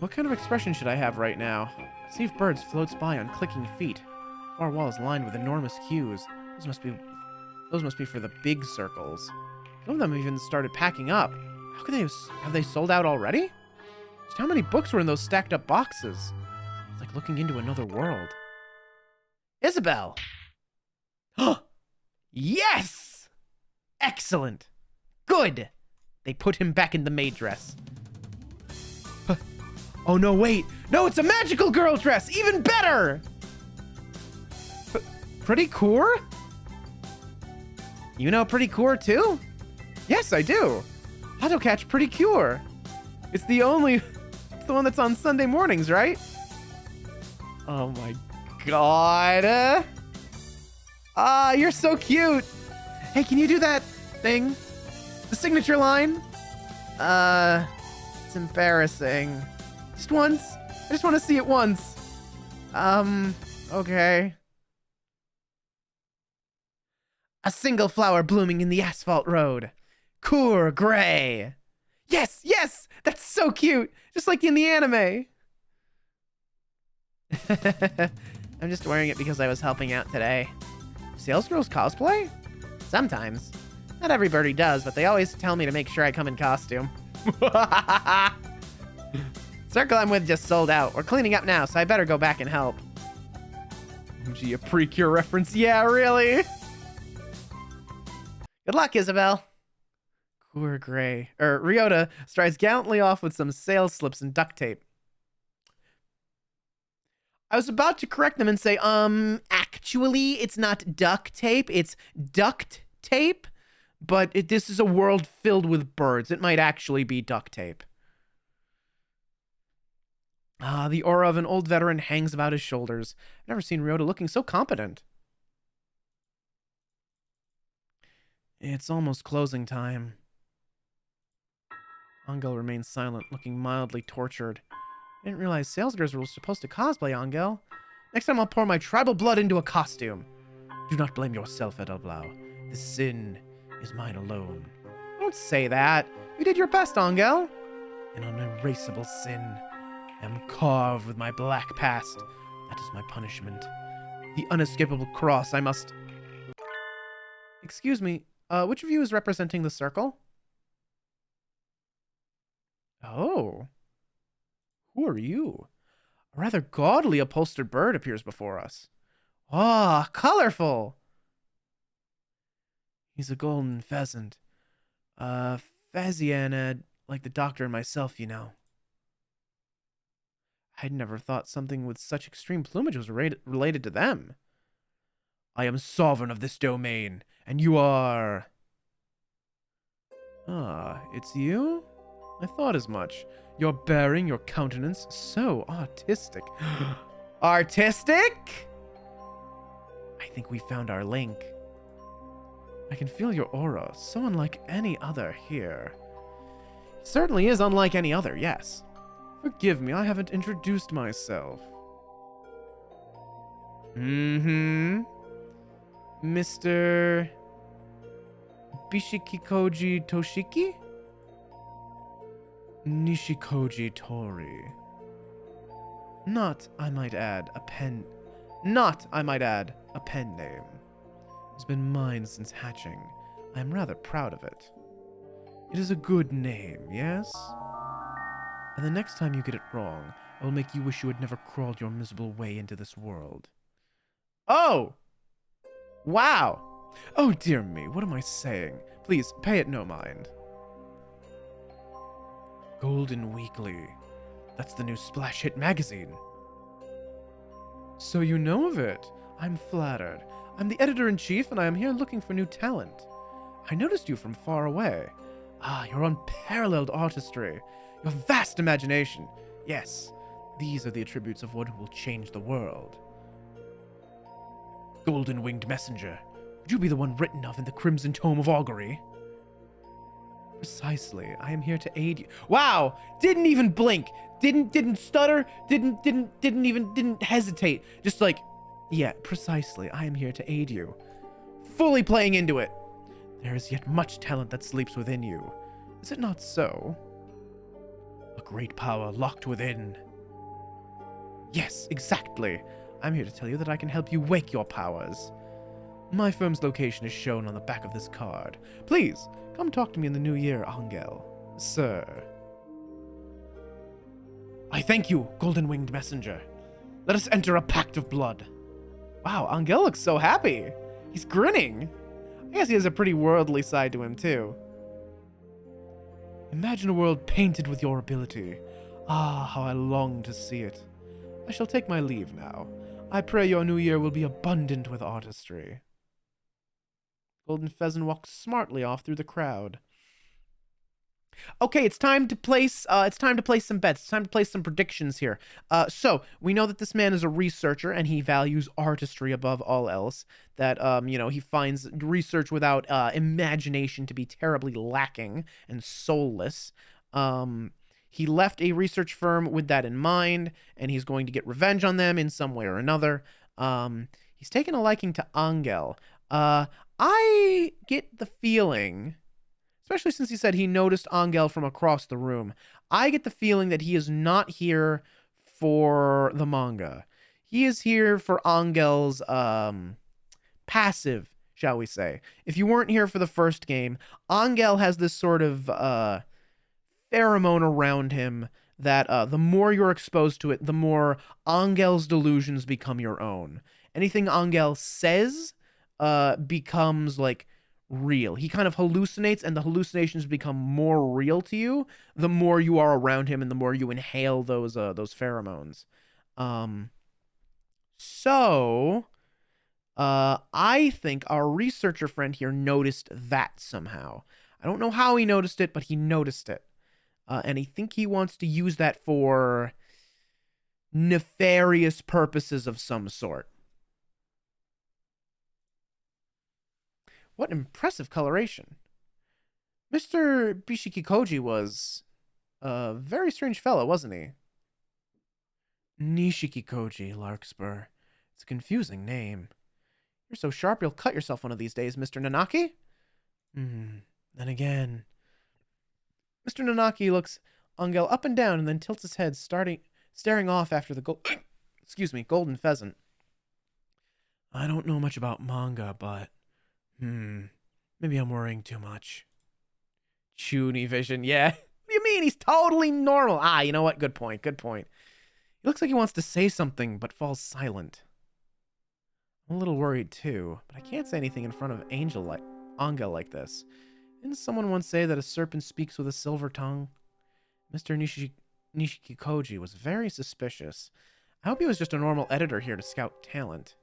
What kind of expression should I have right now? See if birds floats by on clicking feet. Far wall is lined with enormous queues. Those must be for the big circles. Some of them even started packing up. How could have they sold out already? Just how many books were in those stacked up boxes? It's like looking into another world. Isabel! Yes! Excellent! Good! They put him back in the maid dress. Oh no, wait! No, it's a magical girl dress! Even better! Pretty Cour? You know Pretty Cour too? Yes, I do. Autocatch Pretty Cour. It's the one that's on Sunday mornings, right? Oh my god. You're so cute. Hey, can you do that thing? The signature line? That's embarrassing. Just once. I just want to see it once. Okay. A single flower blooming in the asphalt road. Coeur gray. Yes, yes! That's so cute! Just like in the anime. I'm just wearing it because I was helping out today. Sales girls cosplay? Sometimes. Not everybody does, but they always tell me to make sure I come in costume. Circle I'm with just sold out. We're cleaning up now, so I better go back and help. Gee, a Precure reference. Yeah, really? Good luck, Isabel. Coeur gray. Ryota strides gallantly off with some sales slips and duct tape. I was about to correct them and say, actually, it's not duct tape, it's duct tape. But this is a world filled with birds. It might actually be duct tape. Ah, the aura of an old veteran hangs about his shoulders. I've never seen Ryota looking so competent. It's almost closing time. Angel remains silent, looking mildly tortured. I didn't realize salesgirls were supposed to cosplay, Angel. Next time I'll pour my tribal blood into a costume. Do not blame yourself, Edelblau. The sin is mine alone. Don't say that. You did your best, Angel. An unerasable sin. I am carved with my black past. That is my punishment. The unescapable cross I must... Excuse me, which of you is representing the circle? Oh. Who are you? A rather gaudily upholstered bird appears before us. Ah, colorful! He's a golden pheasant. Pheasant, like the doctor and myself, you know. I'd never thought something with such extreme plumage was related to them. I am sovereign of this domain, and you are... Ah, it's you? I thought as much. Your bearing, your countenance, so artistic. Artistic? I think we found our link. I can feel your aura, so unlike any other here. It certainly is unlike any other, yes. Forgive me, I haven't introduced myself. Mr. Bishikikoji Toshiki? Nishikoji Tori. Not, I might add, a pen name. It's been mine since hatching. I am rather proud of it. It is a good name, yes? And the next time you get it wrong, I will make you wish you had never crawled your miserable way into this world. Oh! Wow! Oh dear me, what am I saying? Please, pay it no mind. Golden Weekly. That's the new splash hit magazine. So you know of it. I'm flattered. I'm the editor-in-chief, and I am here looking for new talent. I noticed you from far away. Ah, your unparalleled artistry. Your vast imagination. Yes, these are the attributes of one who will change the world. Golden-winged messenger. Would you be the one written of in the Crimson Tome of Augury? Precisely. I am here to aid you. Wow! Didn't even blink. Didn't stutter. Didn't hesitate. Just like, yeah, precisely. I am here to aid you. Fully playing into it. There is yet much talent that sleeps within you. Is it not so? A great power locked within. Yes, exactly. I'm here to tell you that I can help you wake your powers. My firm's location is shown on the back of this card. Please, come talk to me in the new year, Angel. Sir. I thank you, golden-winged messenger. Let us enter a pact of blood. Wow, Angel looks so happy. He's grinning. I guess he has a pretty worldly side to him, too. Imagine a world painted with your ability. Ah, how I long to see it. I shall take my leave now. I pray your new year will be abundant with artistry. Golden Pheasant walks smartly off through the crowd. Okay, it's time to place some bets. It's time to place some predictions here. So we know that this man is a researcher and he values artistry above all else. That he finds research without imagination to be terribly lacking and soulless. he left a research firm with that in mind, and he's going to get revenge on them in some way or another. He's taken a liking to Angel. I get the feeling, especially since he said he noticed Angel from across the room, I get the feeling that he is not here for the manga. He is here for Angel's passive, shall we say. If you weren't here for the first game, Angel has this sort of pheromone around him that the more you're exposed to it, the more Angel's delusions become your own. Anything Angel says becomes like real. He kind of hallucinates, and the hallucinations become more real to you the more you are around him and the more you inhale those pheromones. So I think our researcher friend here noticed that somehow. I don't know how he noticed it, but he noticed it. And I think he wants to use that for nefarious purposes of some sort. What impressive coloration. Mr. Bishikikoji was a very strange fellow, wasn't he? Nishikikoji, Larkspur. It's a confusing name. You're so sharp you'll cut yourself one of these days, Mr. Nanaki. Then again. Mr. Nanaki looks Angel up and down and then tilts his head, staring off after the golden pheasant. I don't know much about manga, but maybe I'm worrying too much. Chuny vision, yeah. What do you mean? He's totally normal. You know what? Good point. He looks like he wants to say something, but falls silent. I'm a little worried too, but I can't say anything in front of Angel like this. Didn't someone once say that a serpent speaks with a silver tongue? Mr. Nishikikoji was very suspicious. I hope he was just a normal editor here to scout talent.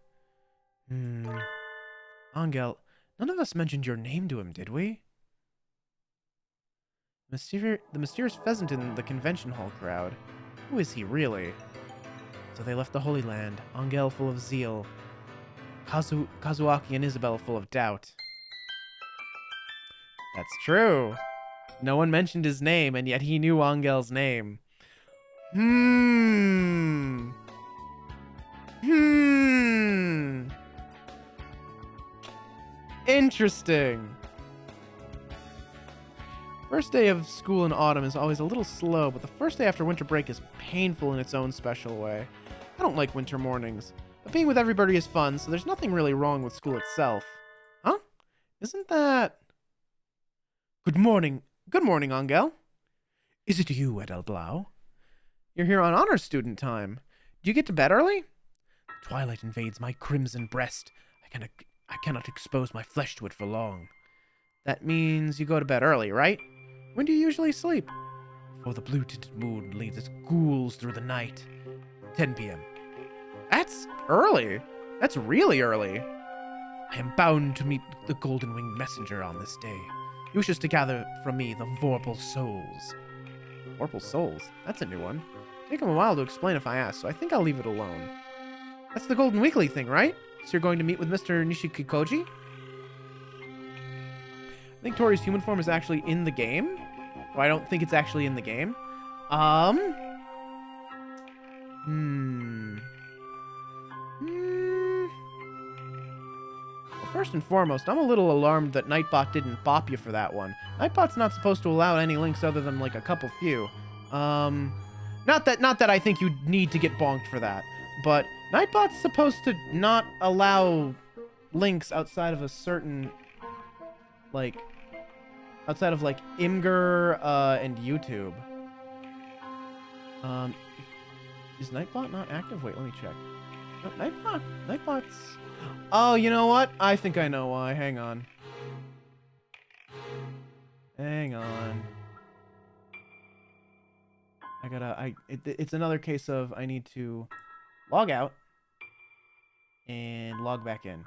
Angel, none of us mentioned your name to him, did we? The mysterious pheasant in the convention hall crowd. Who is he, really? So they left the Holy Land, Angel full of zeal, Kazuaki and Isabella full of doubt. That's true. No one mentioned his name, and yet he knew Angel's name. Interesting. First day of school in autumn is always a little slow, but the first day after winter break is painful in its own special way. I don't like winter mornings, but being with everybody is fun, so there's nothing really wrong with school itself. Huh? Isn't that... Good morning, Angel. Is it you, Edelblau? You're here on honor student time. Do you get to bed early? Twilight invades my crimson breast. I cannot expose my flesh to it for long. That means you go to bed early, right? When do you usually sleep? Before the blue-tinted moon leads its ghouls through the night. 10 p.m. That's early. That's really early. I am bound to meet the golden-winged messenger on this day. He wishes to gather from me the Vorpal Souls. Vorpal Souls? That's a new one. It'll take him a while to explain if I ask, so I think I'll leave it alone. That's the Golden Weekly thing, right? So you're going to meet with Mr. Nishikikoji? I think Tori's human form is actually in the game. Well, I don't think it's actually in the game. Well, first and foremost, I'm a little alarmed that Nightbot didn't bop you for that one. Nightbot's not supposed to allow any links other than like a couple few. Not that I think you need to get bonked for that, but Nightbot's supposed to not allow links outside of a certain, like, outside of like Imgur and YouTube. Is Nightbot not active? Wait, let me check. No, Nightbot's... Oh, you know what? I think I know why. Hang on. It's another case of I need to log out and log back in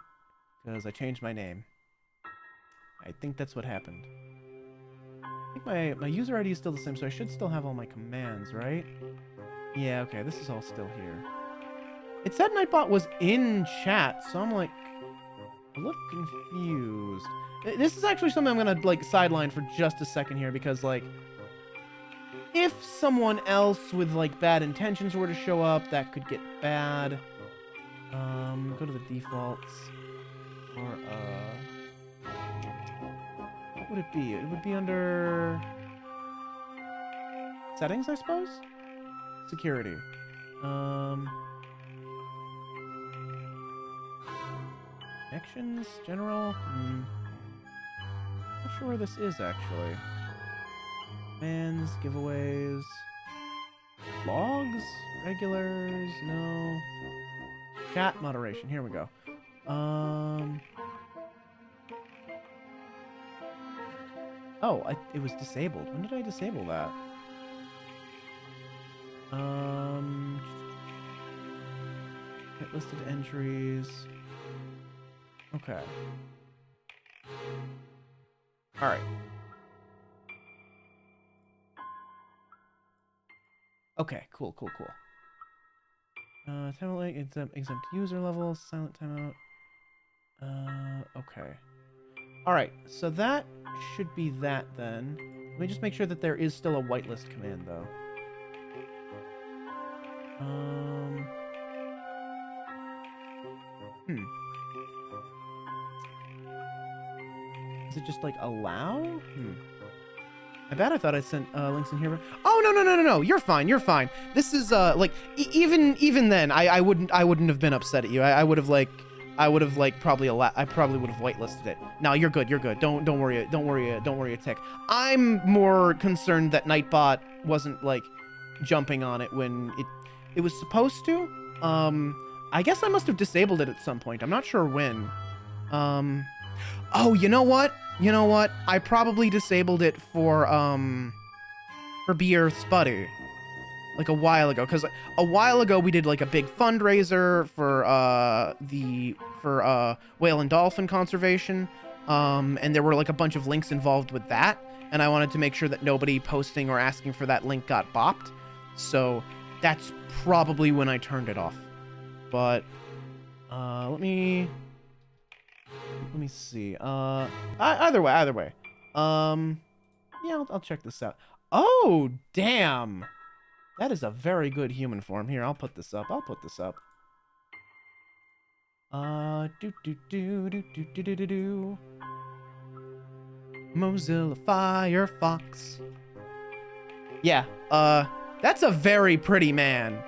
because I changed my name. I think that's what happened. I think my user ID is still the same, so I should still have all my commands, right? Yeah, okay, this is all still here. It said Nightbot was in chat, so I'm like a little confused. This is actually something I'm gonna like sideline for just a second here because like if someone else with like bad intentions were to show up, that could get bad. Go to the defaults. Or what would it be? It would be under settings, I suppose? Security. Connections, general. Not sure where this is actually. Commands, giveaways, logs, regulars, no. Chat moderation. Here we go. Oh, it was disabled. When did I disable that? Get listed entries. Okay. All right. Okay, cool. Template, exempt user level, silent timeout. Okay. All right, so that should be that then. Let me just make sure that there is still a whitelist command though. Is it just like allow? I thought I sent links in here. Oh no! You're fine. This is like even then I wouldn't have been upset at you. I would have probably would have whitelisted it. No, you're good. Don't worry a tick. I'm more concerned that Nightbot wasn't like jumping on it when it was supposed to. I guess I must have disabled it at some point. I'm not sure when. Oh, you know what? I probably disabled it for Be Earth's Buddy, like a while ago. Because a while ago we did like a big fundraiser for whale and dolphin conservation, and there were like a bunch of links involved with that, and I wanted to make sure that nobody posting or asking for that link got bopped. So that's probably when I turned it off. But let me see. Either way. Yeah, I'll check this out. Oh, damn. That is a very good human form. Here, I'll put this up. Mozilla Firefox. Yeah, that's a very pretty man.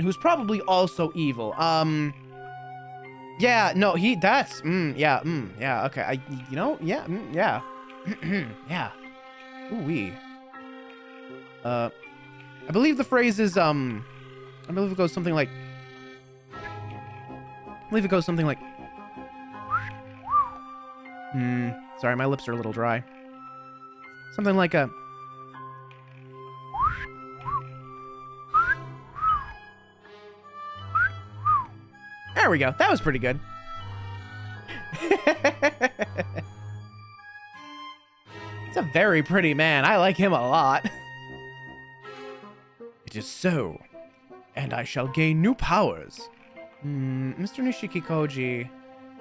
Who's probably also evil. Yeah, no, yeah, okay, yeah. Yeah. Ooh-wee. I believe the phrase is, I believe it goes something like, sorry, my lips are a little dry. Something like a, there we go. That was pretty good. It's a very pretty man. I like him a lot. It is so, and I shall gain new powers. Mr. Nishikikoji,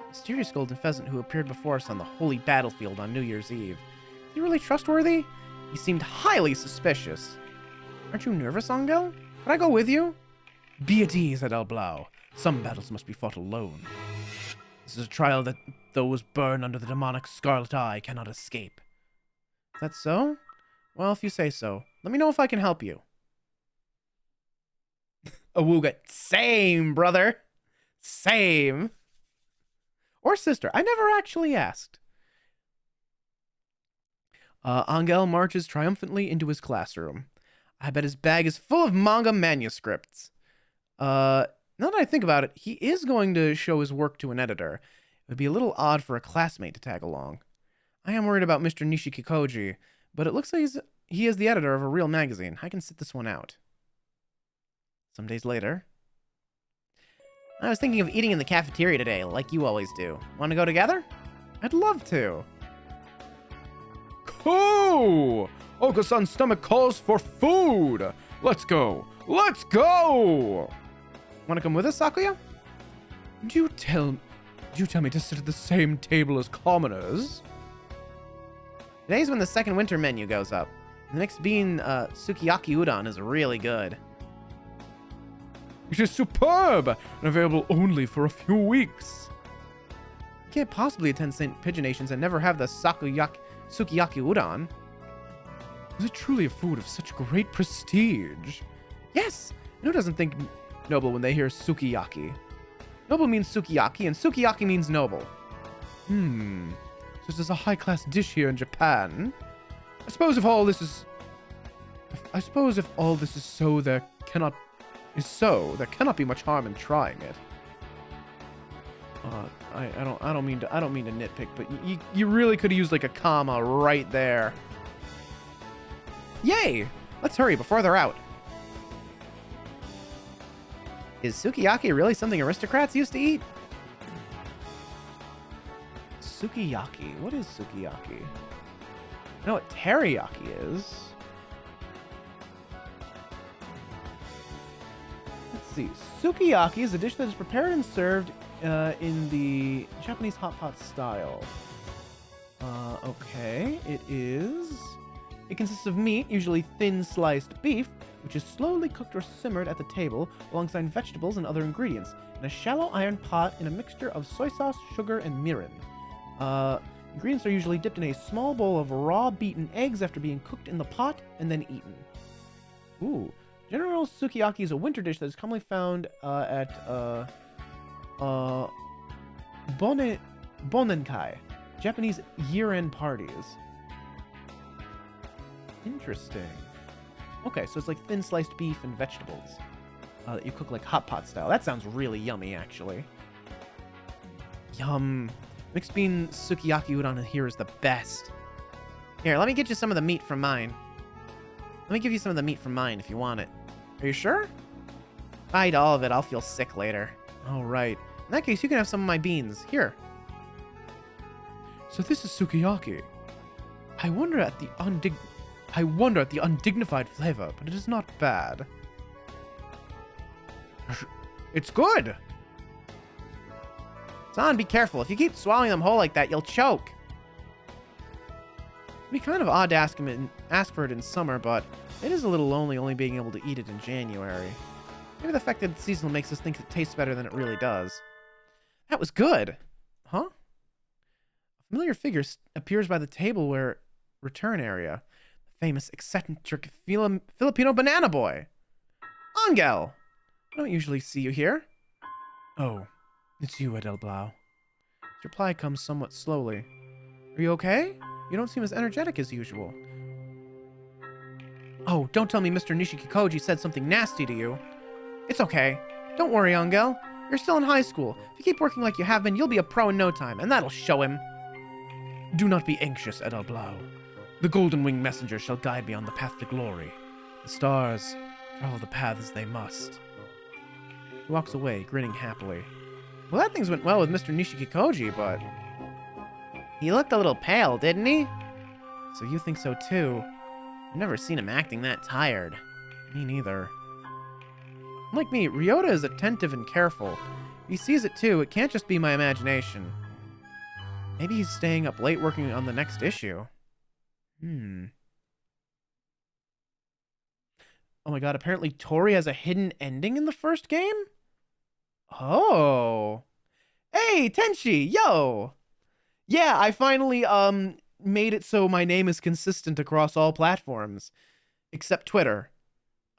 mysterious golden pheasant who appeared before us on the holy battlefield on New Year's Eve. Is he really trustworthy? He seemed highly suspicious. Aren't you nervous, Angel? Can I go with you? Be at ease, Adelblau. Some battles must be fought alone. This is a trial that those burned under the demonic scarlet eye cannot escape. Is that so? Well, if you say so. Let me know if I can help you. Awooga. Same, brother. Same. Or sister. I never actually asked. Angel marches triumphantly into his classroom. I bet his bag is full of manga manuscripts. Now that I think about it, he is going to show his work to an editor. It would be a little odd for a classmate to tag along. I am worried about Mr. Nishikikoji, but it looks like he is the editor of a real magazine. I can sit this one out. Some days later. I was thinking of eating in the cafeteria today, like you always do. Want to go together? I'd love to. Cool! Oka-san's stomach calls for food! Let's go! Let's go! Want to come with us, Sakuya? Do you tell me to sit at the same table as commoners? Today's when the second winter menu goes up. The mixed bean sukiyaki udon is really good. It is superb and available only for a few weeks. You can't possibly attend St. Pigeonations and never have the sukiyaki udon. Is it truly a food of such great prestige? Yes! And who doesn't think noble when they hear sukiyaki? Noble means sukiyaki, and sukiyaki means noble. So this is a high-class dish here in Japan. I suppose if all this is so, there cannot be much harm in trying it. I don't mean to nitpick, but you really could have used like a comma right there. Yay! Let's hurry before they're out. Is sukiyaki really something aristocrats used to eat? Sukiyaki. What is sukiyaki? I know what teriyaki is. Let's see. Sukiyaki is a dish that is prepared and served in the Japanese hot pot style. Okay. It consists of meat, usually thin sliced beef, which is slowly cooked or simmered at the table alongside vegetables and other ingredients in a shallow iron pot in a mixture of soy sauce, sugar, and mirin. Ingredients are usually dipped in a small bowl of raw beaten eggs after being cooked in the pot and then eaten. Ooh. General sukiyaki is a winter dish that is commonly found at bonenkai, Japanese year-end parties. Interesting. Okay, so it's like thin sliced beef and vegetables that you cook like hot pot style. That sounds really yummy, actually. Yum. Mixed bean sukiyaki udon here is the best. Here, let me get you some of the meat from mine. Let me give you some of the meat from mine if you want it. Are you sure? If I eat all of it, I'll feel sick later. All right. In that case, you can have some of my beans. Here. So this is sukiyaki. I wonder at the undignified flavor, but it is not bad. It's good. Son, be careful. If you keep swallowing them whole like that, you'll choke. It'd be kind of odd to ask for it in summer, but it is a little lonely only being able to eat it in January. Maybe the fact that it's seasonal makes us think it tastes better than it really does. That was good. Huh? A familiar figure appears by the table where return area. The famous eccentric Filipino banana boy. Angel! I don't usually see you here. Oh, it's you, Edelblau. His reply comes somewhat slowly. Are you okay? You don't seem as energetic as usual. Oh, don't tell me Mr. Nishikikoji said something nasty to you. It's okay. Don't worry, Angel. You're still in high school. If you keep working like you have been, you'll be a pro in no time, and that'll show him. Do not be anxious, Edelblau. The Golden Winged Messenger shall guide me on the path to glory. The stars travel the paths they must. He walks away, grinning happily. Well, that things went well with Mr. Nishikikoji, but... He looked a little pale, didn't he? So you think so too. I've never seen him acting that tired. Me neither. Like me, Ryota is attentive and careful. If he sees it too, it can't just be my imagination. Maybe he's staying up late working on the next issue. Oh my god, apparently Tori has a hidden ending in the first game? Oh. Hey, Tenchi, yo! Yeah, I finally, made it so my name is consistent across all platforms. Except Twitter.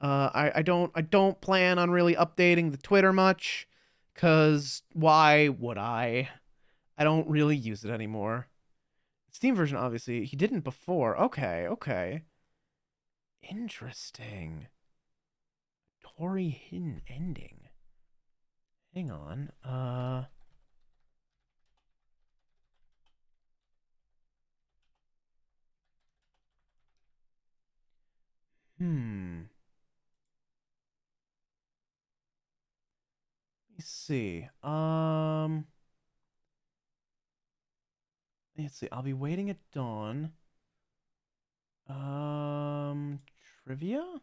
I don't plan on really updating the Twitter much. 'Cause why would I? I don't really use it anymore. Steam version, obviously. He didn't before. Okay. Interesting. Tori hidden ending. Hang on. Let me see. Let's see. I'll be waiting at dawn. Trivia?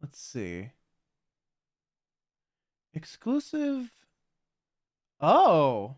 Let's see. Exclusive. Oh.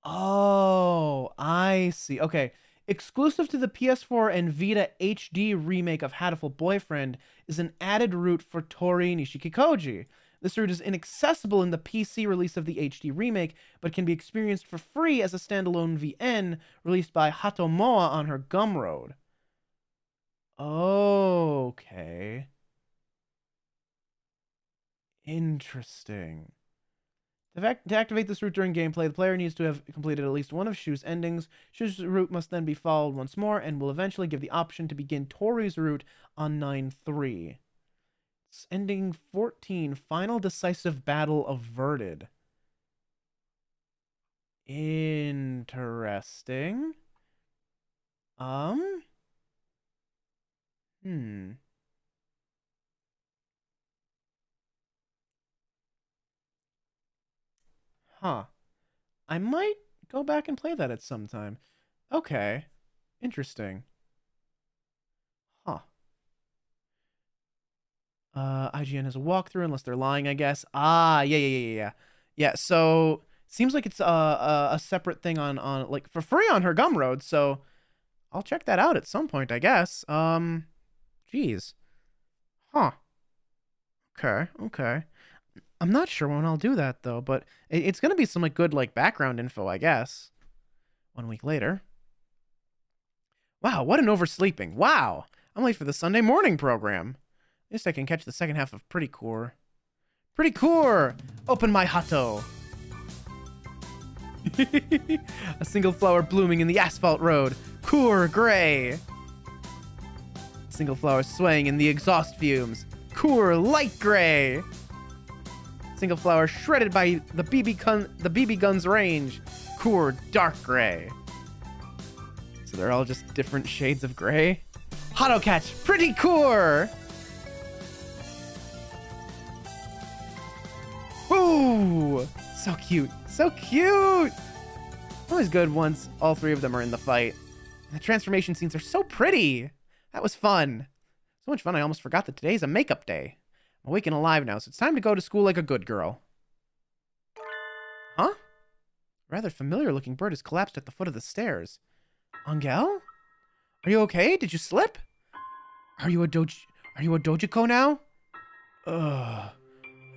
Oh, I see. Okay. Exclusive to the PS4 and Vita HD remake of Hatoful Boyfriend is an added route for Tori Nishikikoji. This route is inaccessible in the PC release of the HD remake, but can be experienced for free as a standalone VN released by Hatomoa on her Gumroad. Okay. Interesting. To activate this route during gameplay, the player needs to have completed at least one of Shu's endings. Shu's route must then be followed once more and will eventually give the option to begin Tori's route on 9-3. It's ending 14, final decisive battle averted. Interesting. Huh. I might go back and play that at some time. Okay. Interesting. Huh. IGN has a walkthrough unless they're lying, I guess. Ah, yeah. Yeah, so seems like it's a separate thing on like for free on her Gumroad, so I'll check that out at some point, I guess. Geez. Huh. Okay. I'm not sure when I'll do that though, but it's gonna be some like good like background info, I guess. 1 week later. Wow, what an oversleeping. Wow. I'm late for the Sunday morning program. At least I can catch the second half of Pretty Core. Pretty Core! Open my Hato. A single flower blooming in the asphalt road. Core gray. A single flower swaying in the exhaust fumes. Core light gray. Single flower shredded by the BB gun's range. Core dark gray. So they're all just different shades of gray. Hato catch, pretty core. Ooh, so cute, so cute. Always good once all three of them are in the fight. And the transformation scenes are so pretty. That was fun. So much fun I almost forgot that today's a makeup day. I'm awake and alive now, so it's time to go to school like a good girl. Huh? A rather familiar looking bird has collapsed at the foot of the stairs. Angel? Are you okay? Did you slip? Are you a Dojiko now?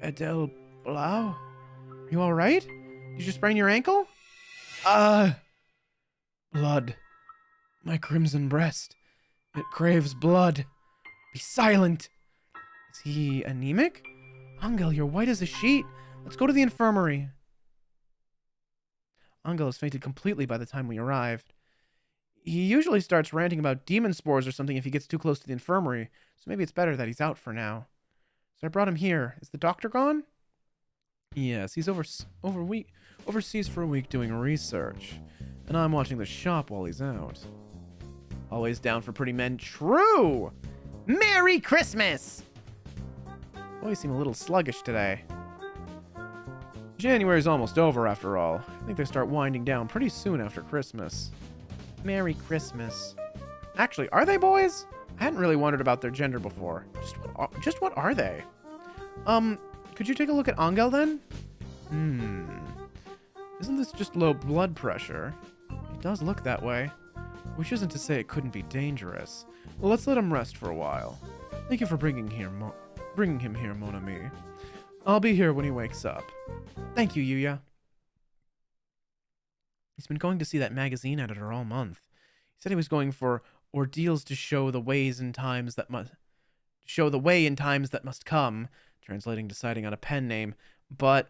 Adele Blau? Are you alright? Did you sprain your ankle? Blood. My crimson breast. It craves blood. Be silent. Is he anemic? Angel, you're white as a sheet. Let's go to the infirmary. Angel has fainted completely by the time we arrived. He usually starts ranting about demon spores or something if he gets too close to the infirmary, so maybe it's better that he's out for now. So I brought him here. Is the doctor gone? Yes, he's overseas for a week doing research, and I'm watching the shop while he's out. Always down for pretty men. True! Merry Christmas! Boy, you seem a little sluggish today. January's almost over after all. I think they start winding down pretty soon after Christmas. Merry Christmas. Actually, are they boys? I hadn't really wondered about their gender before. Just what are they? Could you take a look at Angel then? Isn't this just low blood pressure? It does look that way. Which isn't to say it couldn't be dangerous. Well, let's let him rest for a while. Thank you for bringing him here, mon ami. I'll be here when he wakes up. Thank you, Yuya. He's been going to see that magazine editor all month. He said he was going for ordeals to show the way in times that must come, translating deciding on a pen name, but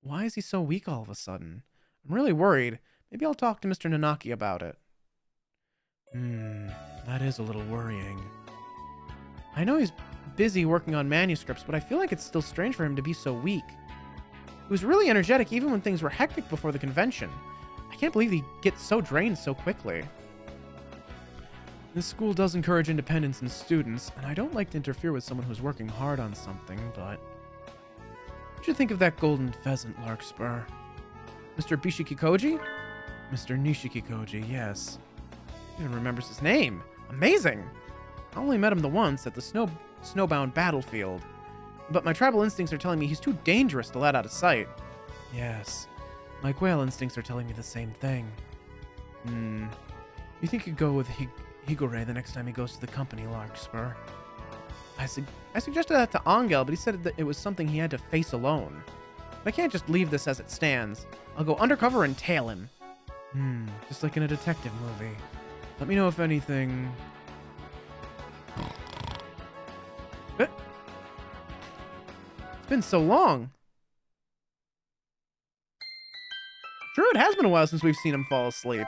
why is he so weak all of a sudden? I'm really worried. Maybe I'll talk to Mr. Nanaki about it. That is a little worrying. I know he's busy working on manuscripts, but I feel like it's still strange for him to be so weak. He was really energetic even when things were hectic before the convention. I can't believe he gets so drained so quickly. This school does encourage independence in students, and I don't like to interfere with someone who's working hard on something, but... What'd you think of that golden pheasant, Larkspur? Mr. Bishikikoji? Mr. Nishikikoji, yes. He even remembers his name. Amazing! I only met him the once at the snowbound battlefield. But my tribal instincts are telling me he's too dangerous to let out of sight. Yes, my quail instincts are telling me the same thing. You think you'd go with Higure the next time he goes to the company, Larkspur? I suggested that to Angel, but he said that it was something he had to face alone. But I can't just leave this as it stands. I'll go undercover and tail him. Just like in a detective movie. Let me know if anything... It's been so long. True, it has been a while since we've seen him fall asleep.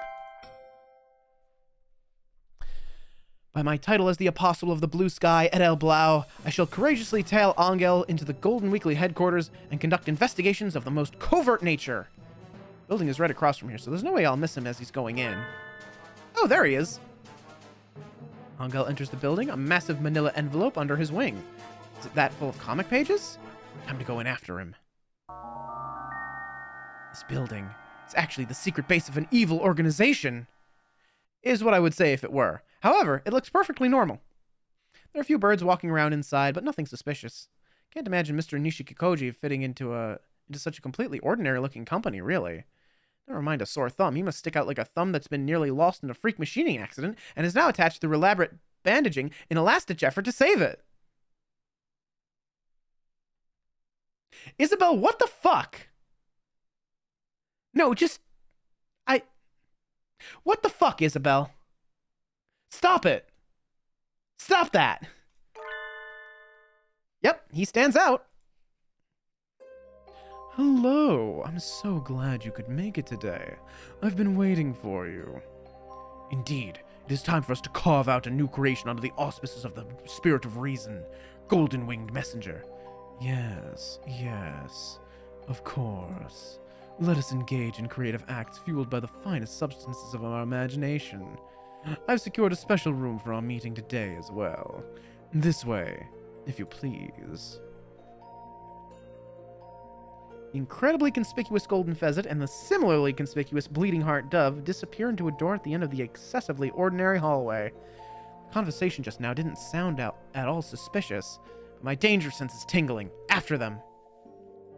By my title as the Apostle of the Blue Sky at El Blau, I shall courageously tail Angel into the Golden Weekly headquarters and conduct investigations of the most covert nature. The building is right across from here, so there's no way I'll miss him as he's going in. Oh, there he is. Angel enters the building, a massive manila envelope under his wing. Is it that full of comic pages? Time to go in after him. This building is actually the secret base of an evil organization. Is what I would say if it were. However, it looks perfectly normal. There are a few birds walking around inside, but nothing suspicious. Can't imagine Mr. Nishikikoji fitting into such a completely ordinary-looking company, really. Never mind a sore thumb. He must stick out like a thumb that's been nearly lost in a freak machining accident and is now attached through elaborate bandaging in a last-ditch effort to save it. Isabel, what the fuck? No, just... What the fuck, Isabel? Stop it! Stop that! Yep, he stands out. Hello, I'm so glad you could make it today. I've been waiting for you. Indeed, it is time for us to carve out a new creation under the auspices of the Spirit of Reason, Golden-Winged Messenger. Yes, of course. Let us engage in creative acts fueled by the finest substances of our imagination. I've secured a special room for our meeting today as well. This way, if you please. The incredibly conspicuous golden pheasant and the similarly conspicuous bleeding heart dove disappear into a door at the end of the excessively ordinary hallway. The conversation just now didn't sound at all suspicious, but my danger sense is tingling. After them.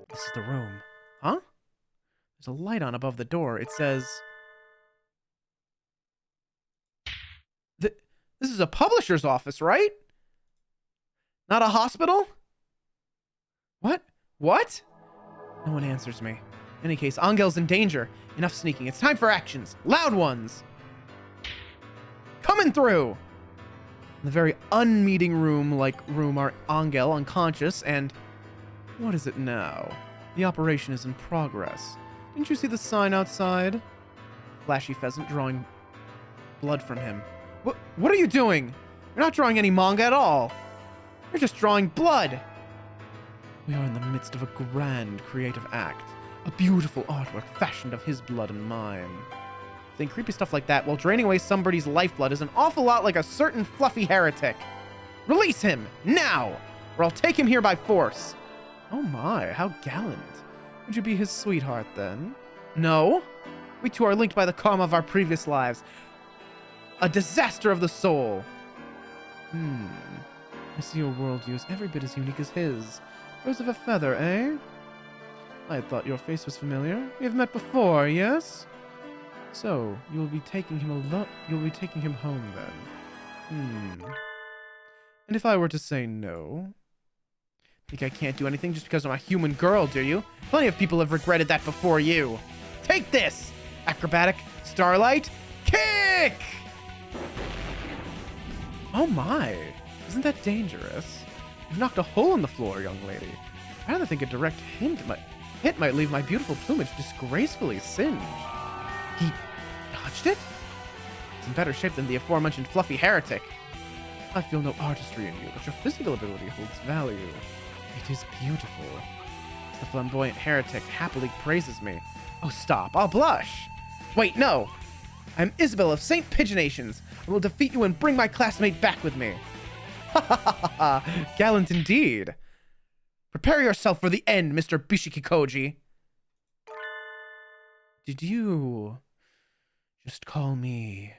This is the room. Huh? There's a light on above the door. It says... This is a publisher's office, right? Not a hospital? What? What? No one answers me. In any case, Angel's in danger. Enough sneaking. It's time for actions. Loud ones! Coming through! In the very unmeeting room are Angel unconscious and... What is it now? The operation is in progress. Didn't you see the sign outside? Flashy pheasant drawing blood from him. What are you doing? You're not drawing any manga at all. You're just drawing blood. We are in the midst of a grand creative act. A beautiful artwork fashioned of his blood and mine. Saying creepy stuff like that while draining away somebody's lifeblood is an awful lot like a certain fluffy heretic. Release him, now, or I'll take him here by force. Oh my, how gallant. Would you be his sweetheart, then? No. We two are linked by the karma of our previous lives. A disaster of the soul. I see your worldview is every bit as unique as his. Birds of a feather, eh? I had thought your face was familiar. We have met before, yes? So, you'll be taking him home, then. And if I were to say no? Think I can't do anything just because I'm a human girl, do you? Plenty of people have regretted that before you. Take this! Acrobatic, starlight, kick! Oh my, isn't that dangerous? You've knocked a hole in the floor, young lady. I rather think a direct hit might leave my beautiful plumage disgracefully singed. He touched it? It's in better shape than the aforementioned fluffy heretic. I feel no artistry in you, but your physical ability holds value. It is beautiful. The flamboyant heretic happily praises me. Oh, stop, I'll blush. Wait, no. I'm Isabel of St. Pigeonations. I will defeat you and bring my classmate back with me. Ha ha ha ha! Gallant indeed. Prepare yourself for the end, Mr. Bishikikoji. Did you just call me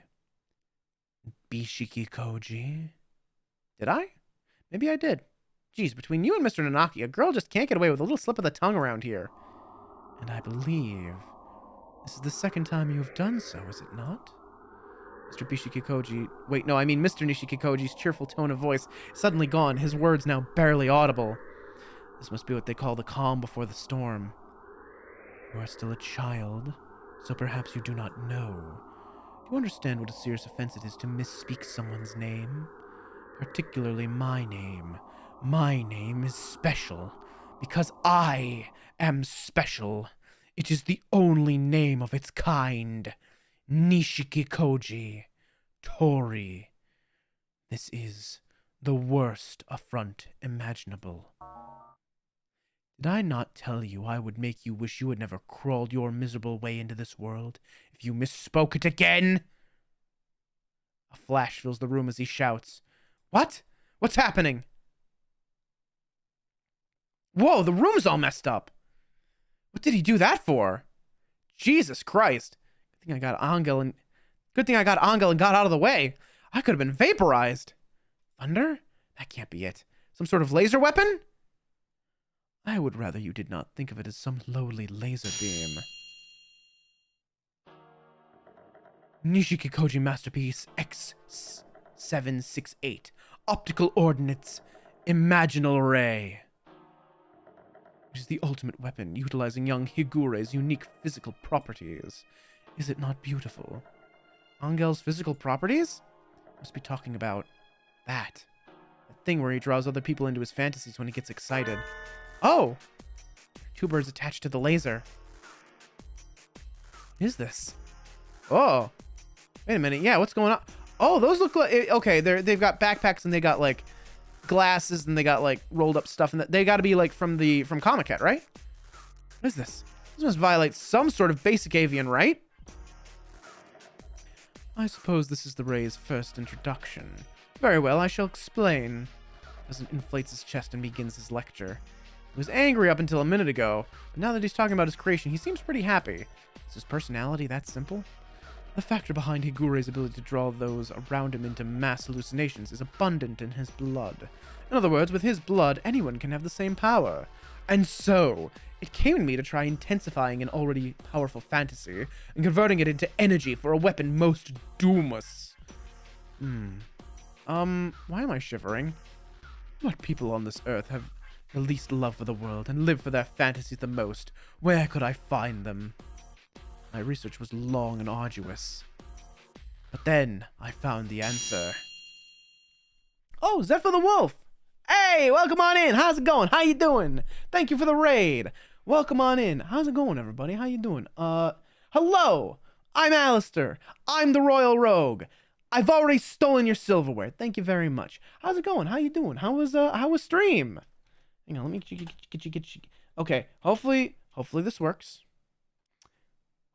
Bishiki Koji. Did I? Maybe I did. Geez, between you and Mr. Nanaki, a girl just can't get away with a little slip of the tongue around here. And I believe this is the second time you have done so, is it not? Mr. Bishikikoji... Wait, no, I mean Mr. Nishikikoji's cheerful tone of voice suddenly gone, his words now barely audible. This must be what they call the calm before the storm. You are still a child, so perhaps you do not know. Do you understand what a serious offense it is to misspeak someone's name? Particularly my name. My name is special, because I am special. It is the only name of its kind. Nishikikoji Tori. This is the worst affront imaginable. Did I not tell you I would make you wish you had never crawled your miserable way into this world if you misspoke it again? A flash fills the room as he shouts. What? What's happening? Whoa, the room's all messed up. What did he do that for? Jesus Christ. Good thing I got Angel and got out of the way. I could have been vaporized. Thunder? That can't be it. Some sort of laser weapon? I would rather you did not think of it as some lowly laser beam. Nishikikoji Masterpiece X768. Optical Ordnance. Imaginal Ray. It is the ultimate weapon, utilizing young Higure's unique physical properties. Is it not beautiful? Angel's physical properties? Must be talking about that. That thing where he draws other people into his fantasies when he gets excited. Oh! Two birds attached to the laser. What is this? Oh! Wait a minute. Yeah, what's going on? Oh, those look like... Okay, they've got backpacks and they got, like, glasses and they got, like, rolled up stuff. And they got to be, like, from Comic-Cat, right? What is this? This must violate some sort of basic avian right? I suppose this is the Ray's first introduction. Very well, I shall explain. President inflates his chest and begins his lecture. He was angry up until a minute ago, but now that he's talking about his creation, he seems pretty happy. Is his personality that simple? The factor behind Higure's ability to draw those around him into mass hallucinations is abundant in his blood. In other words, with his blood, anyone can have the same power. And so, it came in me to try intensifying an already powerful fantasy and converting it into energy for a weapon most doomless. Why am I shivering? What people on this earth have the least love for the world and live for their fantasies the most? Where could I find them? My research was long and arduous. But then I found the answer. Oh, Zephyr the Wolf! Hey, welcome on in. How's it going? How you doing? Thank you for the raid. Welcome on in. How's it going, everybody? How you doing? Hello. I'm Alistair. I'm the Royal Rogue. I've already stolen your silverware. Thank you very much. How's it going? How you doing? How was stream? Hang on, let me get you. Okay, hopefully this works.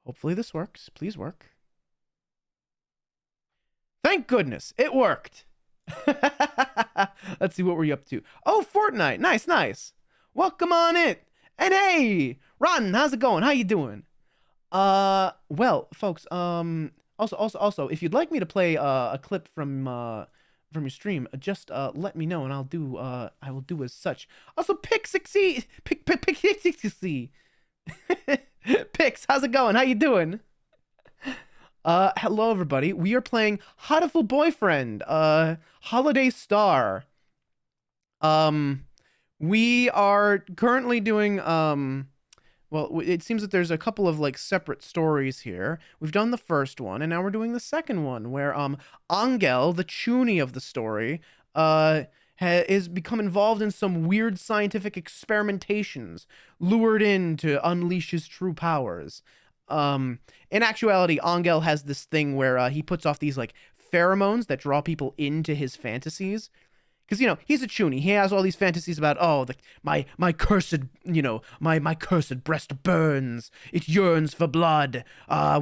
Hopefully this works. Please work. Thank goodness, it worked. Let's see what we're up to. Oh, Fortnite. Nice. Welcome on in. And hey, Ron, how's it going? How you doing? Well, folks, also, if you'd like me to play a clip from your stream, just let me know and I will do as such. Also, Pixie, Pix, how's it going? How you doing? Hello everybody. We are playing Hatoful Boyfriend, Holiday Star. We are currently doing well, it seems that there's a couple of like separate stories here. We've done the first one, and now we're doing the second one, where Angel, the Chuny of the story, is become involved in some weird scientific experimentations, lured in to unleash his true powers. In actuality, Angel has this thing where he puts off these like pheromones that draw people into his fantasies. Because, he's a Chuny. He has all these fantasies about, my cursed, my cursed breast burns. It yearns for blood.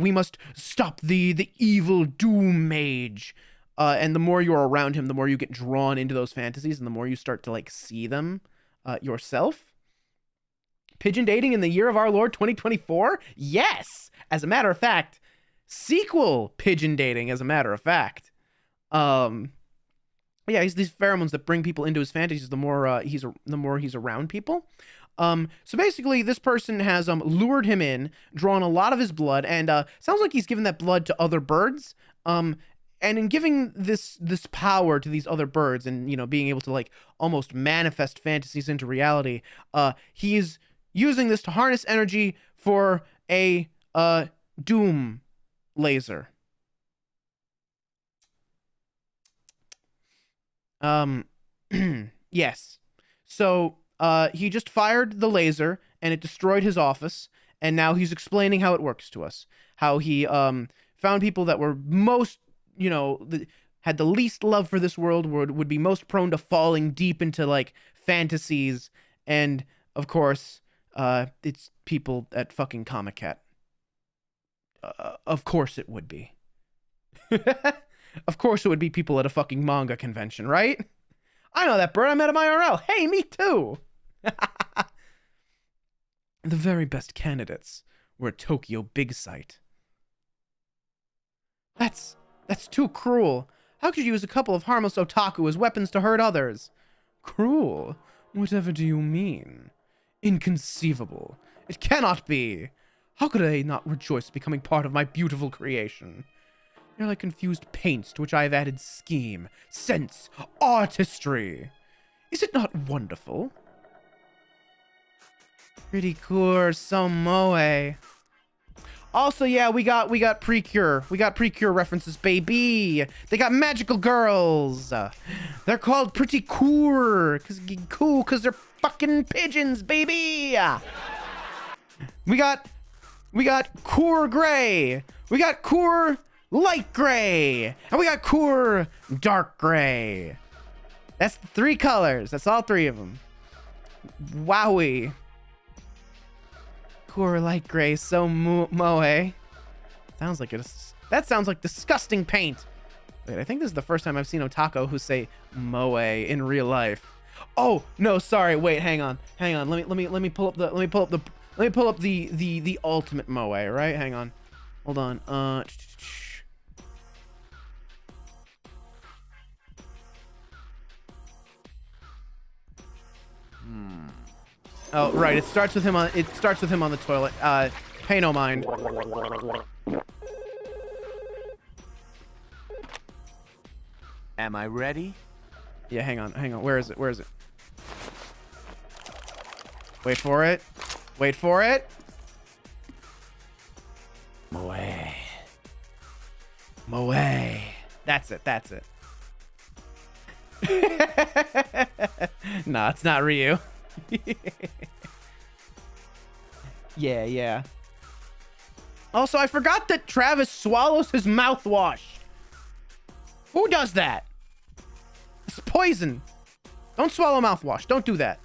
We must stop the evil doom mage. And the more you're around him, the more you get drawn into those fantasies and the more you start to, see them yourself. Pigeon dating in the year of our Lord 2024? Yes! As a matter of fact, sequel pigeon dating, as a matter of fact. Yeah, he's these pheromones that bring people into his fantasies. The more he's around people. So basically, this person has lured him in, drawn a lot of his blood, and sounds like he's given that blood to other birds. And in giving this power to these other birds, and being able to like almost manifest fantasies into reality, he is using this to harness energy for a doom laser. Yes. So he just fired the laser and it destroyed his office, and now he's explaining how it works to us. How he found people that were most, had the least love for this world, would be most prone to falling deep into like fantasies, and of course, it's people at fucking Comic Cat. Of course it would be. Of course it would be people at a fucking manga convention, right? I know that bird. I met him IRL. Hey, me too. The very best candidates were at Tokyo Big Sight. That's too cruel. How could you use a couple of harmless otaku as weapons to hurt others? Cruel? Whatever do you mean? Inconceivable. It cannot be. How could I not rejoice becoming part of my beautiful creation? They're like confused paints to which I have added scheme, sense, artistry. Is it not wonderful? Pretty cool, so moe. Also, yeah, we got Precure. We got Precure references, baby. They got magical girls. They're called pretty cool, cause they're fucking pigeons, baby. We got Coor Gray. We got Coor Light Gray. And we got Coor Dark Gray. That's the 3 colors. That's all 3 of them. Wowie. Coor Light Gray, so moe. Sounds like that sounds like disgusting paint. Wait, I think this is the first time I've seen otaku who say moe in real life. Oh no, sorry. Wait, hang on. Let me pull up the ultimate moe. Right? Hang on. Hold on. Oh, right. It starts with him on the toilet. Pay no mind. Am I ready? Yeah, hang on. Where is it? Wait for it. Moe. That's it. Nah, it's not Ryu. Yeah. Also, I forgot that Travis swallows his mouthwash. Who does that? It's poison. Don't swallow mouthwash. Don't do that.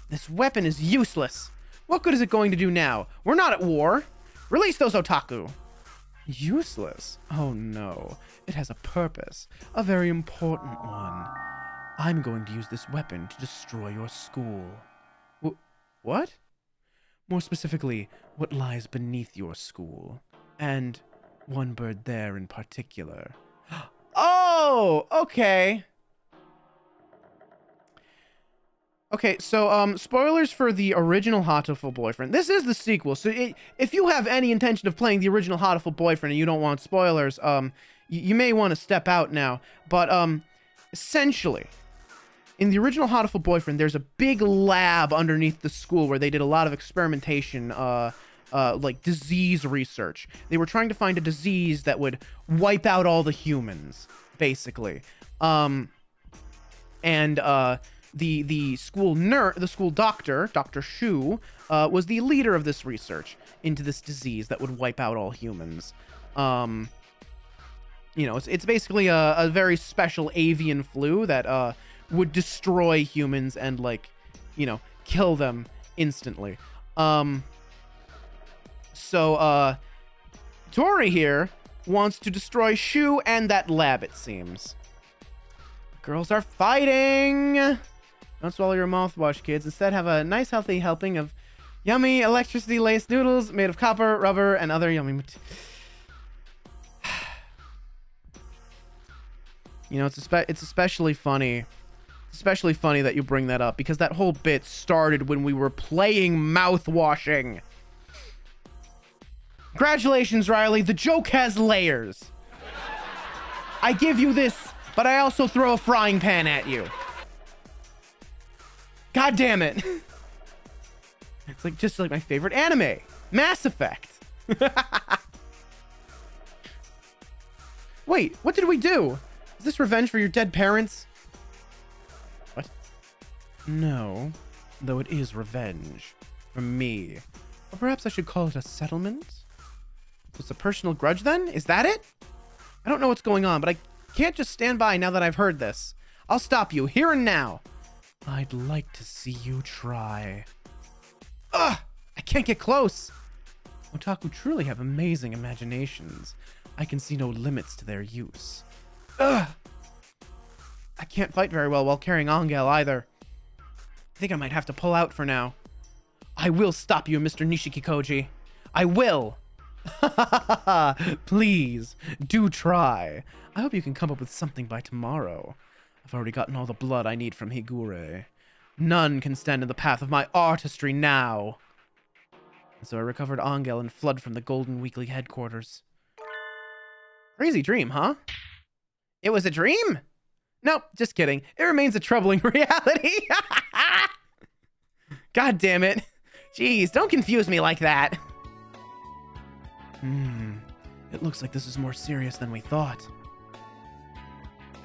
This weapon is useless. What good is it going to do now? We're not at war. Release those otaku. Useless? Oh no. It has a purpose. A very important one. I'm going to use this weapon to destroy your school. What? More specifically, what lies beneath your school. And one bird there in particular. Oh! Okay. Okay, so, spoilers for the original Hatoful Boyfriend. This is the sequel, so if you have any intention of playing the original Hatoful Boyfriend and you don't want spoilers, you may want to step out now. But, essentially, in the original Hatoful Boyfriend, there's a big lab underneath the school where they did a lot of experimentation, like disease research. They were trying to find a disease that would wipe out all the humans, basically. The school doctor, Dr. Shu, was the leader of this research into this disease that would wipe out all humans. It's basically a very special avian flu that would destroy humans and kill them instantly. So Tori here wants to destroy Shu and that lab, it seems. The girls are fighting. Don't swallow your mouthwash, kids. Instead, have a nice, healthy helping of Yummy electricity-laced noodles made of copper, rubber, and other yummy You know, it's especially funny. Especially funny that you bring that up, because that whole bit started when we were playing mouthwashing. Congratulations, Riley. The joke has layers. I give you this, but I also throw a frying pan at you. God damn it. It's like just like my favorite anime, Mass Effect. Wait, what did we do? Is this revenge for your dead parents? What? No, though it is revenge for me. Or perhaps I should call it a settlement? So it's a personal grudge then? Is that it? I don't know what's going on, but I can't just stand by now that I've heard this. I'll stop you here and now. I'd like to see you try. Ugh! I can't get close! Otaku truly have amazing imaginations. I can see no limits to their use. Ugh! I can't fight very well while carrying Angel either. I think I might have to pull out for now. I will stop you, Mr. Nishikikoji. I will! Please, do try. I hope you can come up with something by tomorrow. I've already gotten all the blood I need from Higure. None can stand in the path of my artistry now. And so I recovered Angel and fled from the Golden Weekly headquarters. Crazy dream, huh? It was a dream? Nope, just kidding. It remains a troubling reality. God damn it. Jeez, don't confuse me like that. It looks like this is more serious than we thought.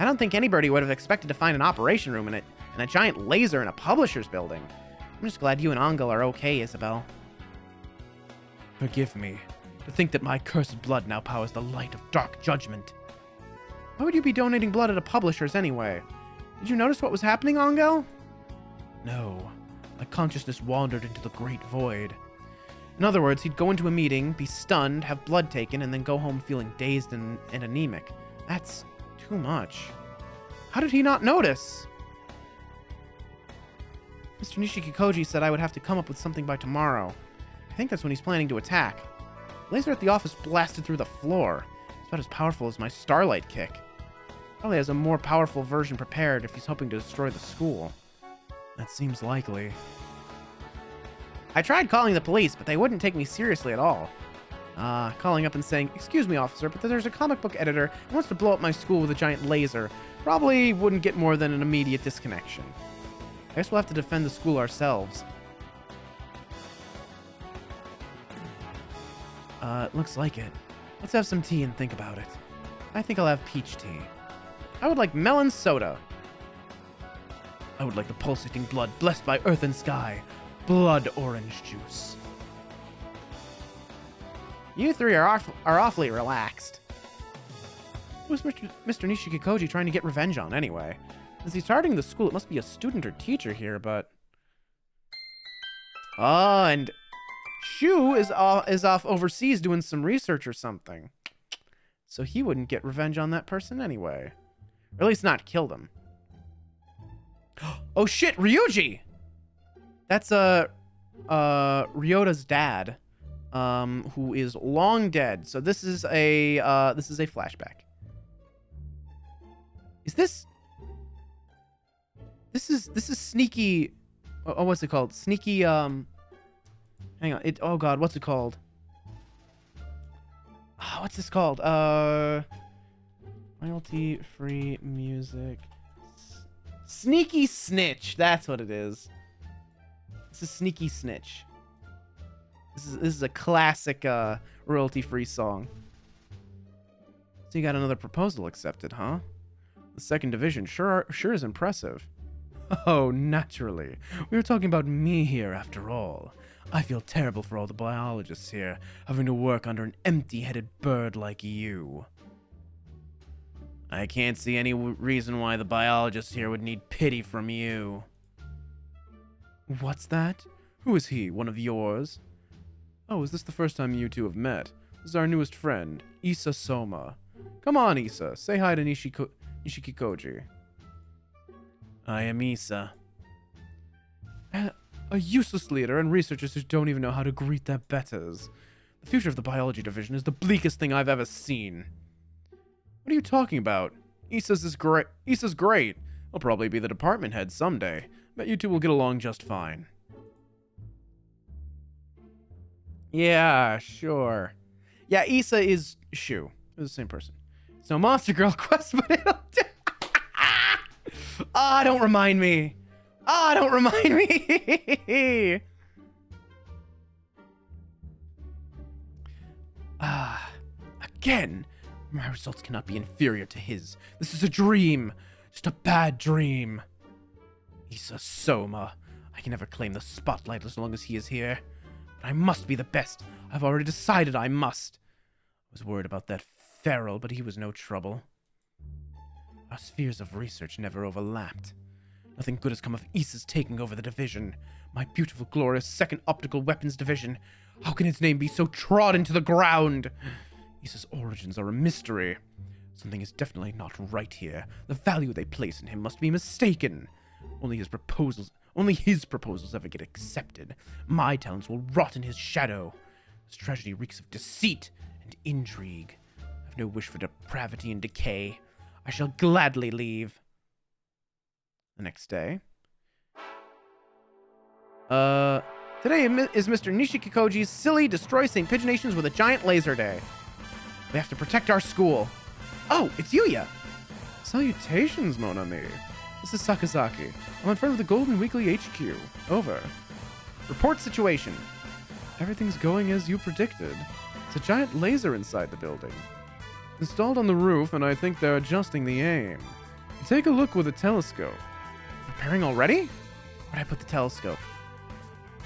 I don't think anybody would have expected to find an operation room in it, and a giant laser in a publisher's building. I'm just glad you and Angel are okay, Isabel. Forgive me. To think that my cursed blood now powers the light of dark judgment. Why would you be donating blood at a publisher's anyway? Did you notice what was happening, Angel? No. My consciousness wandered into the great void. In other words, he'd go into a meeting, be stunned, have blood taken, and then go home feeling dazed and anemic. That's too much. How did he not notice? Mr. Nishikikoji said I would have to come up with something by tomorrow. I think that's when he's planning to attack. The laser at the office blasted through the floor. It's about as powerful as my Starlight kick. Probably has a more powerful version prepared if he's hoping to destroy the school. That seems likely. I tried calling the police, but they wouldn't take me seriously at all. Calling up and saying, "Excuse me, officer, but there's a comic book editor who wants to blow up my school with a giant laser." Probably wouldn't get more than an immediate disconnection. I guess we'll have to defend the school ourselves. Looks like it. Let's have some tea and think about it. I think I'll have peach tea. I would like melon soda. I would like the pulsating blood blessed by earth and sky. Blood orange juice. You three are awfully relaxed. Who's Mr. Nishikikoji trying to get revenge on, anyway? Since he's starting the school, it must be a student or teacher here, but... Oh, and... Shu is off overseas doing some research or something. So he wouldn't get revenge on that person anyway. Or at least not kill them. Oh shit, Ryuji! That's Ryota's dad, who is long dead. So this is a flashback. Is this is sneaky? Oh, what's it called? Sneaky. Hang on. Oh god, what's it called? Oh, what's this called? Royalty-free music. Sneaky Snitch. That's what it is. This is Sneaky Snitch. This is a classic royalty-free song. So you got another proposal accepted, huh? The second division sure is impressive. Oh, naturally. We were talking about me here after all. I feel terrible for all the biologists here, having to work under an empty-headed bird like you. I can't see any reason why the biologists here would need pity from you. What's that? Who is he? One of yours? Oh, is this the first time you two have met? This is our newest friend, Issa Soma. Come on, Issa. Say hi to Nishikikoji. I am Issa. A useless leader and researchers who don't even know how to greet their betters. The future of the biology division is the bleakest thing I've ever seen. What are you talking about? Issa's great. He'll probably be the department head someday. Bet you two will get along just fine. Yeah, sure. Yeah, Issa is Shu. They're the same person. So Monster Girl quest, but it'll do. Don't remind me. Don't remind me. Again. My results cannot be inferior to his. This is a dream. Just a bad dream. Issa Soma. I can never claim the spotlight as long as he is here. But I must be the best. I've already decided I must. I was worried about that feral, but he was no trouble. Our spheres of research never overlapped. Nothing good has come of Issa's taking over the division. My beautiful, glorious second optical weapons division. How can its name be so trodden to the ground? Issa's origins are a mystery. Something is definitely not right here. The value they place in him must be mistaken. Only his proposals ever get accepted. My talents will rot in his shadow. This tragedy reeks of deceit and intrigue. I have no wish for depravity and decay. I shall gladly leave. The next day. Today is Mr. Nishikikoji's silly destroy St. Pigeonations with a giant laser day. We have to protect our school. Oh, it's Yuya. Salutations, mon ami. This is Sakazaki. I'm in front of the Golden Weekly HQ. Over. Report situation. Everything's going as you predicted. It's a giant laser inside the building. Installed on the roof, and I think they're adjusting the aim. Take a look with a telescope. Preparing already? Where'd I put the telescope?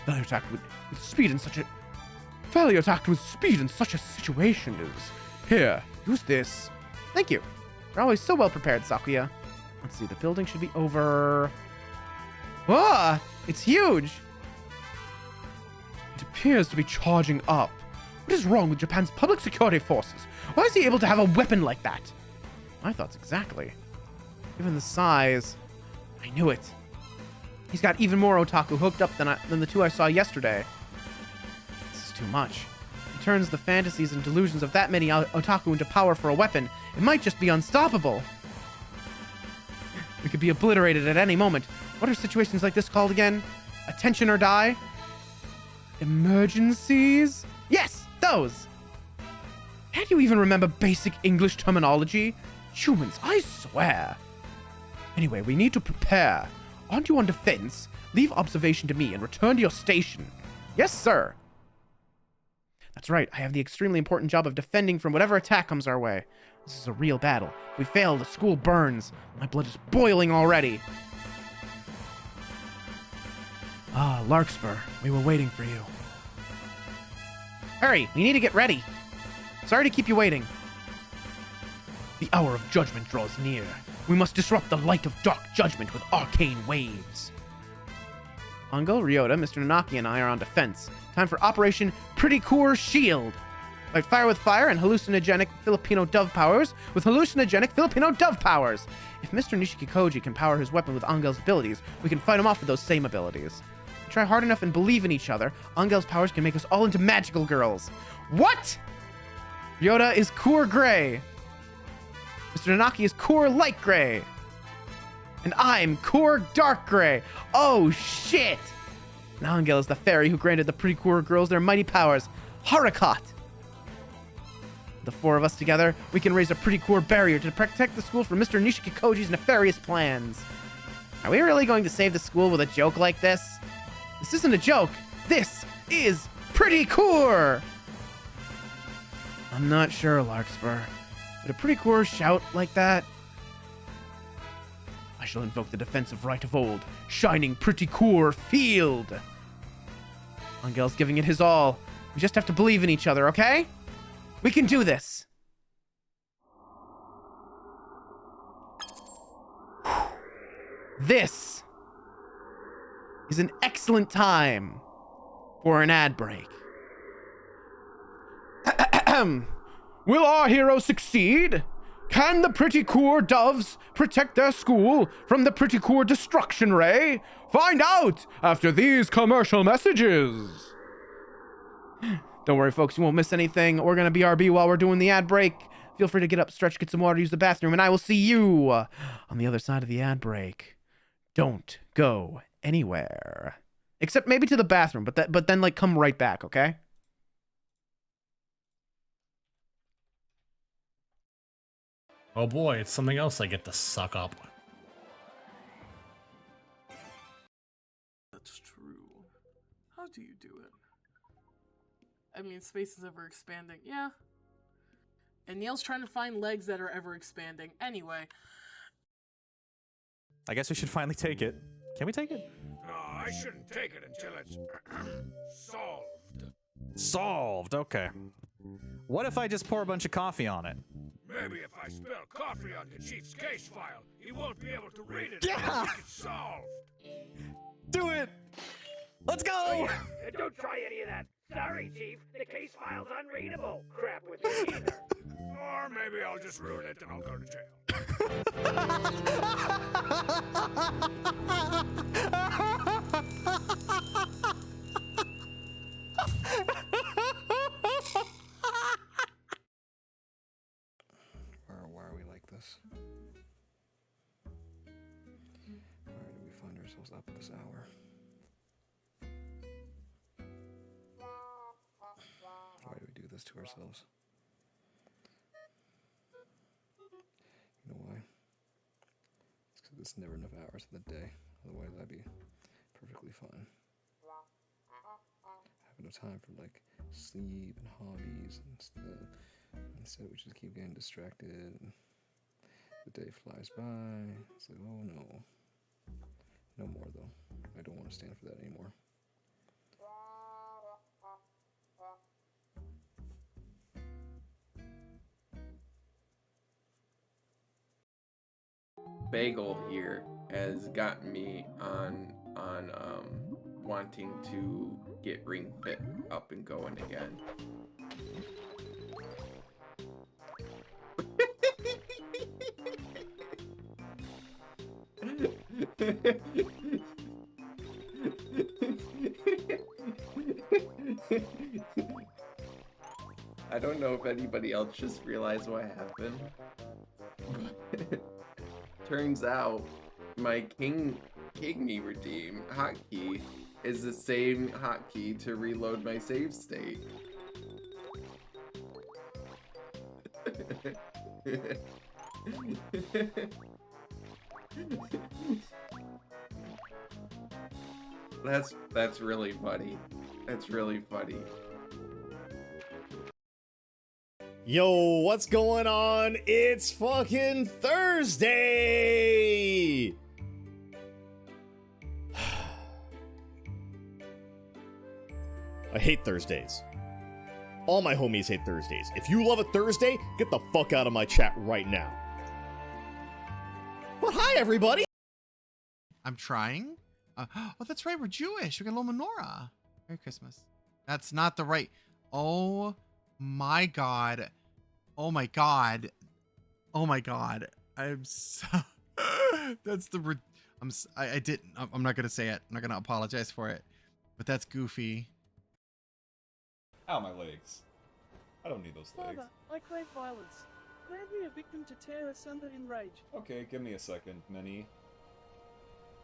Failure to act with speed in such a situation is... Here, use this. Thank you. You're always so well prepared, Sakuya. Let's see, the building should be over... Ah! It's huge! It appears to be charging up. What is wrong with Japan's public security forces? Why is he able to have a weapon like that? My thoughts exactly. Given the size... I knew it. He's got even more otaku hooked up than the two I saw yesterday. This is too much. He turns the fantasies and delusions of that many otaku into power for a weapon. It might just be unstoppable. We could be obliterated at any moment. What are situations like this called again? Attention or die? Emergencies? Yes, those! Can't you even remember basic English terminology? Humans, I swear. Anyway, we need to prepare. Aren't you on defense? Leave observation to me and return to your station. Yes, sir. That's right, I have the extremely important job of defending from whatever attack comes our way. This is a real battle. If we fail, the school burns. My blood is boiling already. Ah, Larkspur, we were waiting for you. Hurry, we need to get ready. Sorry to keep you waiting. The hour of judgment draws near. We must disrupt the light of dark judgment with arcane waves. Angel, Ryota, Mr. Nanaki, and I are on defense. Time for Operation Pretty Cool Shield. Fight fire with fire and hallucinogenic Filipino dove powers with hallucinogenic Filipino dove powers. If Mr. Nishikikoji can power his weapon with Angel's abilities, we can fight him off with those same abilities. If we try hard enough and believe in each other, Angel's powers can make us all into magical girls. What? Ryota is Coor Gray. Mr. Nanaki is Coor Light Gray. And I'm Coor Dark Gray. Oh, shit. And Angel is the fairy who granted the pretty Coor girls their mighty powers. Harakot. The four of us together, we can raise a pretty Coor barrier to protect the school from Mr. Nishikikoji's nefarious plans. Are we really going to save the school with a joke like this? This isn't a joke. This is Pretty Coor. I'm not sure, Larkspur. Would a pretty Coor shout like that? I shall invoke the defensive right of old, shining Pretty Coor field. Angel's giving it his all. We just have to believe in each other, okay? We can do this. This is an excellent time for an ad break. Will our hero succeed? Can the Pretty Cool Doves protect their school from the Pretty Cool destruction ray? Find out after these commercial messages. Don't worry, folks, you won't miss anything. We're gonna BRB while we're doing the ad break. Feel free to get up, stretch, get some water, use the bathroom, and I will see you on the other side of the ad break. Don't go anywhere. Except maybe to the bathroom, but then like come right back, okay? Oh boy, it's something else I get to suck up. That's true. How do you do it? I mean, space is ever expanding. Yeah. And Neil's trying to find legs that are ever expanding. Anyway. I guess we should finally take it. Can we take it? No, I shouldn't take it until it's solved. Solved, okay. What if I just pour a bunch of coffee on it? Maybe if I spill coffee on the chief's case file, he won't be able to read it. Yeah! Until it's solved. Do it! Let's go! Oh, yeah. Don't try any of that. Sorry, Chief. The case file's unreadable. Crap with me either. Or maybe I'll just ruin it and I'll go to jail. Why are we like this? Why do we find ourselves up at this hour? Why do we do this to ourselves? You know why? It's because it's never enough hours of the day. Otherwise, I'd be perfectly fine. I have no time for like sleep and hobbies and stuff. Instead, we just keep getting distracted. And the day flies by. It's like, oh no. No more though. I don't want to stand for that anymore. Bagel here has gotten me on wanting to get Ring Fit up and going again. I don't know if anybody else just realized what happened. Turns out my Kigme redeem hotkey is the same hotkey to reload my save state. That's really funny. That's really funny. Yo, what's going on? It's fucking Thursday! I hate Thursdays. All my homies hate Thursdays. If you love a Thursday, get the fuck out of my chat right now. But hi, everybody! I'm trying. Oh, that's right. We're Jewish. We got a little menorah. Merry Christmas. That's not the right. Oh my god. Oh my god. Oh my god. I'm so. That's the. I didn't. I'm not gonna say it. I'm not gonna apologize for it. But that's goofy. Ow, my legs. I don't need those legs. Father, I crave violence. Grant me a victim to tear asunder in rage. Okay, give me a second, Minnie.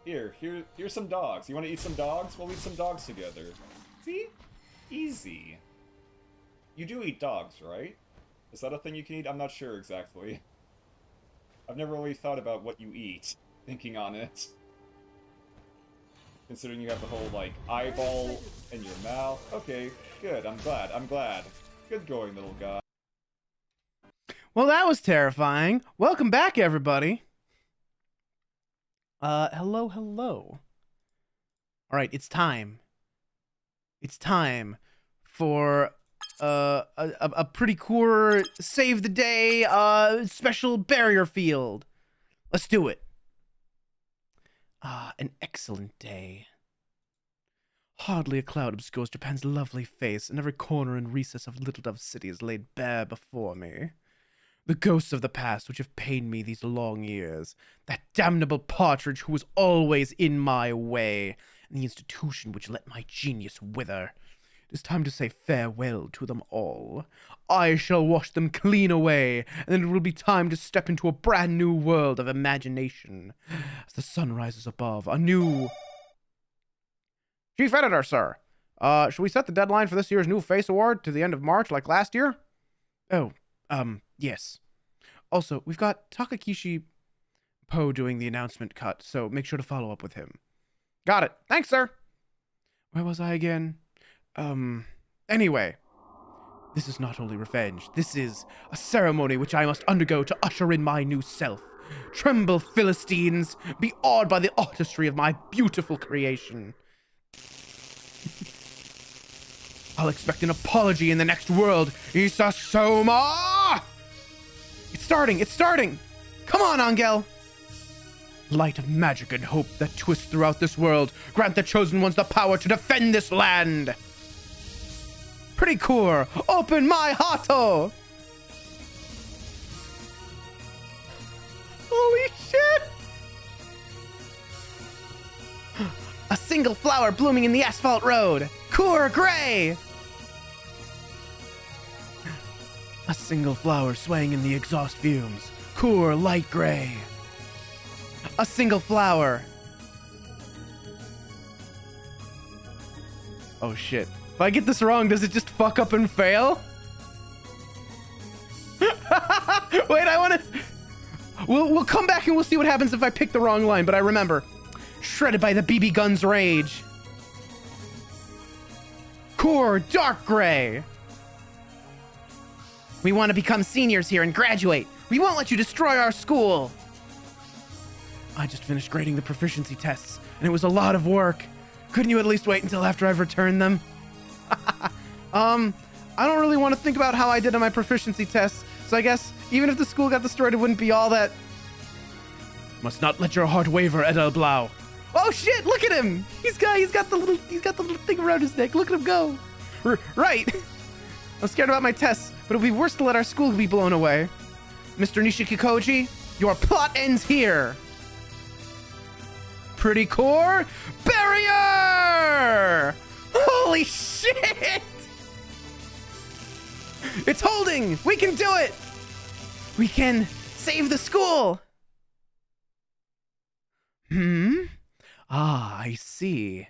Here's some dogs. You want to eat some dogs? We'll eat some dogs together. See? Easy. You do eat dogs, right? Is that a thing you can eat? I'm not sure exactly. I've never really thought about what you eat, thinking on it. Considering you have the whole, like, eyeball in your mouth. Okay, good. I'm glad. Good going, little guy. Well, that was terrifying. Welcome back, everybody. Hello. All right, it's time. It's time for a pretty cool save the day special barrier field. Let's do it. An excellent day. Hardly a cloud obscures Japan's lovely face, and every corner and recess of Little Dove City is laid bare before me. The ghosts of the past which have pained me these long years. That damnable partridge who was always in my way. And the institution which let my genius wither. It is time to say farewell to them all. I shall wash them clean away, and then it will be time to step into a brand new world of imagination. As the sun rises above, a new... Chief Editor, sir. Should we set the deadline for this year's New Face Award to the end of March like last year? Oh, yes. Also, we've got Takakishi Poe doing the announcement cut, so make sure to follow up with him. Got it. Thanks, sir. Where was I again? Anyway. This is not only revenge. This is a ceremony which I must undergo to usher in my new self. Tremble, Philistines. Be awed by the artistry of my beautiful creation. I'll expect an apology in the next world. Isa Soma! It's starting! Come on, Angel! Light of magic and hope that twists throughout this world. Grant the chosen ones the power to defend this land. Pretty cool. Open my Hato! Holy shit! A single flower blooming in the asphalt road. Core gray! A single flower swaying in the exhaust fumes. Core light gray. A single flower. Oh shit. If I get this wrong, does it just fuck up and fail? Wait, I wanna... We'll come back and we'll see what happens if I pick the wrong line, but I remember. Shredded by the BB gun's rage. Core dark gray. We want to become seniors here and graduate. We won't let you destroy our school. I just finished grading the proficiency tests, and it was a lot of work. Couldn't you at least wait until after I've returned them? I don't really want to think about how I did on my proficiency tests, so I guess even if the school got destroyed, it wouldn't be all that... Must not let your heart waver, Edel Blau. Oh shit, look at him! He's got the little thing around his neck. Look at him go. Right. I'm scared about my tests, but it'll be worse to let our school be blown away. Mr. Nishikikoji, your plot ends here. Pretty core barrier! Holy shit! It's holding! We can do it! We can save the school! Ah, I see.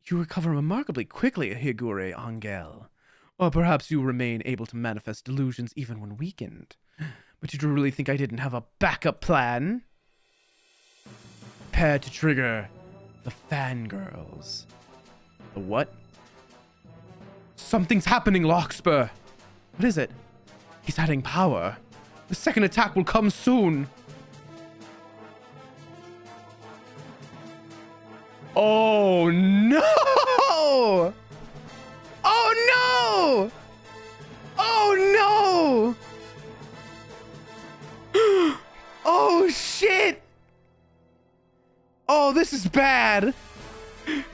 You recover remarkably quickly, Higure Angel. Or perhaps you remain able to manifest delusions even when weakened. But did you really think I didn't have a backup plan? Prepare to trigger the fangirls. The what? Something's happening, Larkspur. What is it? He's adding power. The second attack will come soon. Oh no! Oh no! Oh no! Oh shit! Oh, this is bad.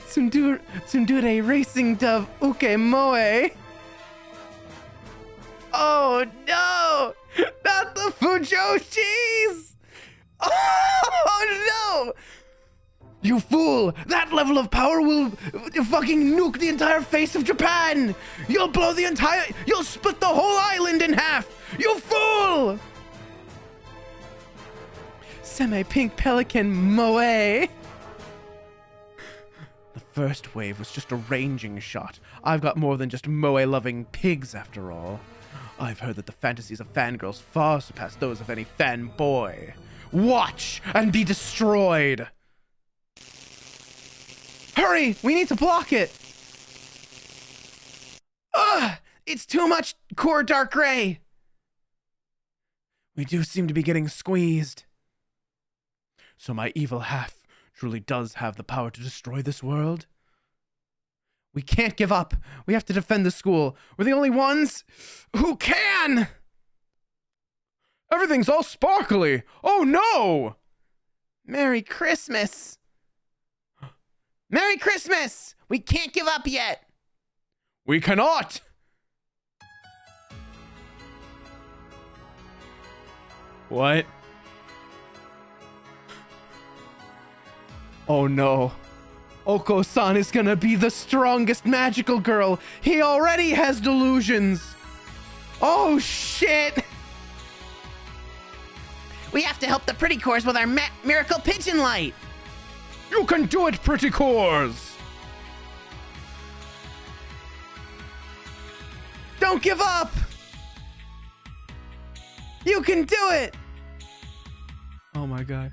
Tsundere racing dove uke moe. Oh no! Not the Fujoshis! Oh no! You fool! That level of power will fucking nuke the entire face of Japan! You'll split the whole island in half! You fool! Semi-pink pelican moe. The first wave was just a ranging shot. I've got more than just moe-loving pigs after all. I've heard that the fantasies of fangirls far surpass those of any fanboy. Watch and be destroyed! Hurry! We need to block it! Ugh! It's too much core dark gray! We do seem to be getting squeezed. So my evil half truly does have the power to destroy this world? We can't give up. We have to defend the school. We're the only ones who can! Everything's all sparkly! Oh no! Merry Christmas! Merry Christmas! We can't give up yet! We cannot! What? Oh no. Oko-san is gonna be the strongest magical girl. He already has delusions. Oh shit. We have to help the Pretty Cores with our miracle pigeon light. You can do it, Pretty Cores. Don't give up. You can do it. Oh my god.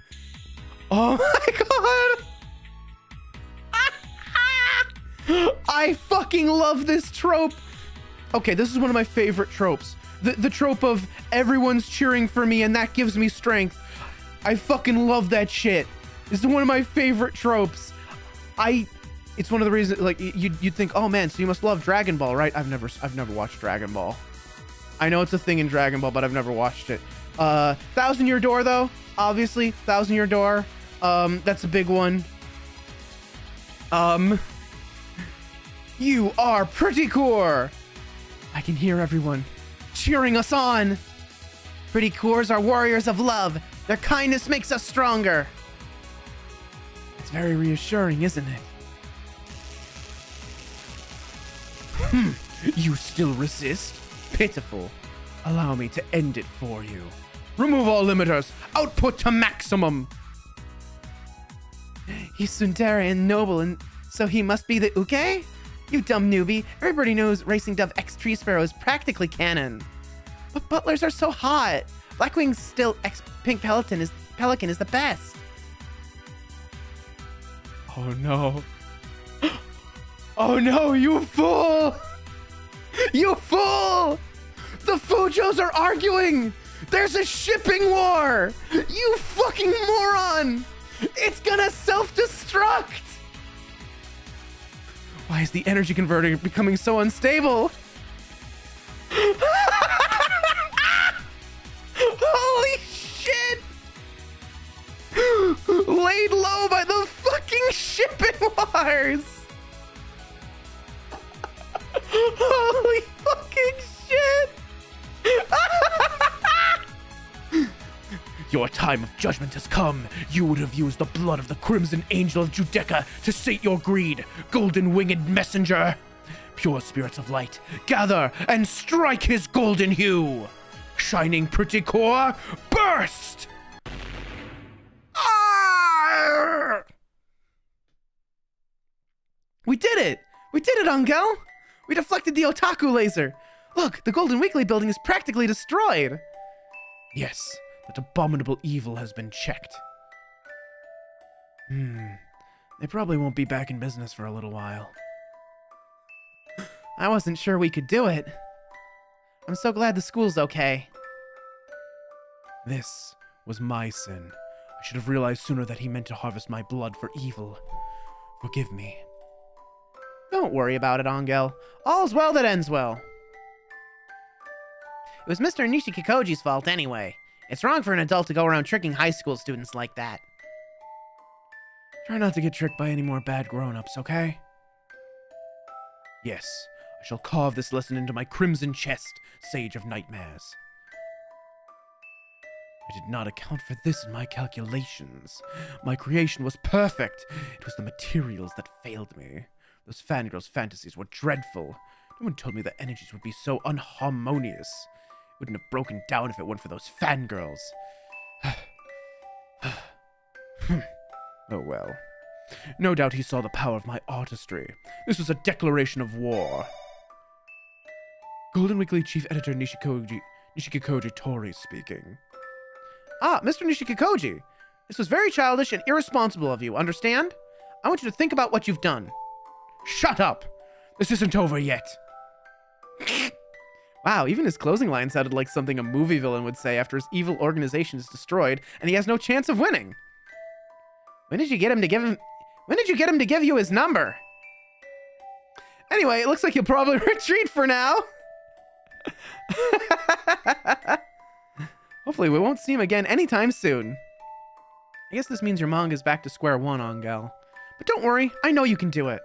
Oh my god. I fucking love this trope. Okay, this is one of my favorite tropes. The trope of everyone's cheering for me and that gives me strength. I fucking love that shit. This is one of my favorite tropes. It's one of the reasons, like, you'd think, oh man, so you must love Dragon Ball, right? I've never watched Dragon Ball. I know it's a thing in Dragon Ball, but I've never watched it. 1,000-Year Door, though, obviously, 1,000-Year Door. That's a big one. You are Pretty Core. I can hear everyone cheering us on. Pretty Cores are warriors of love. Their kindness makes us stronger. It's very reassuring, isn't it? You still resist? Pitiful. Allow me to end it for you. Remove all limiters. Output to maximum. He's tsundere and noble, and so he must be the Uke? You dumb newbie. Everybody knows Racing Dove X Tree Sparrow is practically canon. But butlers are so hot. Blackwing's still X Pink Pelican is the best. Oh no. Oh no, you fool! You fool! The Fujos are arguing! There's a shipping war! You fucking moron! It's gonna self-destruct! Why is the energy converter becoming so unstable? Holy shit! Laid low by the fucking shipping wars! Holy fucking shit! Your time of judgment has come. You would have used the blood of the Crimson Angel of Judecca to sate your greed, golden winged messenger. Pure spirits of light, gather and strike his golden hue. Shining Pretty Core, burst! Arr! We did it! We did it, Angel! We deflected the Otaku laser. Look, the Golden Weekly building is practically destroyed. Yes, that abominable evil has been checked. They probably won't be back in business for a little while. I wasn't sure we could do it. I'm so glad the school's okay. This was my sin. I should have realized sooner that he meant to harvest my blood for evil. Forgive me. Don't worry about it, Angel. All's well that ends well. It was Mr. Nishikikoji's fault anyway. It's wrong for an adult to go around tricking high school students like that. Try not to get tricked by any more bad grown-ups, okay? Yes, I shall carve this lesson into my crimson chest, Sage of Nightmares. I did not account for this in my calculations. My creation was perfect. It was the materials that failed me. Those fangirls' fantasies were dreadful. No one told me the energies would be so unharmonious. It wouldn't have broken down if it weren't for those fangirls. Oh well. No doubt he saw the power of my artistry. This was a declaration of war. Golden Weekly Chief Editor Nishikikoji Tori speaking. Ah, Mr. Nishikikoji. This was very childish and irresponsible of you, understand? I want you to think about what you've done. Shut up! This isn't over yet. Wow, even his closing line sounded like something a movie villain would say after his evil organization is destroyed and he has no chance of winning. When did you get him to give you his number? Anyway, it looks like he'll probably retreat for now. Hopefully we won't see him again anytime soon. I guess this means your manga's back to square one, Angel. But don't worry, I know you can do it.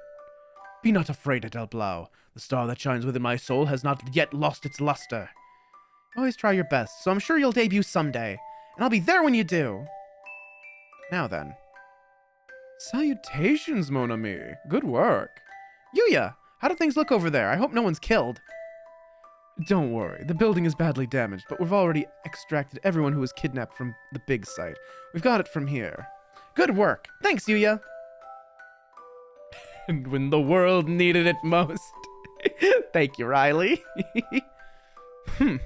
Be not afraid, Adele Blau. The star that shines within my soul has not yet lost its luster. Always try your best, so I'm sure you'll debut someday. and I'll be there when you do. Now then. Salutations, mon ami. Good work. Yuya, how do things look over there? I hope no one's killed. Don't worry, the building is badly damaged, but we've already extracted everyone who was kidnapped from the big site. We've got it from here. Good work. Thanks, Yuya. And when the world needed it most. Thank you, Riley. So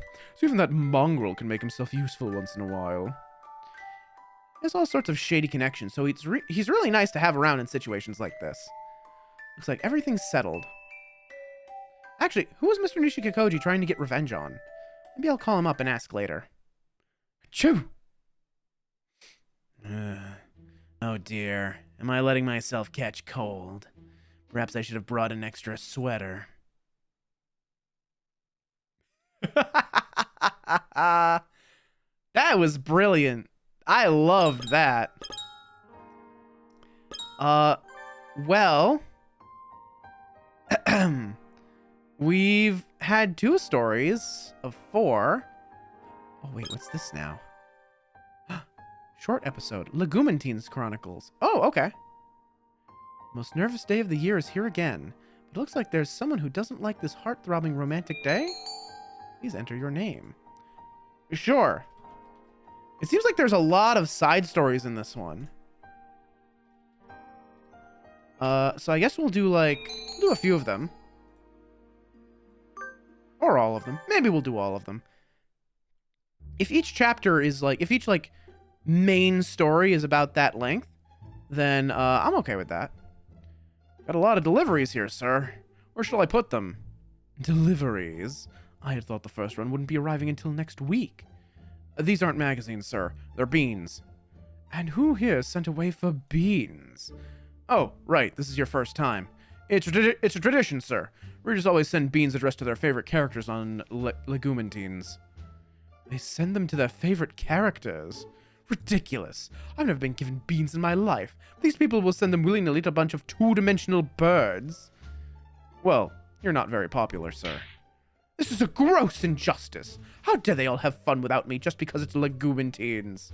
even that mongrel can make himself useful once in a while. He has all sorts of shady connections, so he's really nice to have around in situations like this. Looks like everything's settled. Actually, who was Mr. Nishikikoji trying to get revenge on? Maybe I'll call him up and ask later. Achoo! Oh dear, am I letting myself catch cold? Perhaps I should have brought an extra sweater. That was brilliant. I loved that. Well... We've had 2 stories of 4. Oh, wait, what's this now? Short episode. Legumantines Chronicles. Oh, okay. Most nervous day of the year is here again. But it looks like there's someone who doesn't like this heart-throbbing romantic day. Please enter your name. Sure. It seems like there's a lot of side stories in this one. So I guess we'll do, a few of them. Or all of them. Maybe we'll do all of them. If each chapter is, if each, main story is about that length, then, I'm okay with that. Got a lot of deliveries here, sir. Where shall I put them? Deliveries? I had thought the first run wouldn't be arriving until next week. These aren't magazines, sir. They're beans. And who here sent away for beans? Oh, right. This is your first time. It's a tradition, sir. Readers always send beans addressed to their favorite characters on Legumantines. They send them to their favorite characters? Ridiculous. I've never been given beans in my life. These people will send them willy-nilly to a bunch of 2-dimensional birds. Well, you're not very popular, sir. This is a gross injustice. How dare they all have fun without me just because it's Legumantines?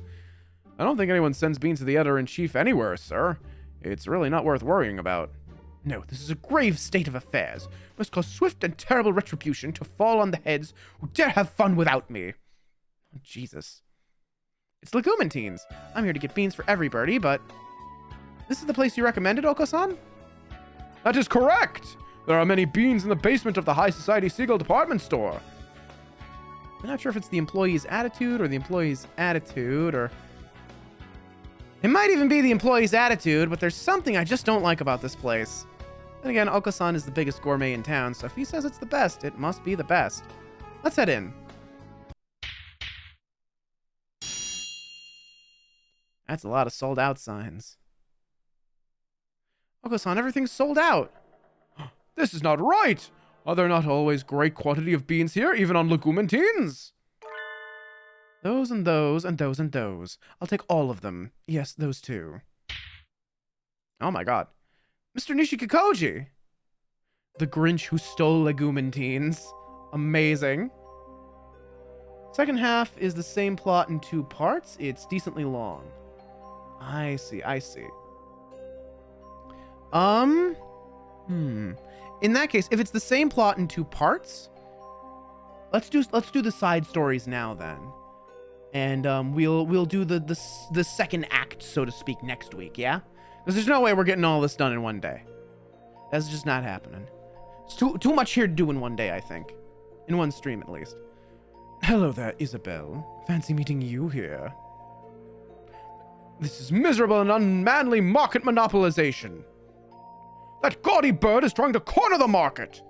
I don't think anyone sends beans to the editor-in-chief anywhere, sir. It's really not worth worrying about. No, this is a grave state of affairs. Must cause swift and terrible retribution to fall on the heads who dare have fun without me. Oh, Jesus. It's Legumantines. I'm here to get beans for everybody, but... This is the place you recommended, Oko-san? That is correct! There are many beans in the basement of the High Society Seagull department store. I'm not sure if it's the employee's attitude or the employee's attitude, or... It might even be the employee's attitude, but there's something I just don't like about this place. Then again, Oko-san is the biggest gourmet in town, so if he says it's the best, it must be the best. Let's head in. That's a lot of sold out signs. Oko-san, everything's sold out. This is not right! Are there not always great quantity of beans here, even on Legumantines? Those and those and those and those. I'll take all of them. Yes, those too. Oh my god. Mr. Nishikikoji! The Grinch who stole Legumantines. Amazing. Second half is the same plot in 2 parts. It's decently long. I see, I see. In that case, if it's the same plot in 2 parts, let's do the side stories now then. And we'll do the second act, so to speak, next week, yeah? Because there's no way we're getting all this done in one day. That's just not happening. It's too much here to do in one day, I think. In one stream, at least. Hello there, Isabel. Fancy meeting you here. This is miserable and unmanly market monopolization. That gaudy bird is trying to corner the market.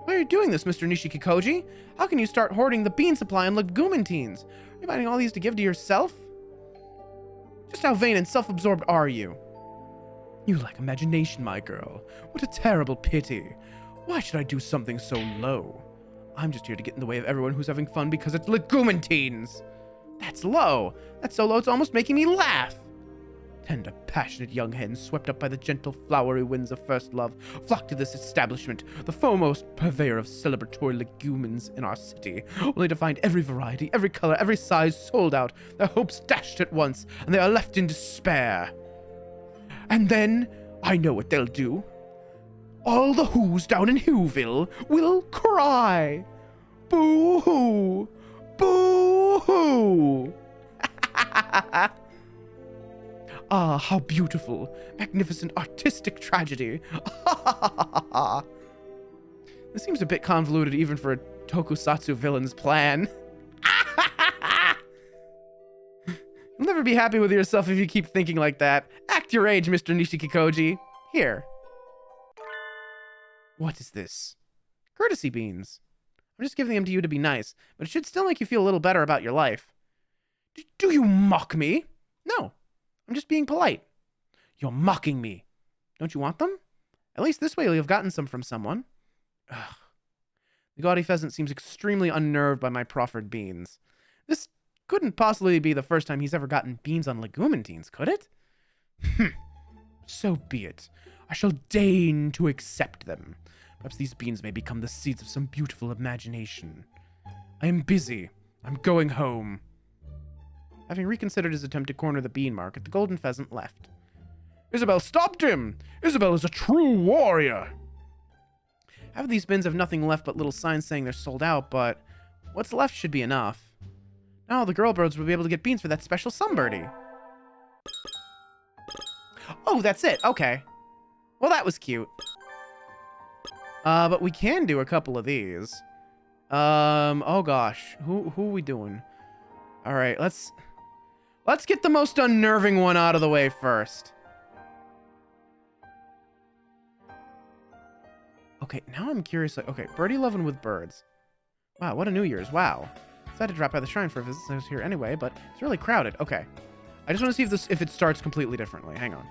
Why are you doing this, Mr. Nishikikoji? How can you start hoarding the bean supply on Legumantines? Are you buying all these to give to yourself? Just how vain and self-absorbed are you? You lack imagination, my girl. What a terrible pity. Why should I do something so low? I'm just here to get in the way of everyone who's having fun because it's Legumantines. That's low. That's so low it's almost making me laugh. Tender, passionate young hens, swept up by the gentle, flowery winds of first love, flocked to this establishment, the foremost purveyor of celebratory legumens in our city, only to find every variety, every color, every size sold out, their hopes dashed at once, and they are left in despair. And then, I know what they'll do. All the Who's down in Whoville will cry. Boo-hoo! Boo-hoo! Ah, how beautiful, magnificent, artistic tragedy. This seems a bit convoluted even for a tokusatsu villain's plan. You'll never be happy with yourself if you keep thinking like that. Act your age, Mr. Nishikikoji. Here. What is this? Courtesy beans. I'm just giving them to you to be nice, but it should still make you feel a little better about your life. Do you mock me? No. I'm just being polite. You're mocking me. Don't you want them? At least this way you'll have gotten some from someone. Ugh. The gaudy pheasant seems extremely unnerved by my proffered beans. This couldn't possibly be the first time he's ever gotten beans on legumantines, could it? So be it. I shall deign to accept them. Perhaps these beans may become the seeds of some beautiful imagination. I am busy. I'm going home. Having reconsidered his attempt to corner the bean market, the golden pheasant left. Isabel stopped him! Isabel is a true warrior! Half of these bins have nothing left but little signs saying they're sold out, but what's left should be enough. Now the girl birds will be able to get beans for that special sunbirdie. Oh, that's it. Okay. Well, that was cute. But we can do a couple of these. Oh gosh. Who are we doing? All right, let's get the most unnerving one out of the way first. Okay, now I'm curious. Okay, birdie loving with birds. Wow, what a New Year's. Wow. Decided to drop by the shrine for a visit since I was here anyway, but it's really crowded. Okay. I just want to see if it starts completely differently. Hang on.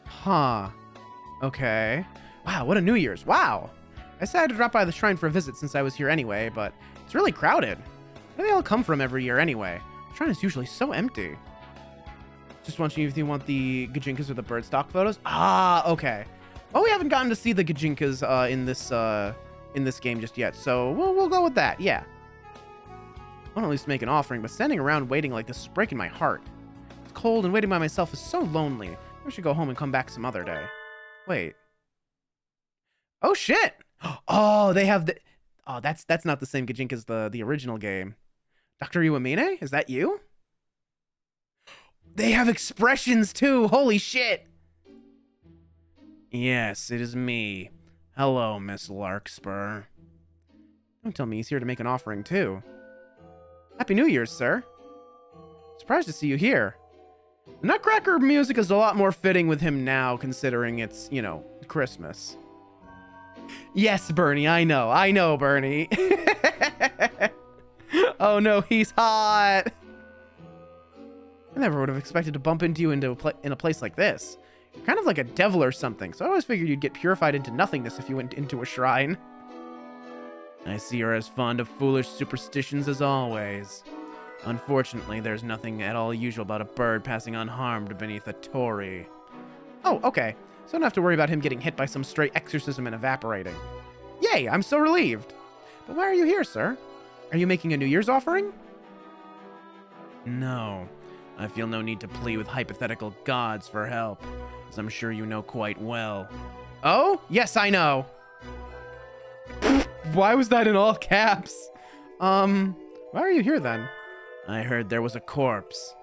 Huh. Okay. Wow, what a New Year's. Wow. I decided to drop by the shrine for a visit since I was here anyway, but it's really crowded. Where do they all come from every year anyway? The shrine is usually so empty. Just wondering if you want the Gajinkas or the bird stock photos. Ah, okay. Well, we haven't gotten to see the Gajinkas in this game just yet, so we'll go with that. Yeah. I want to at least make an offering, but standing around waiting like this is breaking my heart. It's cold and waiting by myself is so lonely. I should go home and come back some other day. Wait. Oh shit! Oh, they have the. Oh, that's not the same Gajink as the original game. Dr. Iwamine, is that you? They have expressions too. Holy shit! Yes, it is me. Hello, Miss Larkspur. Don't tell me he's here to make an offering too. Happy New Year's, sir. Surprised to see you here. The Nutcracker music is a lot more fitting with him now, considering it's, you know, Christmas. Yes, Bernie, I know, Bernie. Oh no, he's hot. I never would have expected to bump into you in a place like this. You're kind of like a devil or something, so I always figured you'd get purified into nothingness if you went into a shrine. I see you're as fond of foolish superstitions as always. Unfortunately, there's nothing at all usual about a bird passing unharmed beneath a torii. Oh, okay. So I don't have to worry about him getting hit by some stray exorcism and evaporating. Yay, I'm so relieved. But why are you here, sir? Are you making a New Year's offering? No. I feel no need to plead with hypothetical gods for help, as I'm sure you know quite well. Oh? Yes, I know. Why was that in all caps? Why are you here then? I heard there was a corpse.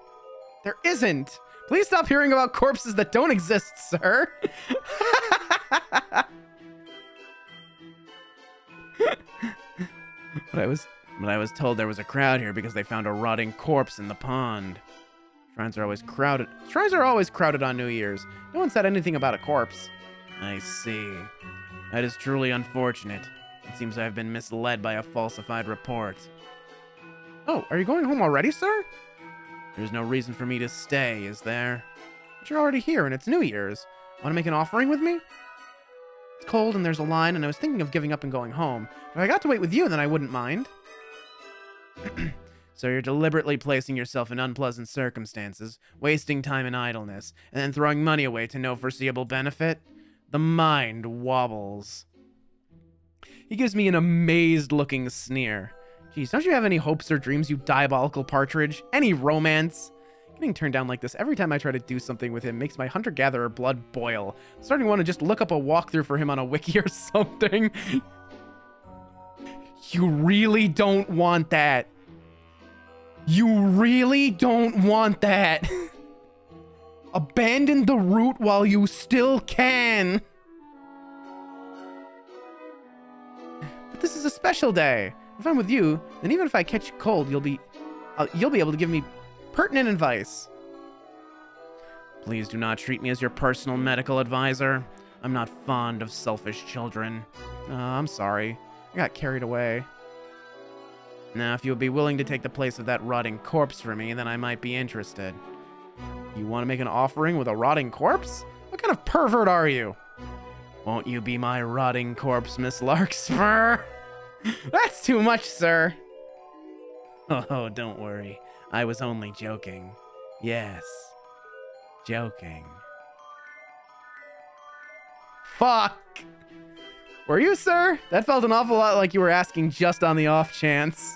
There isn't! Please stop hearing about corpses that don't exist, sir! But I was told there was a crowd here because they found a rotting corpse in the pond. Shrines are always crowded. Shrines are always crowded on New Year's. No one said anything about a corpse. I see. That is truly unfortunate. It seems I have been misled by a falsified report. Oh, are you going home already, sir? There's no reason for me to stay, is there? But you're already here and it's New Year's. Want to make an offering with me? It's cold and there's a line, and I was thinking of giving up and going home. If I got to wait with you, then I wouldn't mind. So you're deliberately placing yourself in unpleasant circumstances, wasting time in idleness, and then throwing money away to no foreseeable benefit? The mind wobbles. He gives me an amazed-looking sneer. Geez, don't you have any hopes or dreams, you diabolical partridge? Any romance? Getting turned down like this every time I try to do something with him makes my hunter-gatherer blood boil. I'm starting to want to just look up a walkthrough for him on a wiki or something. You really don't want that. You really don't want that. Abandon the route while you still can. But this is a special day. If I'm with you, then even if I catch a cold, you'll be able to give me pertinent advice. Please do not treat me as your personal medical advisor. I'm not fond of selfish children. I'm sorry. I got carried away. Now, if you would be willing to take the place of that rotting corpse for me, then I might be interested. You want to make an offering with a rotting corpse? What kind of pervert are you? Won't you be my rotting corpse, Miss Larkspur? That's too much, sir. Oh, don't worry. I was only joking. Yes. Joking. Fuck! Were you, sir? That felt an awful lot like you were asking just on the off chance.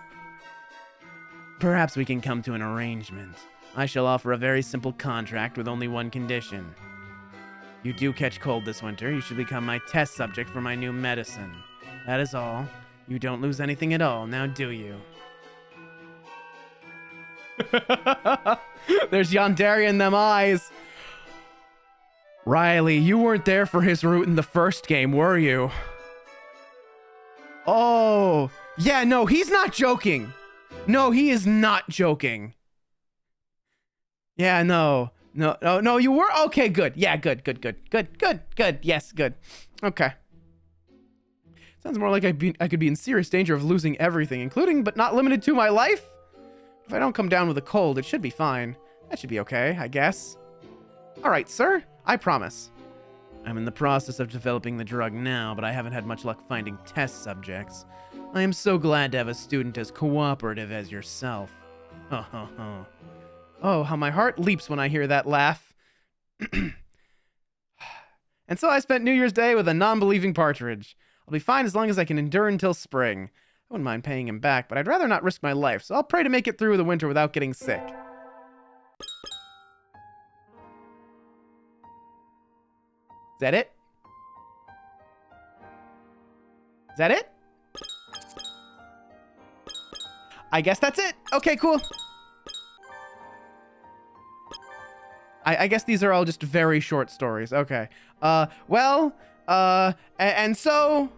Perhaps we can come to an arrangement. I shall offer a very simple contract with only one condition. You do catch cold this winter, you should become my test subject for my new medicine. That is all. You don't lose anything at all, now do you? There's Yandere in them eyes. Riley, you weren't there for his route in the first game, were you? Oh, yeah, no, he's not joking. No, he is not joking. Yeah, no, you were? Okay, good. Yeah, good. Yes, good. Okay. Sounds more like I could be in serious danger of losing everything, including but not limited to my life. If I don't come down with a cold, it should be fine. That should be okay, I guess. All right, sir, I promise. I'm in the process of developing the drug now, but I haven't had much luck finding test subjects. I am so glad to have a student as cooperative as yourself. Oh, how my heart leaps when I hear that laugh. And so I spent New Year's Day with a non-believing partridge. I'll be fine as long as I can endure until spring. I wouldn't mind paying him back, but I'd rather not risk my life, so I'll pray to make it through the winter without getting sick. Is that it? Is that it? I guess that's it. Okay, cool. I guess these are all just very short stories. Okay. And so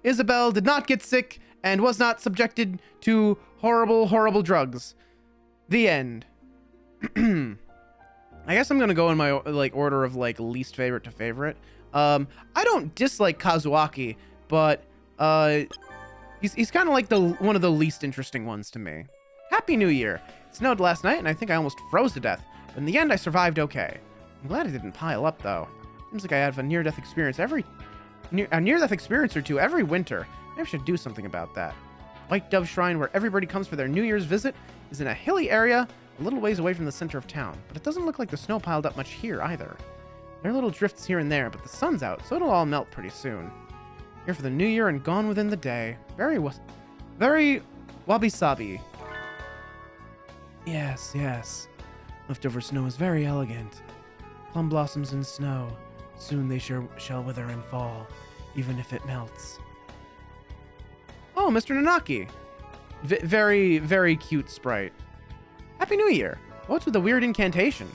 Isabel did not get sick and was not subjected to horrible drugs. The end. I guess I'm gonna go in my order of least favorite to favorite. I don't dislike Kazuaki, but he's kind of like one of the least interesting ones to me. Happy New Year. It snowed last night and I think I almost froze to death, but in the end I survived okay. I'm glad it didn't pile up though. Seems like I have a near-death experience a near-death experience or two every winter. Maybe I should do something about that. White Dove Shrine, where everybody comes for their New Year's visit, is in a hilly area a little ways away from the center of town, but it doesn't look like the snow piled up much here either. There are little drifts here and there, but the sun's out, so it'll all melt pretty soon. Here for the new year and gone within the day. Very wabi-sabi. Yes. Leftover snow is very elegant. Plum blossoms in snow. Soon they shall wither and fall, even if it melts. Oh, Mr. Nanaki. Very cute sprite. Happy New Year. What's with the weird incantation?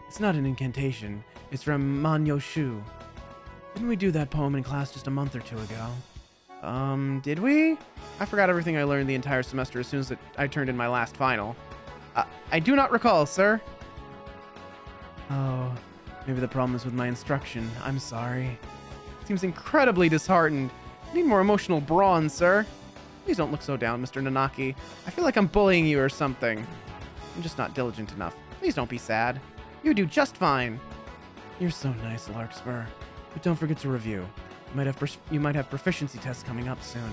It's not an incantation. It's from Manyo Shu. Didn't we do that poem in class just a month or two ago? Did we? I forgot everything I learned the entire semester as soon as I turned in my last final. I do not recall, sir. Oh, maybe the problem is with my instruction. I'm sorry. Seems incredibly disheartened. I need more emotional brawn, sir. Please don't look so down, Mr. Nanaki. I feel like I'm bullying you or something. I'm just not diligent enough. Please don't be sad. You do just fine. You're so nice, Larkspur. But don't forget to review. You might have proficiency tests coming up soon.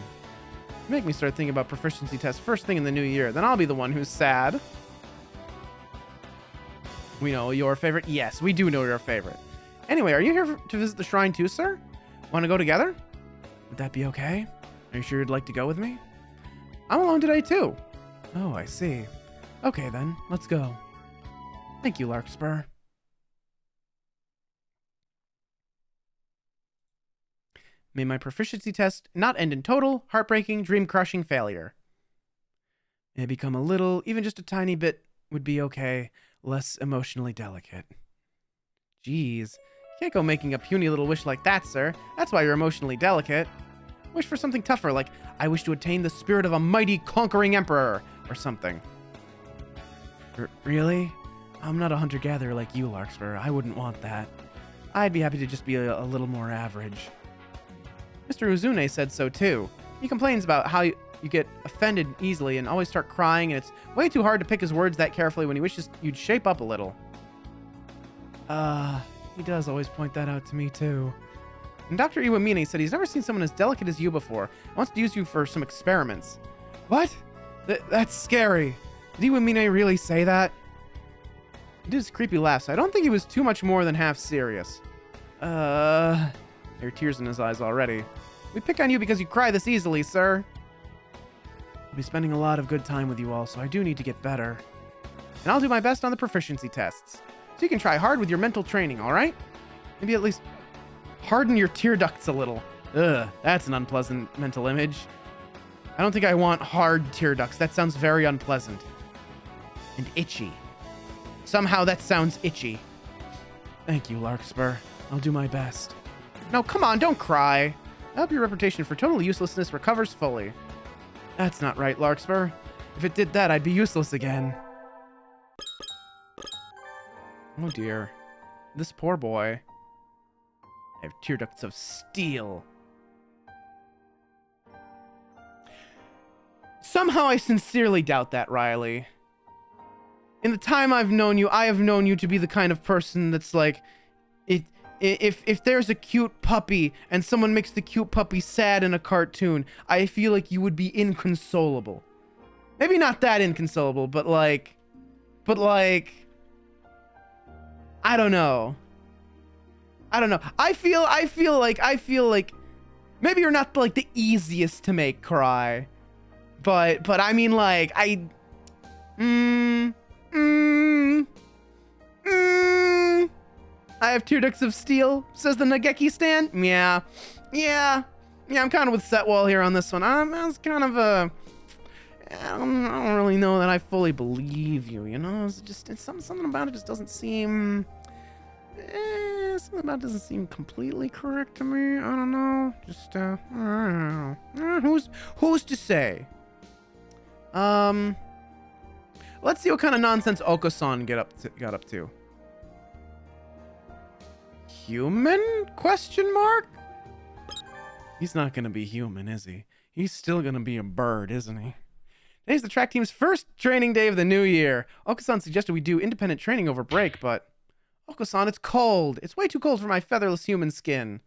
Make me start thinking about proficiency tests first thing in the new year. Then I'll be the one who's sad. We know your favorite. Yes, we do know your favorite. Anyway, are you here to visit the shrine too, sir? Want to go together? Would that be okay? Are you sure you'd like to go with me? I'm alone today too. Oh, I see. Okay then, let's go. Thank you, Larkspur. May my proficiency test not end in total, heartbreaking, dream-crushing failure. May I become a little, even just a tiny bit, would be okay, less emotionally delicate. Jeez, you can't go making a puny little wish like that, sir. That's why you're emotionally delicate. Wish for something tougher, like, I wish to attain the spirit of a mighty conquering emperor, or something. Really? I'm not a hunter-gatherer like you, Larkspur. I wouldn't want that. I'd be happy to just be a little more average. Mr. Uzune said so too. He complains about how you get offended easily and always start crying, and it's way too hard to pick his words that carefully when he wishes you'd shape up a little. He does always point that out to me too. And Dr. Iwamine said he's never seen someone as delicate as you before and wants to use you for some experiments. What? That's scary. Did Iwamine really say that? He did his creepy laugh, so I don't think he was too much more than half serious. There are tears in his eyes already. We pick on you because you cry this easily, sir. I'll be spending a lot of good time with you all, so I do need to get better. And I'll do my best on the proficiency tests. So you can try hard with your mental training, alright? Maybe at least harden your tear ducts a little. Ugh, that's an unpleasant mental image. I don't think I want hard tear ducts. That sounds very unpleasant. And itchy. Somehow that sounds itchy. Thank you, Larkspur. I'll do my best. No, come on, don't cry. I hope your reputation for total uselessness recovers fully. That's not right, Larkspur. If it did that, I'd be useless again. Oh dear. This poor boy. I have tear ducts of steel. Somehow I sincerely doubt that, Riley. In the time I've known you, I have known you to be the kind of person that's like, if there's a cute puppy and someone makes the cute puppy sad in a cartoon, I feel like you would be inconsolable. Maybe not that inconsolable, but like, I don't know. I feel like maybe you're not like the easiest to make cry, but I mean like I have tear ducts of steel, says the Nageki stand. Yeah, I'm kind of with Setwall here on this one. I was kind of I don't really know that I fully believe you, you know? It's something about it just doesn't seem... something about it doesn't seem completely correct to me. I don't know. Just, I don't know. Who's to say? Let's see what kind of nonsense Oko-san got up to. Human? Question mark? He's not gonna be human, is he? He's still gonna be a bird, isn't he? Today's the track team's first training day of the new year. Oko-san suggested we do independent training over break, but... Oko-san, it's cold. It's way too cold for my featherless human skin.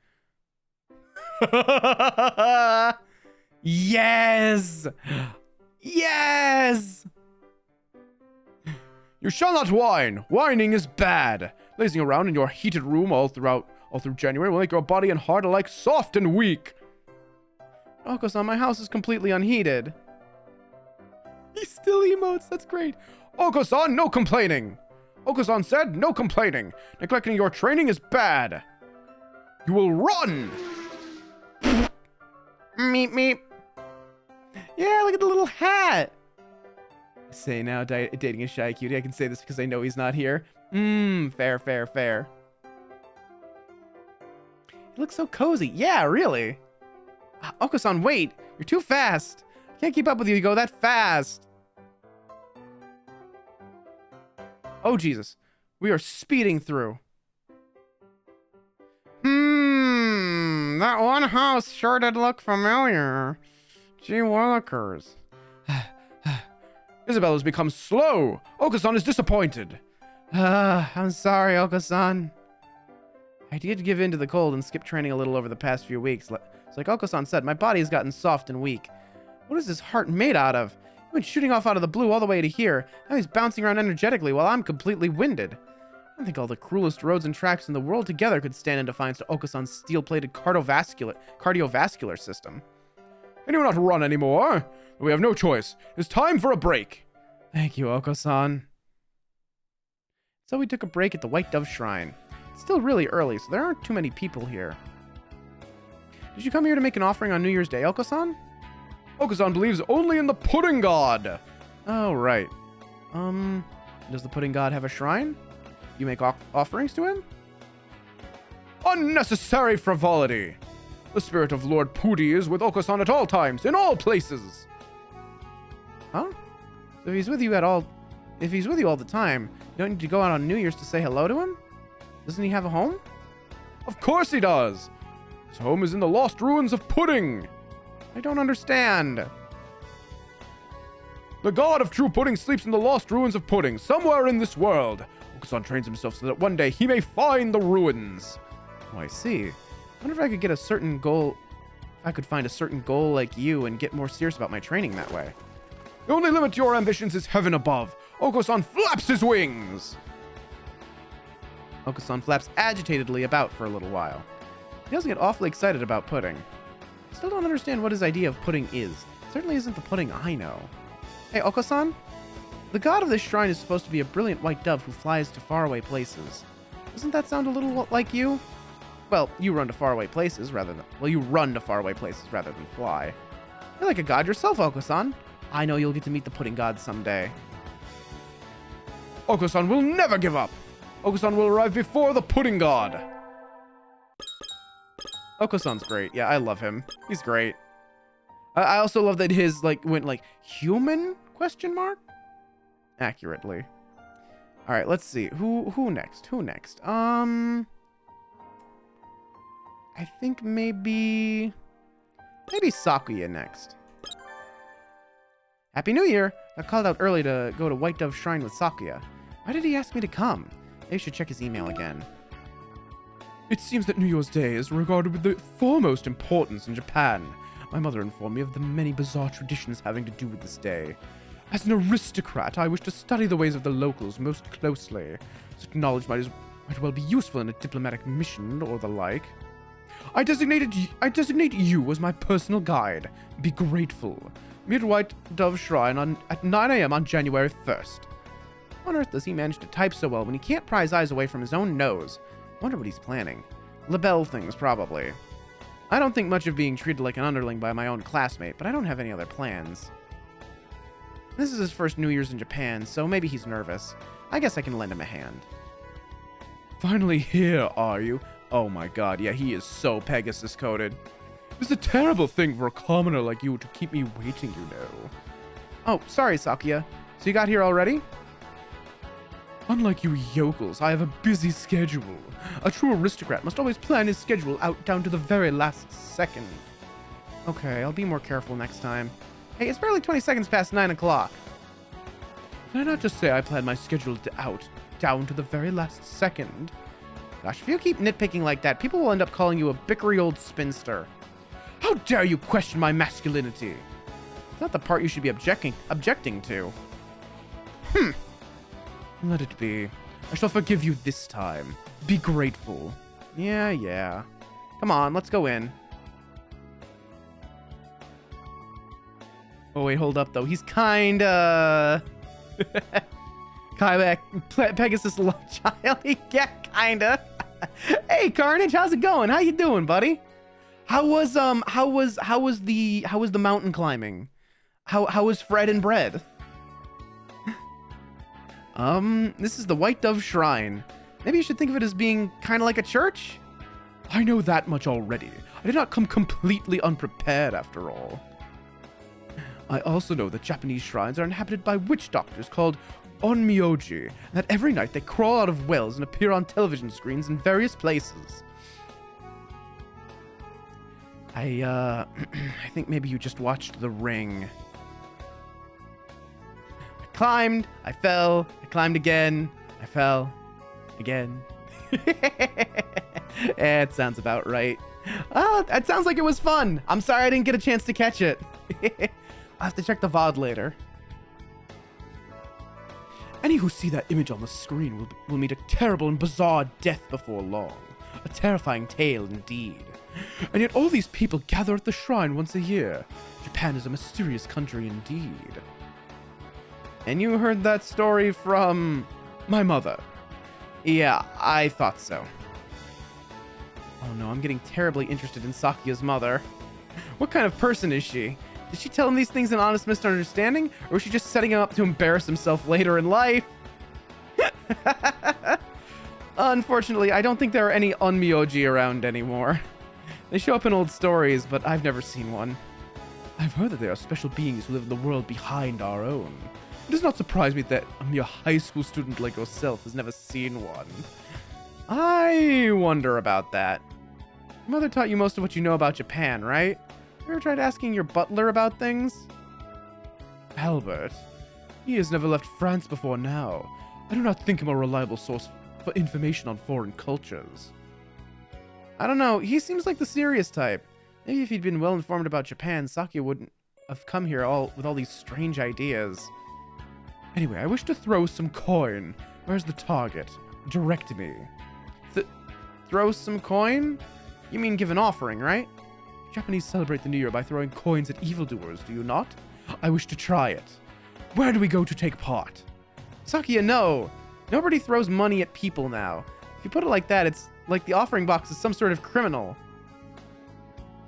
Yes! Yes! You shall not whine. Whining is bad. Lazing around in your heated room all through January will make your body and heart alike soft and weak. Oko-san, my house is completely unheated. He still emotes. That's great. Oko-san, no complaining. Oko-san said, no complaining. Neglecting your training is bad. You will run. Meep, meep. Yeah, look at the little hat. I say now, dating a shy cutie. I can say this because I know he's not here. Fair, fair, fair. He looks so cozy. Yeah, really. Oko-san, wait. You're too fast. I can't keep up with you. You go that fast. Oh, Jesus. We are speeding through. That one house sure did look familiar. Gee willikers. Isabella's become slow. Oko-san is disappointed. I'm sorry, Oko-san. I did give in to the cold and skip training a little over the past few weeks. It's like Oko-san said, my body has gotten soft and weak. What is this heart made out of? He went shooting off out of the blue all the way to here. Now he's bouncing around energetically while I'm completely winded. I don't think all the cruelest roads and tracks in the world together could stand in defiance to Oko-san's steel-plated cardiovascular system. Can you not run anymore? We have no choice. It's time for a break. Thank you, Oko-san. So we took a break at the White Dove Shrine. It's still really early, so there aren't too many people here. Did you come here to make an offering on New Year's Day, Oko-san? Oko-san believes only in the pudding god. Oh, right. Does the pudding god have a shrine? You make offerings to him? Unnecessary frivolity. The spirit of Lord Pooty is with Oko-san at all times, in all places. Huh? So if he's with you all the time, you don't need to go out on New Year's to say hello to him? Doesn't he have a home? Of course he does. His home is in the lost ruins of Pudding. I don't understand. The god of true pudding sleeps in the lost ruins of Pudding, somewhere in this world. Oko-san trains himself so that one day he may find the ruins. Oh, I see. I wonder if I could get a certain goal. If I could find a certain goal like you and get more serious about my training that way. The only limit to your ambitions is heaven above. Oko-san flaps his wings. Oko-san flaps agitatedly about for a little while. He does get awfully excited about pudding. I still don't understand what his idea of pudding is. It certainly isn't the pudding I know. Hey, Oko-san? The god of this shrine is supposed to be a brilliant white dove who flies to faraway places. Doesn't that sound a little like you? Well, you run to faraway places rather than... Well, you run to faraway places rather than fly. You're like a god yourself, Oko-san. I know you'll get to meet the pudding god someday. Oko-san will never give up. Oko-san will arrive before the pudding god. Oko-san's great. Yeah, I love him. He's great. I also love that his, went, human? Question mark? Accurately. All right, let's see. Who next? Who next? I think maybe Sakuya next. Happy New Year! I called out early to go to White Dove Shrine with Sakuya. Why did he ask me to come? Maybe I should check his email again. It seems that New Year's Day is regarded with the foremost importance in Japan. My mother informed me of the many bizarre traditions having to do with this day. As an aristocrat, I wish to study the ways of the locals most closely. Such knowledge might well be useful in a diplomatic mission or the like. I designate you as my personal guide. Be grateful. Meet White Dove Shrine at 9 a.m. on January 1st. How on earth does he manage to type so well when he can't pry his eyes away from his own nose? Wonder what he's planning. Labelle things, probably. I don't think much of being treated like an underling by my own classmate, but I don't have any other plans. This is his first New Year's in Japan, so maybe he's nervous. I guess I can lend him a hand. Finally here, are you? Oh my god, yeah, he is so Pegasus-coded. It's a terrible thing for a commoner like you to keep me waiting, you know. Oh, sorry, Sakuya. So you got here already? Unlike you yokels, I have a busy schedule. A true aristocrat must always plan his schedule out down to the very last second. Okay, I'll be more careful next time. Hey, it's barely 20 seconds past 9 o'clock. Did I not just say I plan my schedule out down to the very last second? Gosh, if you keep nitpicking like that, people will end up calling you a bickery old spinster. How dare you question my masculinity? It's not the part you should be objecting to. Let it be. I shall forgive you this time. Be grateful. Yeah. Come on, let's go in. Oh, wait, hold up, though. He's kinda... Pegasus love child. Yeah, kinda. Hey, Carnage, how's it going? How you doing, buddy? How was the mountain climbing? How was Fred and Bread? This is the White Dove Shrine. Maybe you should think of it as being kind of like a church? I know that much already. I did not come completely unprepared after all. I also know that Japanese shrines are inhabited by witch doctors called onmyoji, and that every night they crawl out of wells and appear on television screens in various places. I think maybe you just watched The Ring. I climbed, I fell, I climbed again, I fell again. It sounds about right. It sounds like it was fun. I'm sorry I didn't get a chance to catch it. I'll have to check the VOD later. Any who see that image on the screen will meet a terrible and bizarre death before long. A terrifying tale indeed. And yet all these people gather at the shrine once a year. Japan is a mysterious country indeed. And you heard that story from my mother. Yeah, I thought so. Oh no, I'm getting terribly interested in Sakuya's mother. What kind of person is she? Did she tell him these things in honest misunderstanding? Or was she just setting him up to embarrass himself later in life? Unfortunately, I don't think there are any Onmyoji around anymore. They show up in old stories, but I've never seen one. I've heard that there are special beings who live in the world behind our own. It does not surprise me that a mere high school student like yourself has never seen one. I wonder about that. Your mother taught you most of what you know about Japan, right? You ever tried asking your butler about things? Albert. He has never left France before now. I do not think him a reliable source for information on foreign cultures. I don't know, he seems like the serious type. Maybe if he'd been well informed about Japan, Sakuya wouldn't have come here with all these strange ideas. Anyway, I wish to throw some coin. Where's the target? Direct me. Throw some coin? You mean give an offering, right? Japanese celebrate the new year by throwing coins at evildoers, do you not? I wish to try it. Where do we go to take part? Sakuya, no! Nobody throws money at people now. If you put it like that, it's like the offering box is some sort of criminal.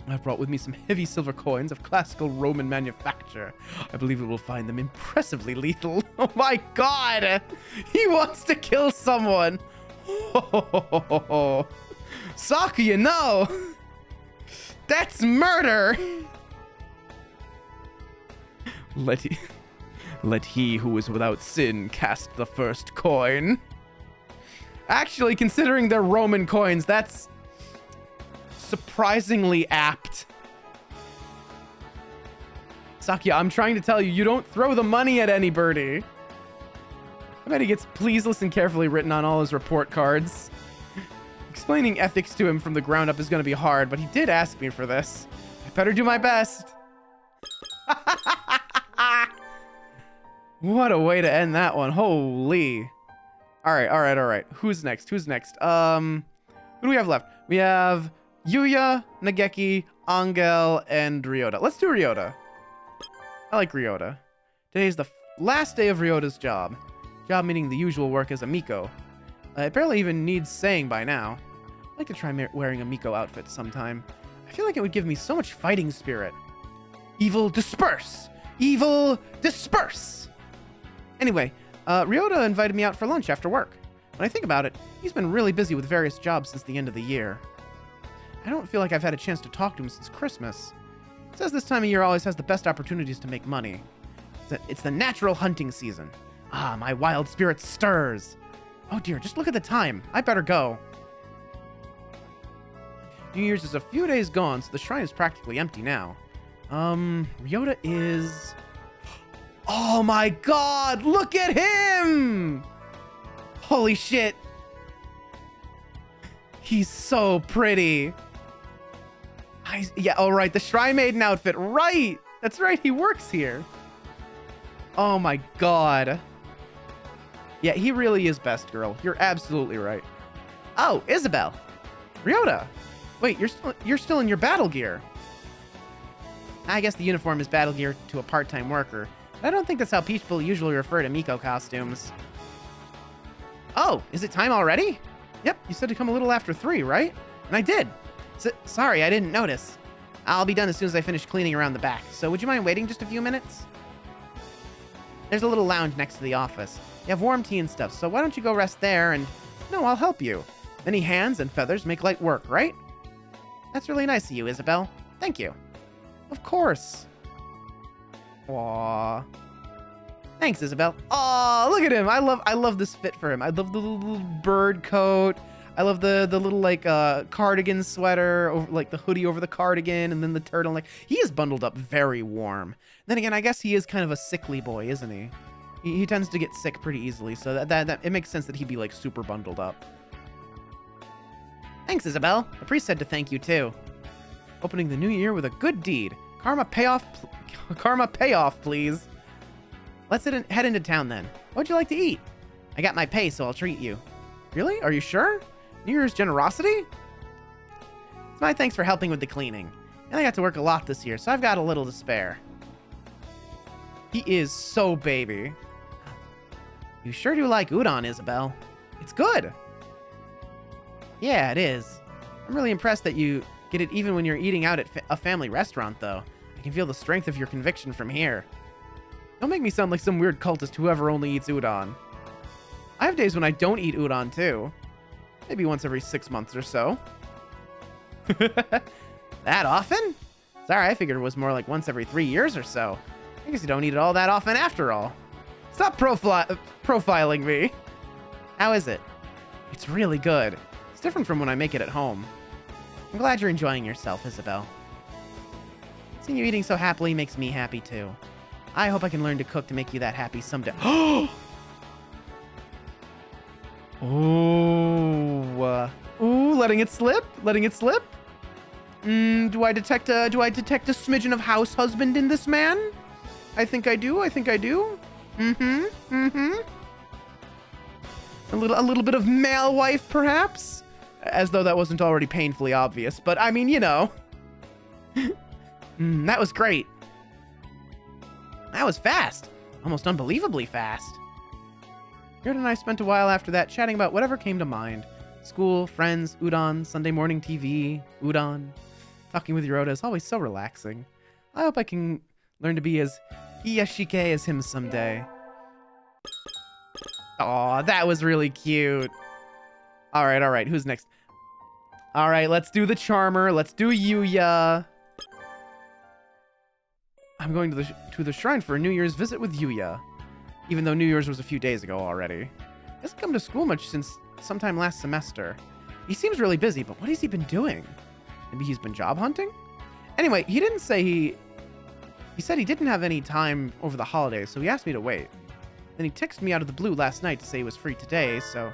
I've brought with me some heavy silver coins of classical Roman manufacture. I believe we will find them impressively lethal. Oh my god! He wants to kill someone! Sakuya, no! That's murder! Let he who is without sin cast the first coin. Actually, considering they're Roman coins, that's surprisingly apt. Sakuya, I'm trying to tell you, you don't throw the money at anybody. I bet he gets please listen carefully written on all his report cards. Explaining ethics to him from the ground up is going to be hard, but he did ask me for this. I better do my best. What a way to end that one. Holy. All right. Who's next? Who do we have left? We have Yuya, Nageki, Angel, and Ryota. Let's do Ryota. I like Ryota. Today is the last day of Ryota's job. Job meaning the usual work as a Miko. It barely even needs saying by now. I'd like to try wearing a Miko outfit sometime. I feel like it would give me so much fighting spirit. Evil disperse! Evil disperse! Anyway, Ryota invited me out for lunch after work. When I think about it, he's been really busy with various jobs since the end of the year. I don't feel like I've had a chance to talk to him since Christmas. He says this time of year always has the best opportunities to make money. It's the natural hunting season. Ah, my wild spirit stirs. Oh dear, just look at the time. I better go. New Year's is a few days gone, so the shrine is practically empty now. Ryota is... Oh my god, look at him! Holy shit. He's so pretty. Yeah, all right, the Shrine Maiden outfit, right! That's right, he works here. Oh my god. Yeah, he really is best girl. You're absolutely right. Oh, Isabel. Ryota. Wait, you're still in your battle gear. I guess the uniform is battle gear to a part-time worker. But I don't think that's how people usually refer to Miko costumes. Oh, is it time already? Yep, you said to come a little after 3, right? And I did. Sorry, I didn't notice. I'll be done as soon as I finish cleaning around the back. So would you mind waiting just a few minutes? There's a little lounge next to the office. You have warm tea and stuff, so why don't you go rest there and... No, I'll help you. Many hands and feathers make light work, right? That's really nice of you, Isabel. Thank you. Of course. Aww. Thanks, Isabel. Aw, look at him. I love this fit for him. I love the little bird coat. I love the little like cardigan sweater, over, like the hoodie over the cardigan, and then the turtleneck. He is bundled up very warm. Then again, I guess he is kind of a sickly boy, isn't he? He tends to get sick pretty easily, so that it makes sense that he'd be like super bundled up. Thanks, Isabel. The priest said to thank you, too. Opening the new year with a good deed. Karma payoff, please. Let's head into town, then. What'd you like to eat? I got my pay, so I'll treat you. Really? Are you sure? New Year's generosity? It's my thanks for helping with the cleaning. And I got to work a lot this year, so I've got a little to spare. He is so baby. You sure do like udon, Isabel. It's good. Yeah, it is. I'm really impressed that you get it even when you're eating out at a family restaurant, though. I can feel the strength of your conviction from here. Don't make me sound like some weird cultist whoever only eats udon. I have days when I don't eat udon, too. Maybe once every 6 months or so. That often? Sorry, I figured it was more like once every 3 years or so. I guess you don't eat it all that often after all. Stop profiling me. How is it? It's really good. It's different from when I make it at home. I'm glad you're enjoying yourself, Isabel. Seeing you eating so happily makes me happy, too. I hope I can learn to cook to make you that happy someday. Ooh, letting it slip? Letting it slip? Do I detect a smidgen of house husband in this man? I think I do. A little bit of male wife, perhaps? As though that wasn't already painfully obvious, but I mean, you know. That was great. That was fast. Almost unbelievably fast. Jared and I spent a while after that chatting about whatever came to mind. School, friends, udon, Sunday morning TV, udon. Talking with Yorota is always so relaxing. I hope I can learn to be as hiyashike as him someday. Aw, that was really cute. Alright, who's next? Alright, let's do the Charmer. Let's do Yuya. I'm going to the shrine for a New Year's visit with Yuya. Even though New Year's was a few days ago already. He hasn't come to school much since sometime last semester. He seems really busy, but what has he been doing? Maybe he's been job hunting? Anyway, he didn't say he said he didn't have any time over the holidays, so he asked me to wait. Then he texted me out of the blue last night to say he was free today, so...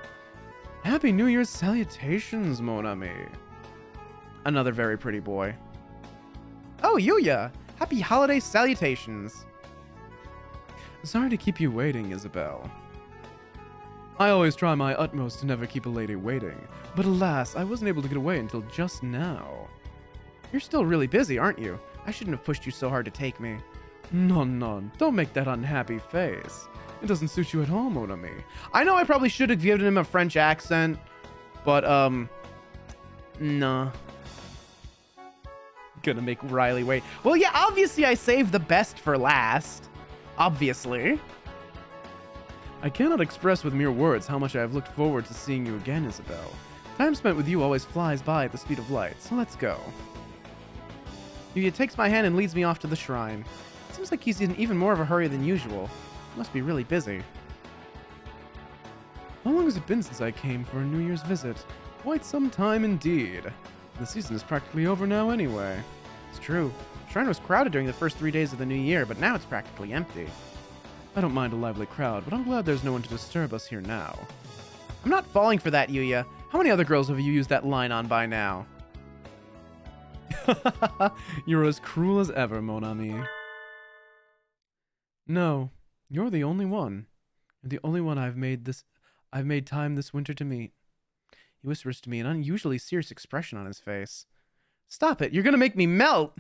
Happy New Year's salutations, mon ami. Another very pretty boy. Oh, Yuya! Happy holiday salutations. Sorry to keep you waiting, Isabel. I always try my utmost to never keep a lady waiting, but alas, I wasn't able to get away until just now. You're still really busy, aren't you? I shouldn't have pushed you so hard to take me. Non, don't make that unhappy face. It doesn't suit you at all, mon ami. I know I probably should have given him a French accent, but, nah. Gonna make Riley wait. Well, yeah, obviously I saved the best for last. Obviously. I cannot express with mere words how much I have looked forward to seeing you again, Isabel. Time spent with you always flies by at the speed of light, so let's go. Yuya takes my hand and leads me off to the shrine. It seems like he's in even more of a hurry than usual. He must be really busy. How long has it been since I came for a New Year's visit? Quite some time indeed. The season is practically over now anyway. It's true. The shrine was crowded during the first 3 days of the new year, but now it's practically empty. I don't mind a lively crowd, but I'm glad there's no one to disturb us here now. I'm not falling for that, Yuya. How many other girls have you used that line on by now? You're as cruel as ever, mon ami. No, you're the only one. You're the only one I've made time this winter to meet. He whispers to me, an unusually serious expression on his face. Stop it, you're gonna make me melt!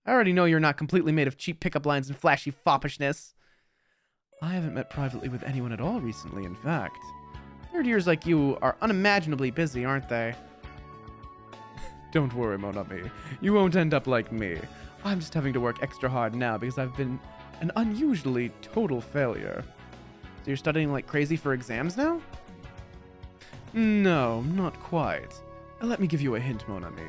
I already know you're not completely made of cheap pickup lines and flashy foppishness. I haven't met privately with anyone at all recently, in fact. Third years like you are unimaginably busy, aren't they? Don't worry, mon ami. You won't end up like me. I'm just having to work extra hard now because I've been an unusually total failure. So you're studying like crazy for exams now? No, not quite. Let me give you a hint, mon ami.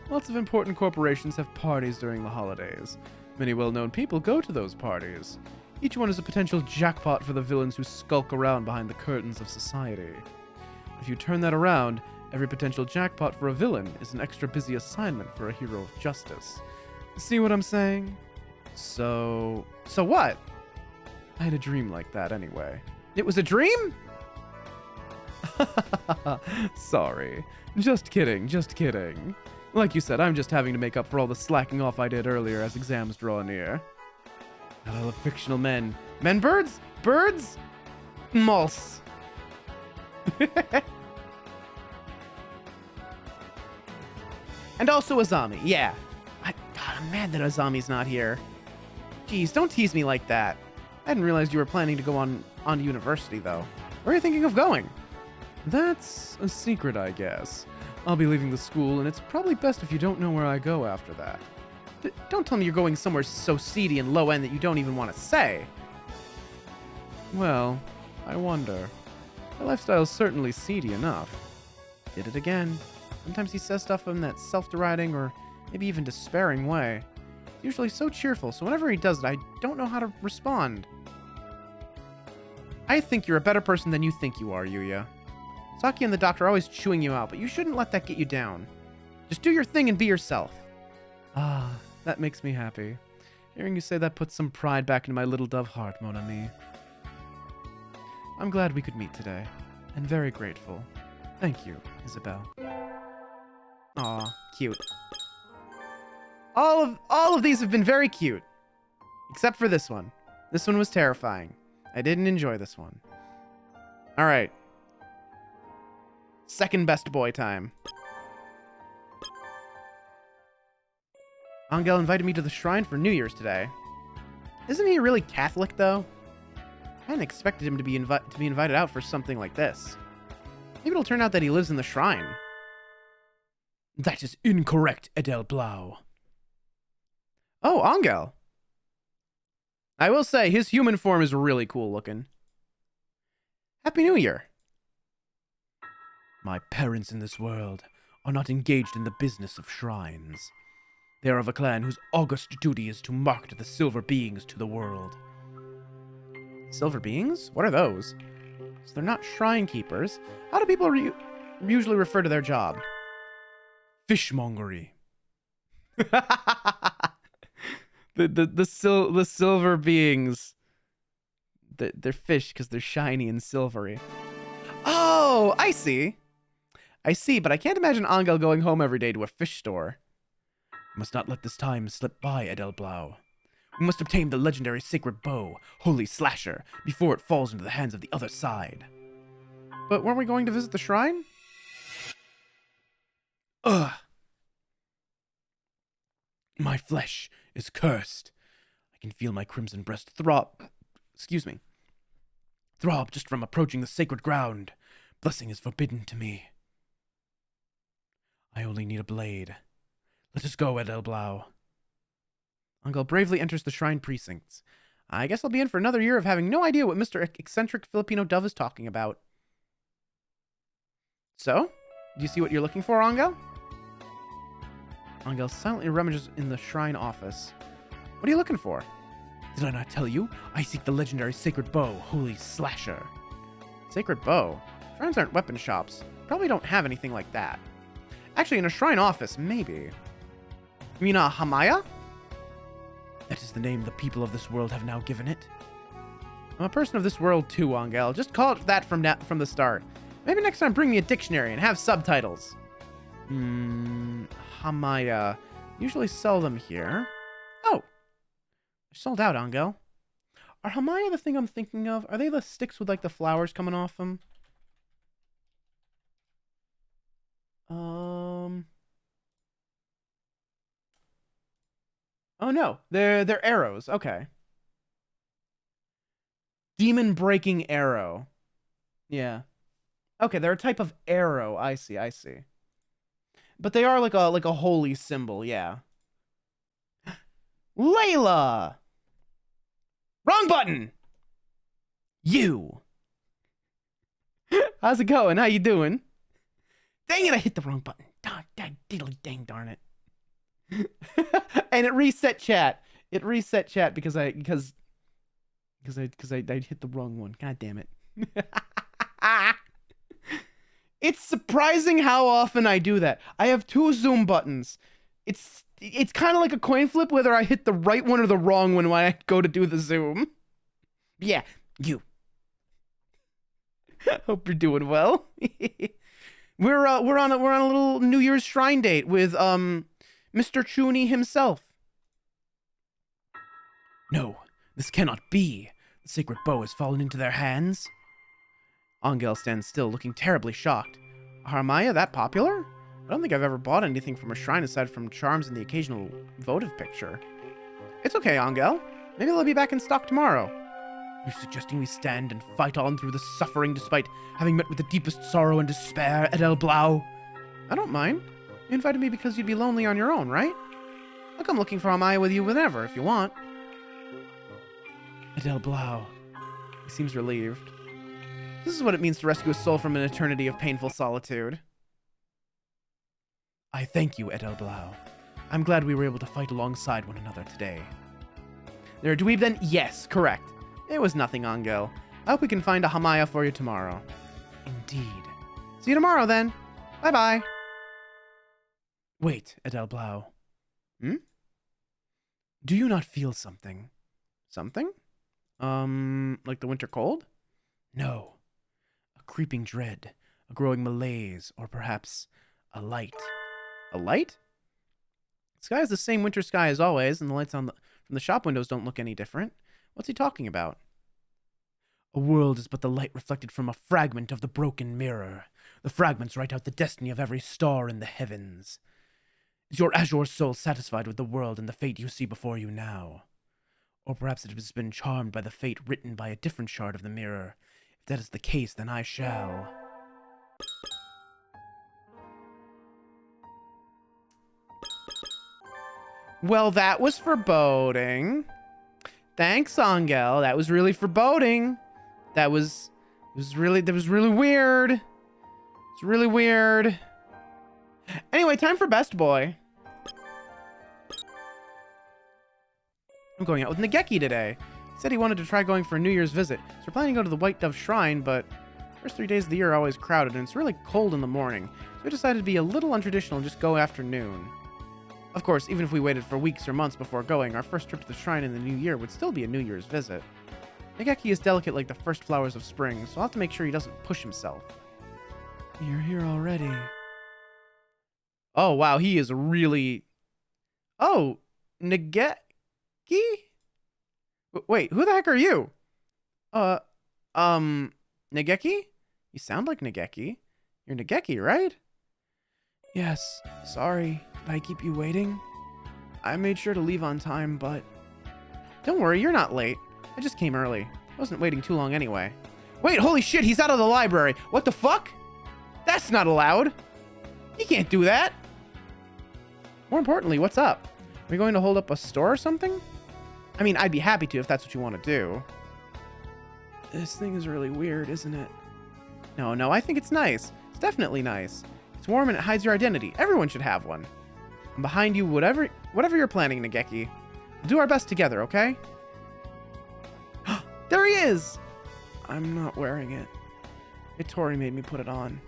Lots of important corporations have parties during the holidays. Many well-known people go to those parties. Each one is a potential jackpot for the villains who skulk around behind the curtains of society. If you turn that around, every potential jackpot for a villain is an extra busy assignment for a hero of justice. See what I'm saying? So what? I had a dream like that anyway. It was a dream? Sorry. Just kidding, just kidding. Like you said, I'm just having to make up for all the slacking off I did earlier as exams draw near. And I love fictional men. Men birds? Birds? Moss. And also Azami, yeah. God, I'm mad that Azami's not here. Jeez, don't tease me like that. I hadn't realized you were planning to go on to university, though. Where are you thinking of going? That's a secret, I guess. I'll be leaving the school, and it's probably best if you don't know where I go after that. Don't tell me you're going somewhere so seedy and low-end that you don't even want to say. Well, I wonder. My lifestyle's certainly seedy enough. Did it again. Sometimes he says stuff in that self-deriding or maybe even despairing way. He's usually so cheerful, so whenever he does it, I don't know how to respond. I think you're a better person than you think you are, Yuya. Saki and the doctor are always chewing you out, but you shouldn't let that get you down. Just do your thing and be yourself. Ah, that makes me happy. Hearing you say that puts some pride back into my little dove heart, mon ami. I'm glad we could meet today, and very grateful. Thank you, Isabel. Aw, cute. All of these have been very cute. Except for this one. This one was terrifying. I didn't enjoy this one. Alright. Second best boy time. Angel invited me to the shrine for New Year's today. Isn't he really Catholic, though? I hadn't expected him to be invited out for something like this. Maybe it'll turn out that he lives in the shrine. That is incorrect, Edel Blau. Oh, Angel. I will say, his human form is really cool looking. Happy New Year. My parents in this world are not engaged in the business of shrines. They are of a clan whose august duty is to market the silver beings to the world. Silver beings? What are those? So they're not shrine keepers. How do people usually refer to their job? Fishmongery. the silver beings. They're fish because they're shiny and silvery. Oh, I see. I see, but I can't imagine Angel going home every day to a fish store. We must not let this time slip by, Edel Blau. We must obtain the legendary sacred bow, Holy Slasher, before it falls into the hands of the other side. But weren't we going to visit the shrine? Ugh. My flesh is cursed. I can feel my crimson breast throb. Excuse me. Throb just from approaching the sacred ground. Blessing is forbidden to me. I only need a blade. Let us go, Edel Blau. Angel bravely enters the shrine precincts. I guess I'll be in for another year of having no idea what Mr. Eccentric Filipino Dove is talking about. So, do you see what you're looking for, Angel? Angel silently rummages in the shrine office. What are you looking for? Did I not tell you? I seek the legendary sacred bow, Holy Slasher. Sacred bow? Shrines aren't weapon shops. Probably don't have anything like that. Actually, in a shrine office, maybe. You mean a Hamaya? That is the name the people of this world have now given it. I'm a person of this world too, Angel. Just call it that from the start. Maybe next time bring me a dictionary and have subtitles. Hamaya. Usually sell them here. Oh! They're sold out, Angel. Are Hamaya the thing I'm thinking of? Are they the sticks with like the flowers coming off them? Oh no, they're arrows. Okay. Demon breaking arrow. Yeah. Okay, they're a type of arrow. I see. But they are like a holy symbol, yeah. Layla! Wrong button! You! How's it going? How you doing? Dang it, I hit the wrong button. Dang darn it. And it reset chat. It reset chat because I hit the wrong one. God damn it. It's surprising how often I do that. I have two zoom buttons. It's kind of like a coin flip whether I hit the right one or the wrong one when I go to do the zoom. Yeah, you. Hope you're doing well. We're on a little New Year's shrine date with Mr. Chooney himself. No, this cannot be. The sacred bow has fallen into their hands. Angel stands still, looking terribly shocked. Haramaya, that popular? I don't think I've ever bought anything from a shrine aside from charms and the occasional votive picture. It's okay, Angel. Maybe they'll be back in stock tomorrow. You're suggesting we stand and fight on through the suffering despite having met with the deepest sorrow and despair, Edel Blau? I don't mind. You invited me because you'd be lonely on your own, right? I'll come looking for Amaya with you whenever, if you want. Edel Blau. He seems relieved. This is what it means to rescue a soul from an eternity of painful solitude. I thank you, Edel Blau. I'm glad we were able to fight alongside one another today. They're a dweeb then? Yes, correct. It was nothing, Angel. I hope we can find a Hamaya for you tomorrow. Indeed. See you tomorrow, then. Bye-bye. Wait, Edel Blau. Do you not feel something? Something? Like the winter cold? No. A creeping dread, a growing malaise, or perhaps a light. A light? The sky is the same winter sky as always, and the lights from the shop windows don't look any different. What's he talking about? A world is but the light reflected from a fragment of the broken mirror. The fragments write out the destiny of every star in the heavens. Is your azure soul satisfied with the world and the fate you see before you now? Or perhaps it has been charmed by the fate written by a different shard of the mirror. If that is the case, then I shall. Well, that was foreboding. Thanks, Angel. That was really foreboding. That was really weird. It's really weird. Anyway, time for Best Boy. I'm going out with Nageki today. He said he wanted to try going for a New Year's visit. So we're planning to go to the White Dove Shrine, but first 3 days of the year are always crowded, and it's really cold in the morning. So we decided to be a little untraditional and just go afternoon. Of course, even if we waited for weeks or months before going, our first trip to the shrine in the new year would still be a New Year's visit. Nageki is delicate like the first flowers of spring, so I'll have to make sure he doesn't push himself. You're here already. Oh, wow, he is really... Oh, Nageki? Wait, who the heck are you? Nageki? You sound like Nageki. You're Nageki, right? Yes, sorry. Did I keep you waiting? I made sure to leave on time, but... Don't worry, you're not late. I just came early. I wasn't waiting too long anyway. Wait, holy shit, he's out of the library. What the fuck? That's not allowed. You can't do that. More importantly, what's up? Are we going to hold up a store or something? I mean, I'd be happy to if that's what you want to do. This thing is really weird, isn't it? No, I think it's nice. It's definitely nice. It's warm and it hides your identity. Everyone should have one. I'm behind you, whatever you're planning, Nageki. We'll do our best together, okay? There he is! I'm not wearing it. Hitori made me put it on.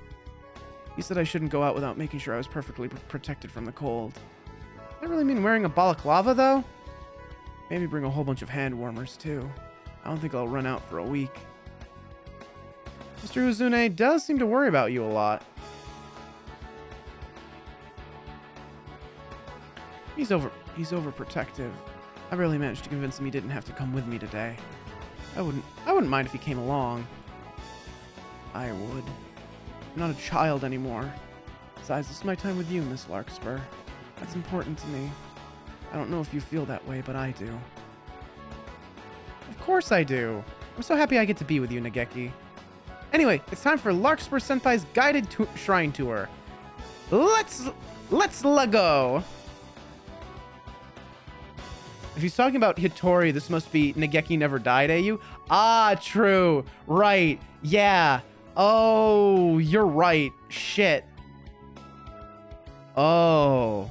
He said I shouldn't go out without making sure I was perfectly protected from the cold. Does that really mean wearing a balaclava, though? Maybe bring a whole bunch of hand warmers, too. I don't think I'll run out for a week. Mr. Uzune does seem to worry about you a lot. He's overprotective. I barely managed to convince him he didn't have to come with me today. I wouldn't mind if he came along. I would. I'm not a child anymore. Besides, this is my time with you, Miss Larkspur. That's important to me. I don't know if you feel that way, but I do. Of course I do. I'm so happy I get to be with you, Nageki. Anyway, it's time for Larkspur Senpai's guided shrine tour. Let's go. If he's talking about Hitori, this must be Nageki Never Died, AU? Ah, true. Right. Yeah. Oh, you're right. Shit. Oh.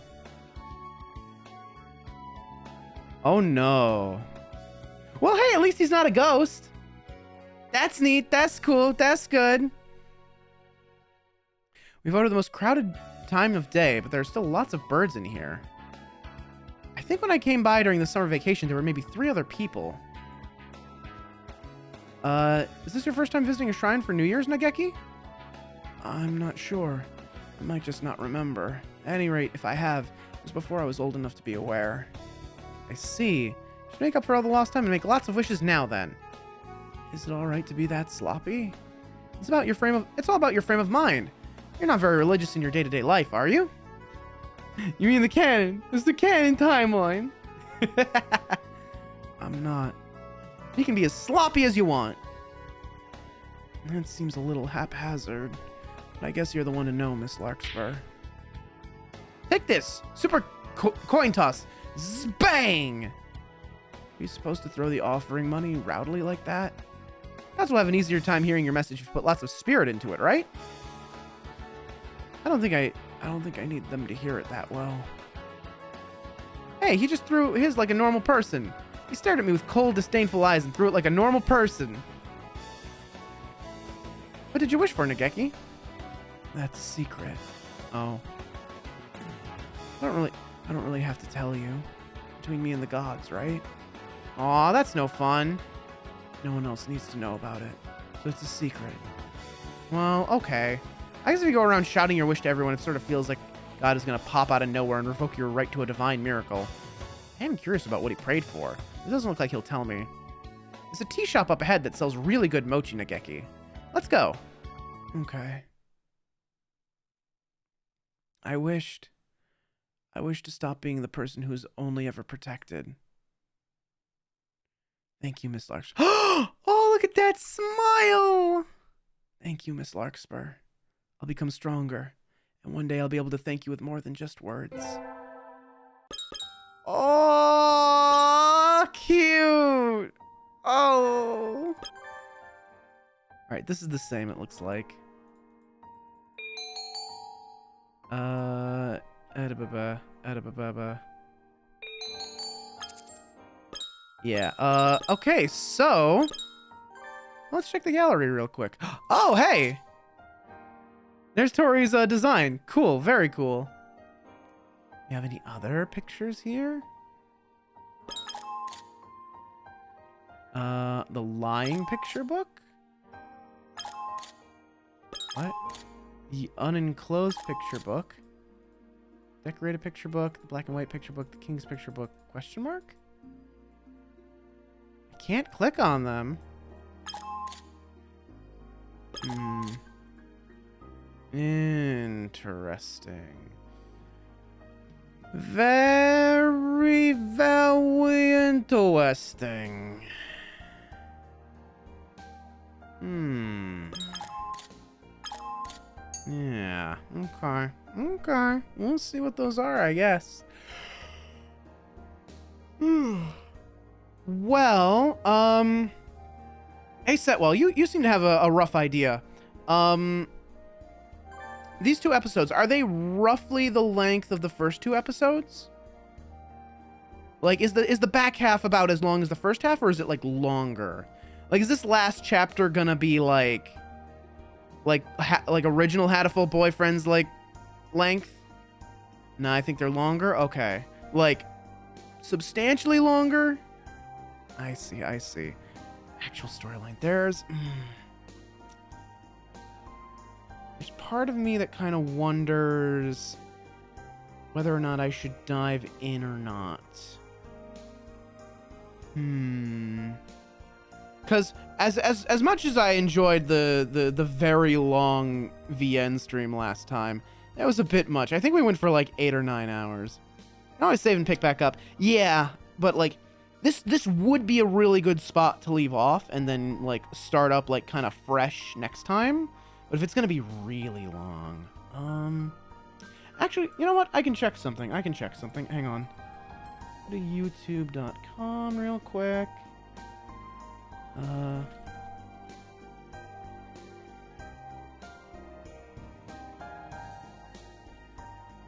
Oh, no. Well, hey, at least he's not a ghost. That's neat. That's cool. That's good. We've ordered the most crowded time of day, but there are still lots of birds in here. I think when I came by during the summer vacation, there were maybe 3 other people. Is this your first time visiting a shrine for New Year's, Nageki? I'm not sure. I might just not remember. At any rate, if I have, it was before I was old enough to be aware. I see. Should make up for all the lost time and make lots of wishes now then. Is it alright to be that sloppy? It's all about your frame of mind. You're not very religious in your day-to-day life, are you? You mean the canon? It's the canon timeline. I'm not. You can be as sloppy as you want. That seems a little haphazard. But I guess you're the one to know, Miss Larkspur. Take this! Super coin toss! Zbang! Are you supposed to throw the offering money rowdily like that? Gods will have an easier time hearing your message if you put lots of spirit into it, right? I don't think I need them to hear it that well. Hey, he just threw his like a normal person. He stared at me with cold, disdainful eyes and threw it like a normal person. What did you wish for, Nageki? That's a secret. Oh. I don't really have to tell you. Between me and the gods, right? Aw, that's no fun. No one else needs to know about it. So it's a secret. Well, okay. I guess if you go around shouting your wish to everyone, it sort of feels like God is going to pop out of nowhere and revoke your right to a divine miracle. I am curious about what he prayed for. It doesn't look like he'll tell me. There's a tea shop up ahead that sells really good mochi, Nageki. Let's go. Okay. I wished to stop being the person who's only ever protected. Thank you, Miss Larkspur. Oh, look at that smile! Thank you, Miss Larkspur. I'll become stronger, and one day I'll be able to thank you with more than just words. Oh, cute! Oh! Alright, this is the same, it looks like. Yeah, okay, so... Let's check the gallery real quick. Oh, hey! There's Tori's design. Cool, very cool. You have any other pictures here? The lying picture book? What? The unenclosed picture book. Decorated picture book, the black and white picture book, the king's picture book, question mark? I can't click on them. Interesting. Very, very interesting. Yeah, okay. Okay. We'll see what those are, I guess. Well, hey, Setwell, you seem to have a rough idea. These 2 episodes, are they roughly the length of the first 2 episodes? Like, is the back half about as long as the first half, or is it, like, longer? Like, is this last chapter gonna be, like original Hatoful Boyfriend's, like, length? No, I think they're longer? Okay. Like, substantially longer? I see. Actual storyline. There's part of me that kind of wonders whether or not I should dive in or not. Because as much as I enjoyed the very long VN stream last time, that was a bit much. I think we went for like 8 or 9 hours. I can always save and pick back up. Yeah, but like this would be a really good spot to leave off and then like start up like kind of fresh next time. But if it's gonna be really long, actually, you know what? I can check something. Hang on. Go to youtube.com real quick.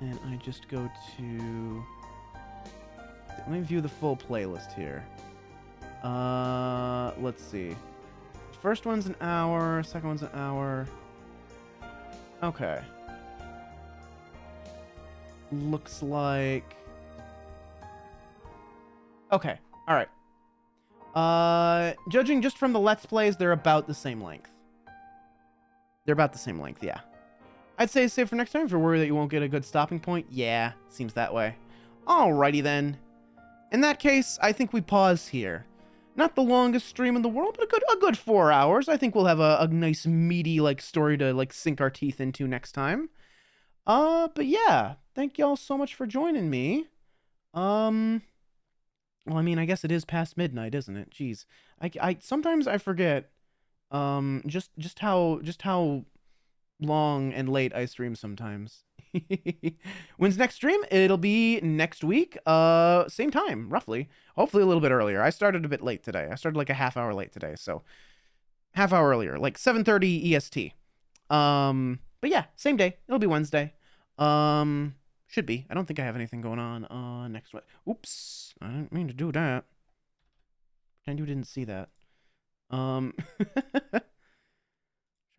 And I just go to... Let me view the full playlist here. Let's see. First one's an hour, second one's an hour. Okay. Looks like... Okay, alright. Judging just from the Let's Plays, they're about the same length. They're about the same length, yeah. I'd say save for next time if you're worried that you won't get a good stopping point. Yeah, seems that way. Alrighty then. In that case, I think we pause here. Not the longest stream in the world, but a good 4 hours. I think we'll have a nice meaty like story to like sink our teeth into next time. But yeah, thank y'all so much for joining me. Well, I mean, I guess it is past midnight, isn't it? Jeez, I sometimes I forget, just how long and late I stream sometimes. When's next stream? It'll be next week, same time, roughly. Hopefully a little bit earlier. I started a bit late today. I started like a half hour late today, so half hour earlier, like 7:30 EST. But yeah, same day. It'll be Wednesday. Should be. I don't think I have anything going on next week. Oops, I didn't mean to do that. Pretend you didn't see that. Trying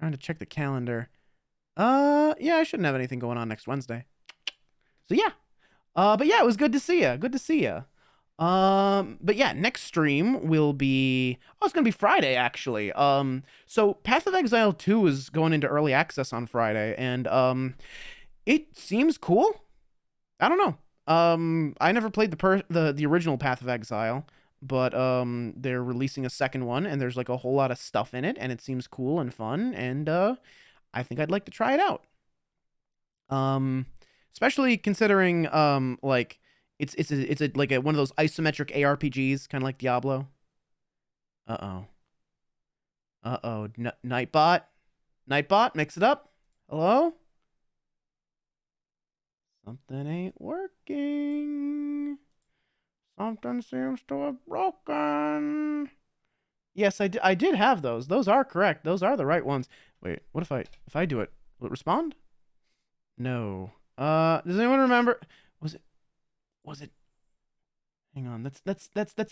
to check the calendar. Yeah, I shouldn't have anything going on next Wednesday. So yeah. But yeah, it was good to see ya. Good to see ya. But yeah, next stream will be, oh, it's gonna be Friday actually. So Path of Exile 2 is going into early access on Friday, and it seems cool. I don't know. I never played the original Path of Exile, but they're releasing a second one, and there's like a whole lot of stuff in it, and it seems cool and fun, and I think I'd like to try it out. Especially considering like it's like one of those isometric ARPGs, kind of like Diablo. Nightbot, mix it up. Hello? Something ain't working. Something seems to have broken. Yes, I did have those. Those are correct. Those are the right ones. Wait, what if I do it? Will it respond? No. Does anyone remember? Was it? Hang on. That's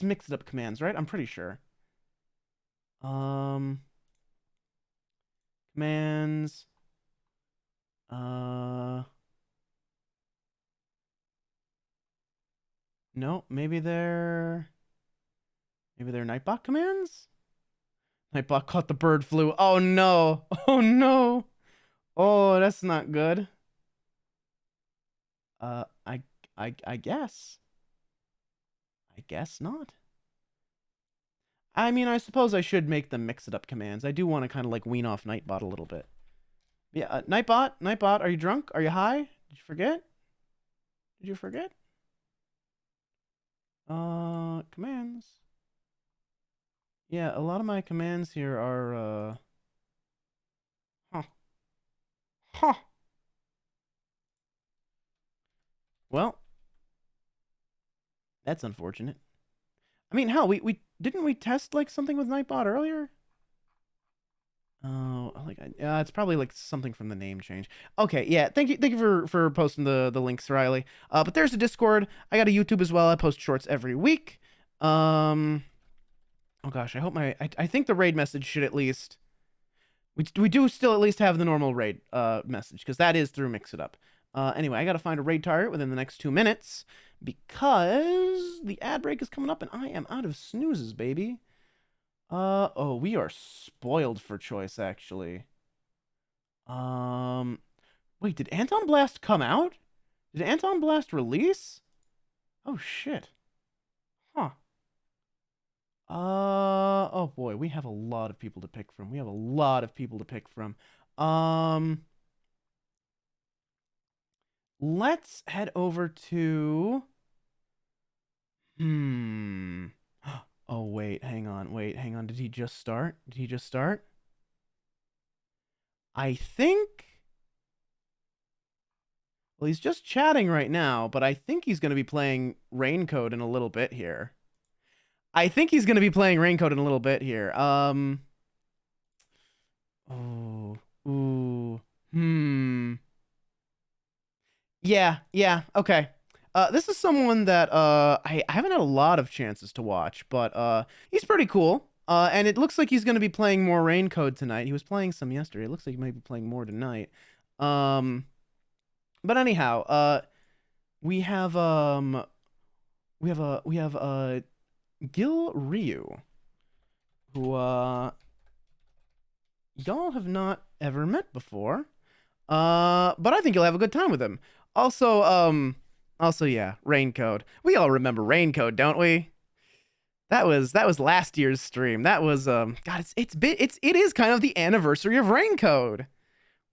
mix it up commands, right? I'm pretty sure. Commands. No, maybe they're Nightbot commands? Nightbot caught the bird flu. Oh no. Oh no. Oh, that's not good. I guess. I guess not. I mean, I suppose I should make them mix it up commands. I do want to kind of like wean off Nightbot a little bit. Yeah, Nightbot, are you drunk? Are you high? Did you forget? Did you forget? Commands. Yeah, a lot of my commands here are, Huh. Well, that's unfortunate. I mean, hell, we didn't we test like something with Nightbot earlier? Oh, like it's probably like something from the name change. Okay, yeah. Thank you for posting the links, Riley. But there's a Discord. I got a YouTube as well. I post shorts every week. Oh gosh, I hope I think the raid message should at least we do still at least have the normal raid message, because that is through Mix It Up. Anyway, I gotta find a raid target within the next 2 minutes because the ad break is coming up and I am out of snoozes, baby. Oh, we are spoiled for choice, actually. Wait, did Anton Blast come out? Did Anton Blast release? Oh, shit. Huh. Oh boy, we have a lot of people to pick from. Let's head over to... Oh, wait, hang on. Did he just start? I think... Well, he's just chatting right now, but I think he's going to be playing Raincoat in a little bit here. Yeah, okay. This is someone that I haven't had a lot of chances to watch, but he's pretty cool. And it looks like he's going to be playing more Raincoat tonight. He was playing some yesterday. It looks like he might be playing more tonight. But anyhow, we have Gil Ryu. who y'all have not ever met before. But I think you'll have a good time with him. Also, yeah, Raincoat. We all remember Raincoat, don't we? That was last year's stream. That was God, it is kind of the anniversary of Raincoat.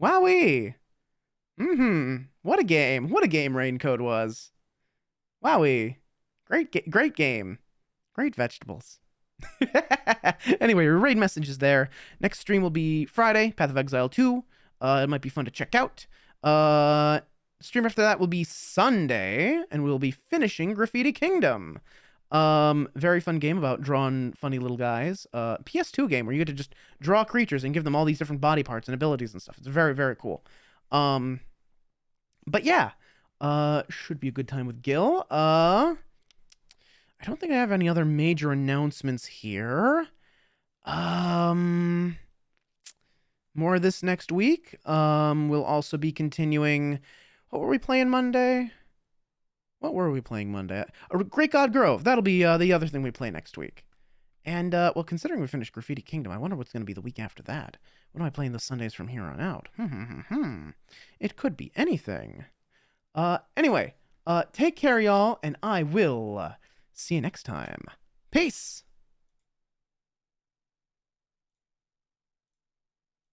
Wowee. What a game. What a game Raincoat was. Wowee. Great game. Great vegetables. Anyway, your raid message is there. Next stream will be Friday, Path of Exile 2. It might be fun to check out. Stream after that will be Sunday, and we'll be finishing Graffiti Kingdom. Very fun game about drawing funny little guys. PS2 game where you get to just draw creatures and give them all these different body parts and abilities and stuff. It's very, very cool. But yeah, should be a good time with Gil. I don't think I have any other major announcements here. More of this next week. We'll also be continuing. What were we playing Monday? What were we playing Monday? Great God Grove. That'll be the other thing we play next week. And, well, considering we finished Graffiti Kingdom, I wonder what's going to be the week after that. What am I playing the Sundays from here on out? It could be anything. Anyway, take care, y'all, and I will see you next time. Peace!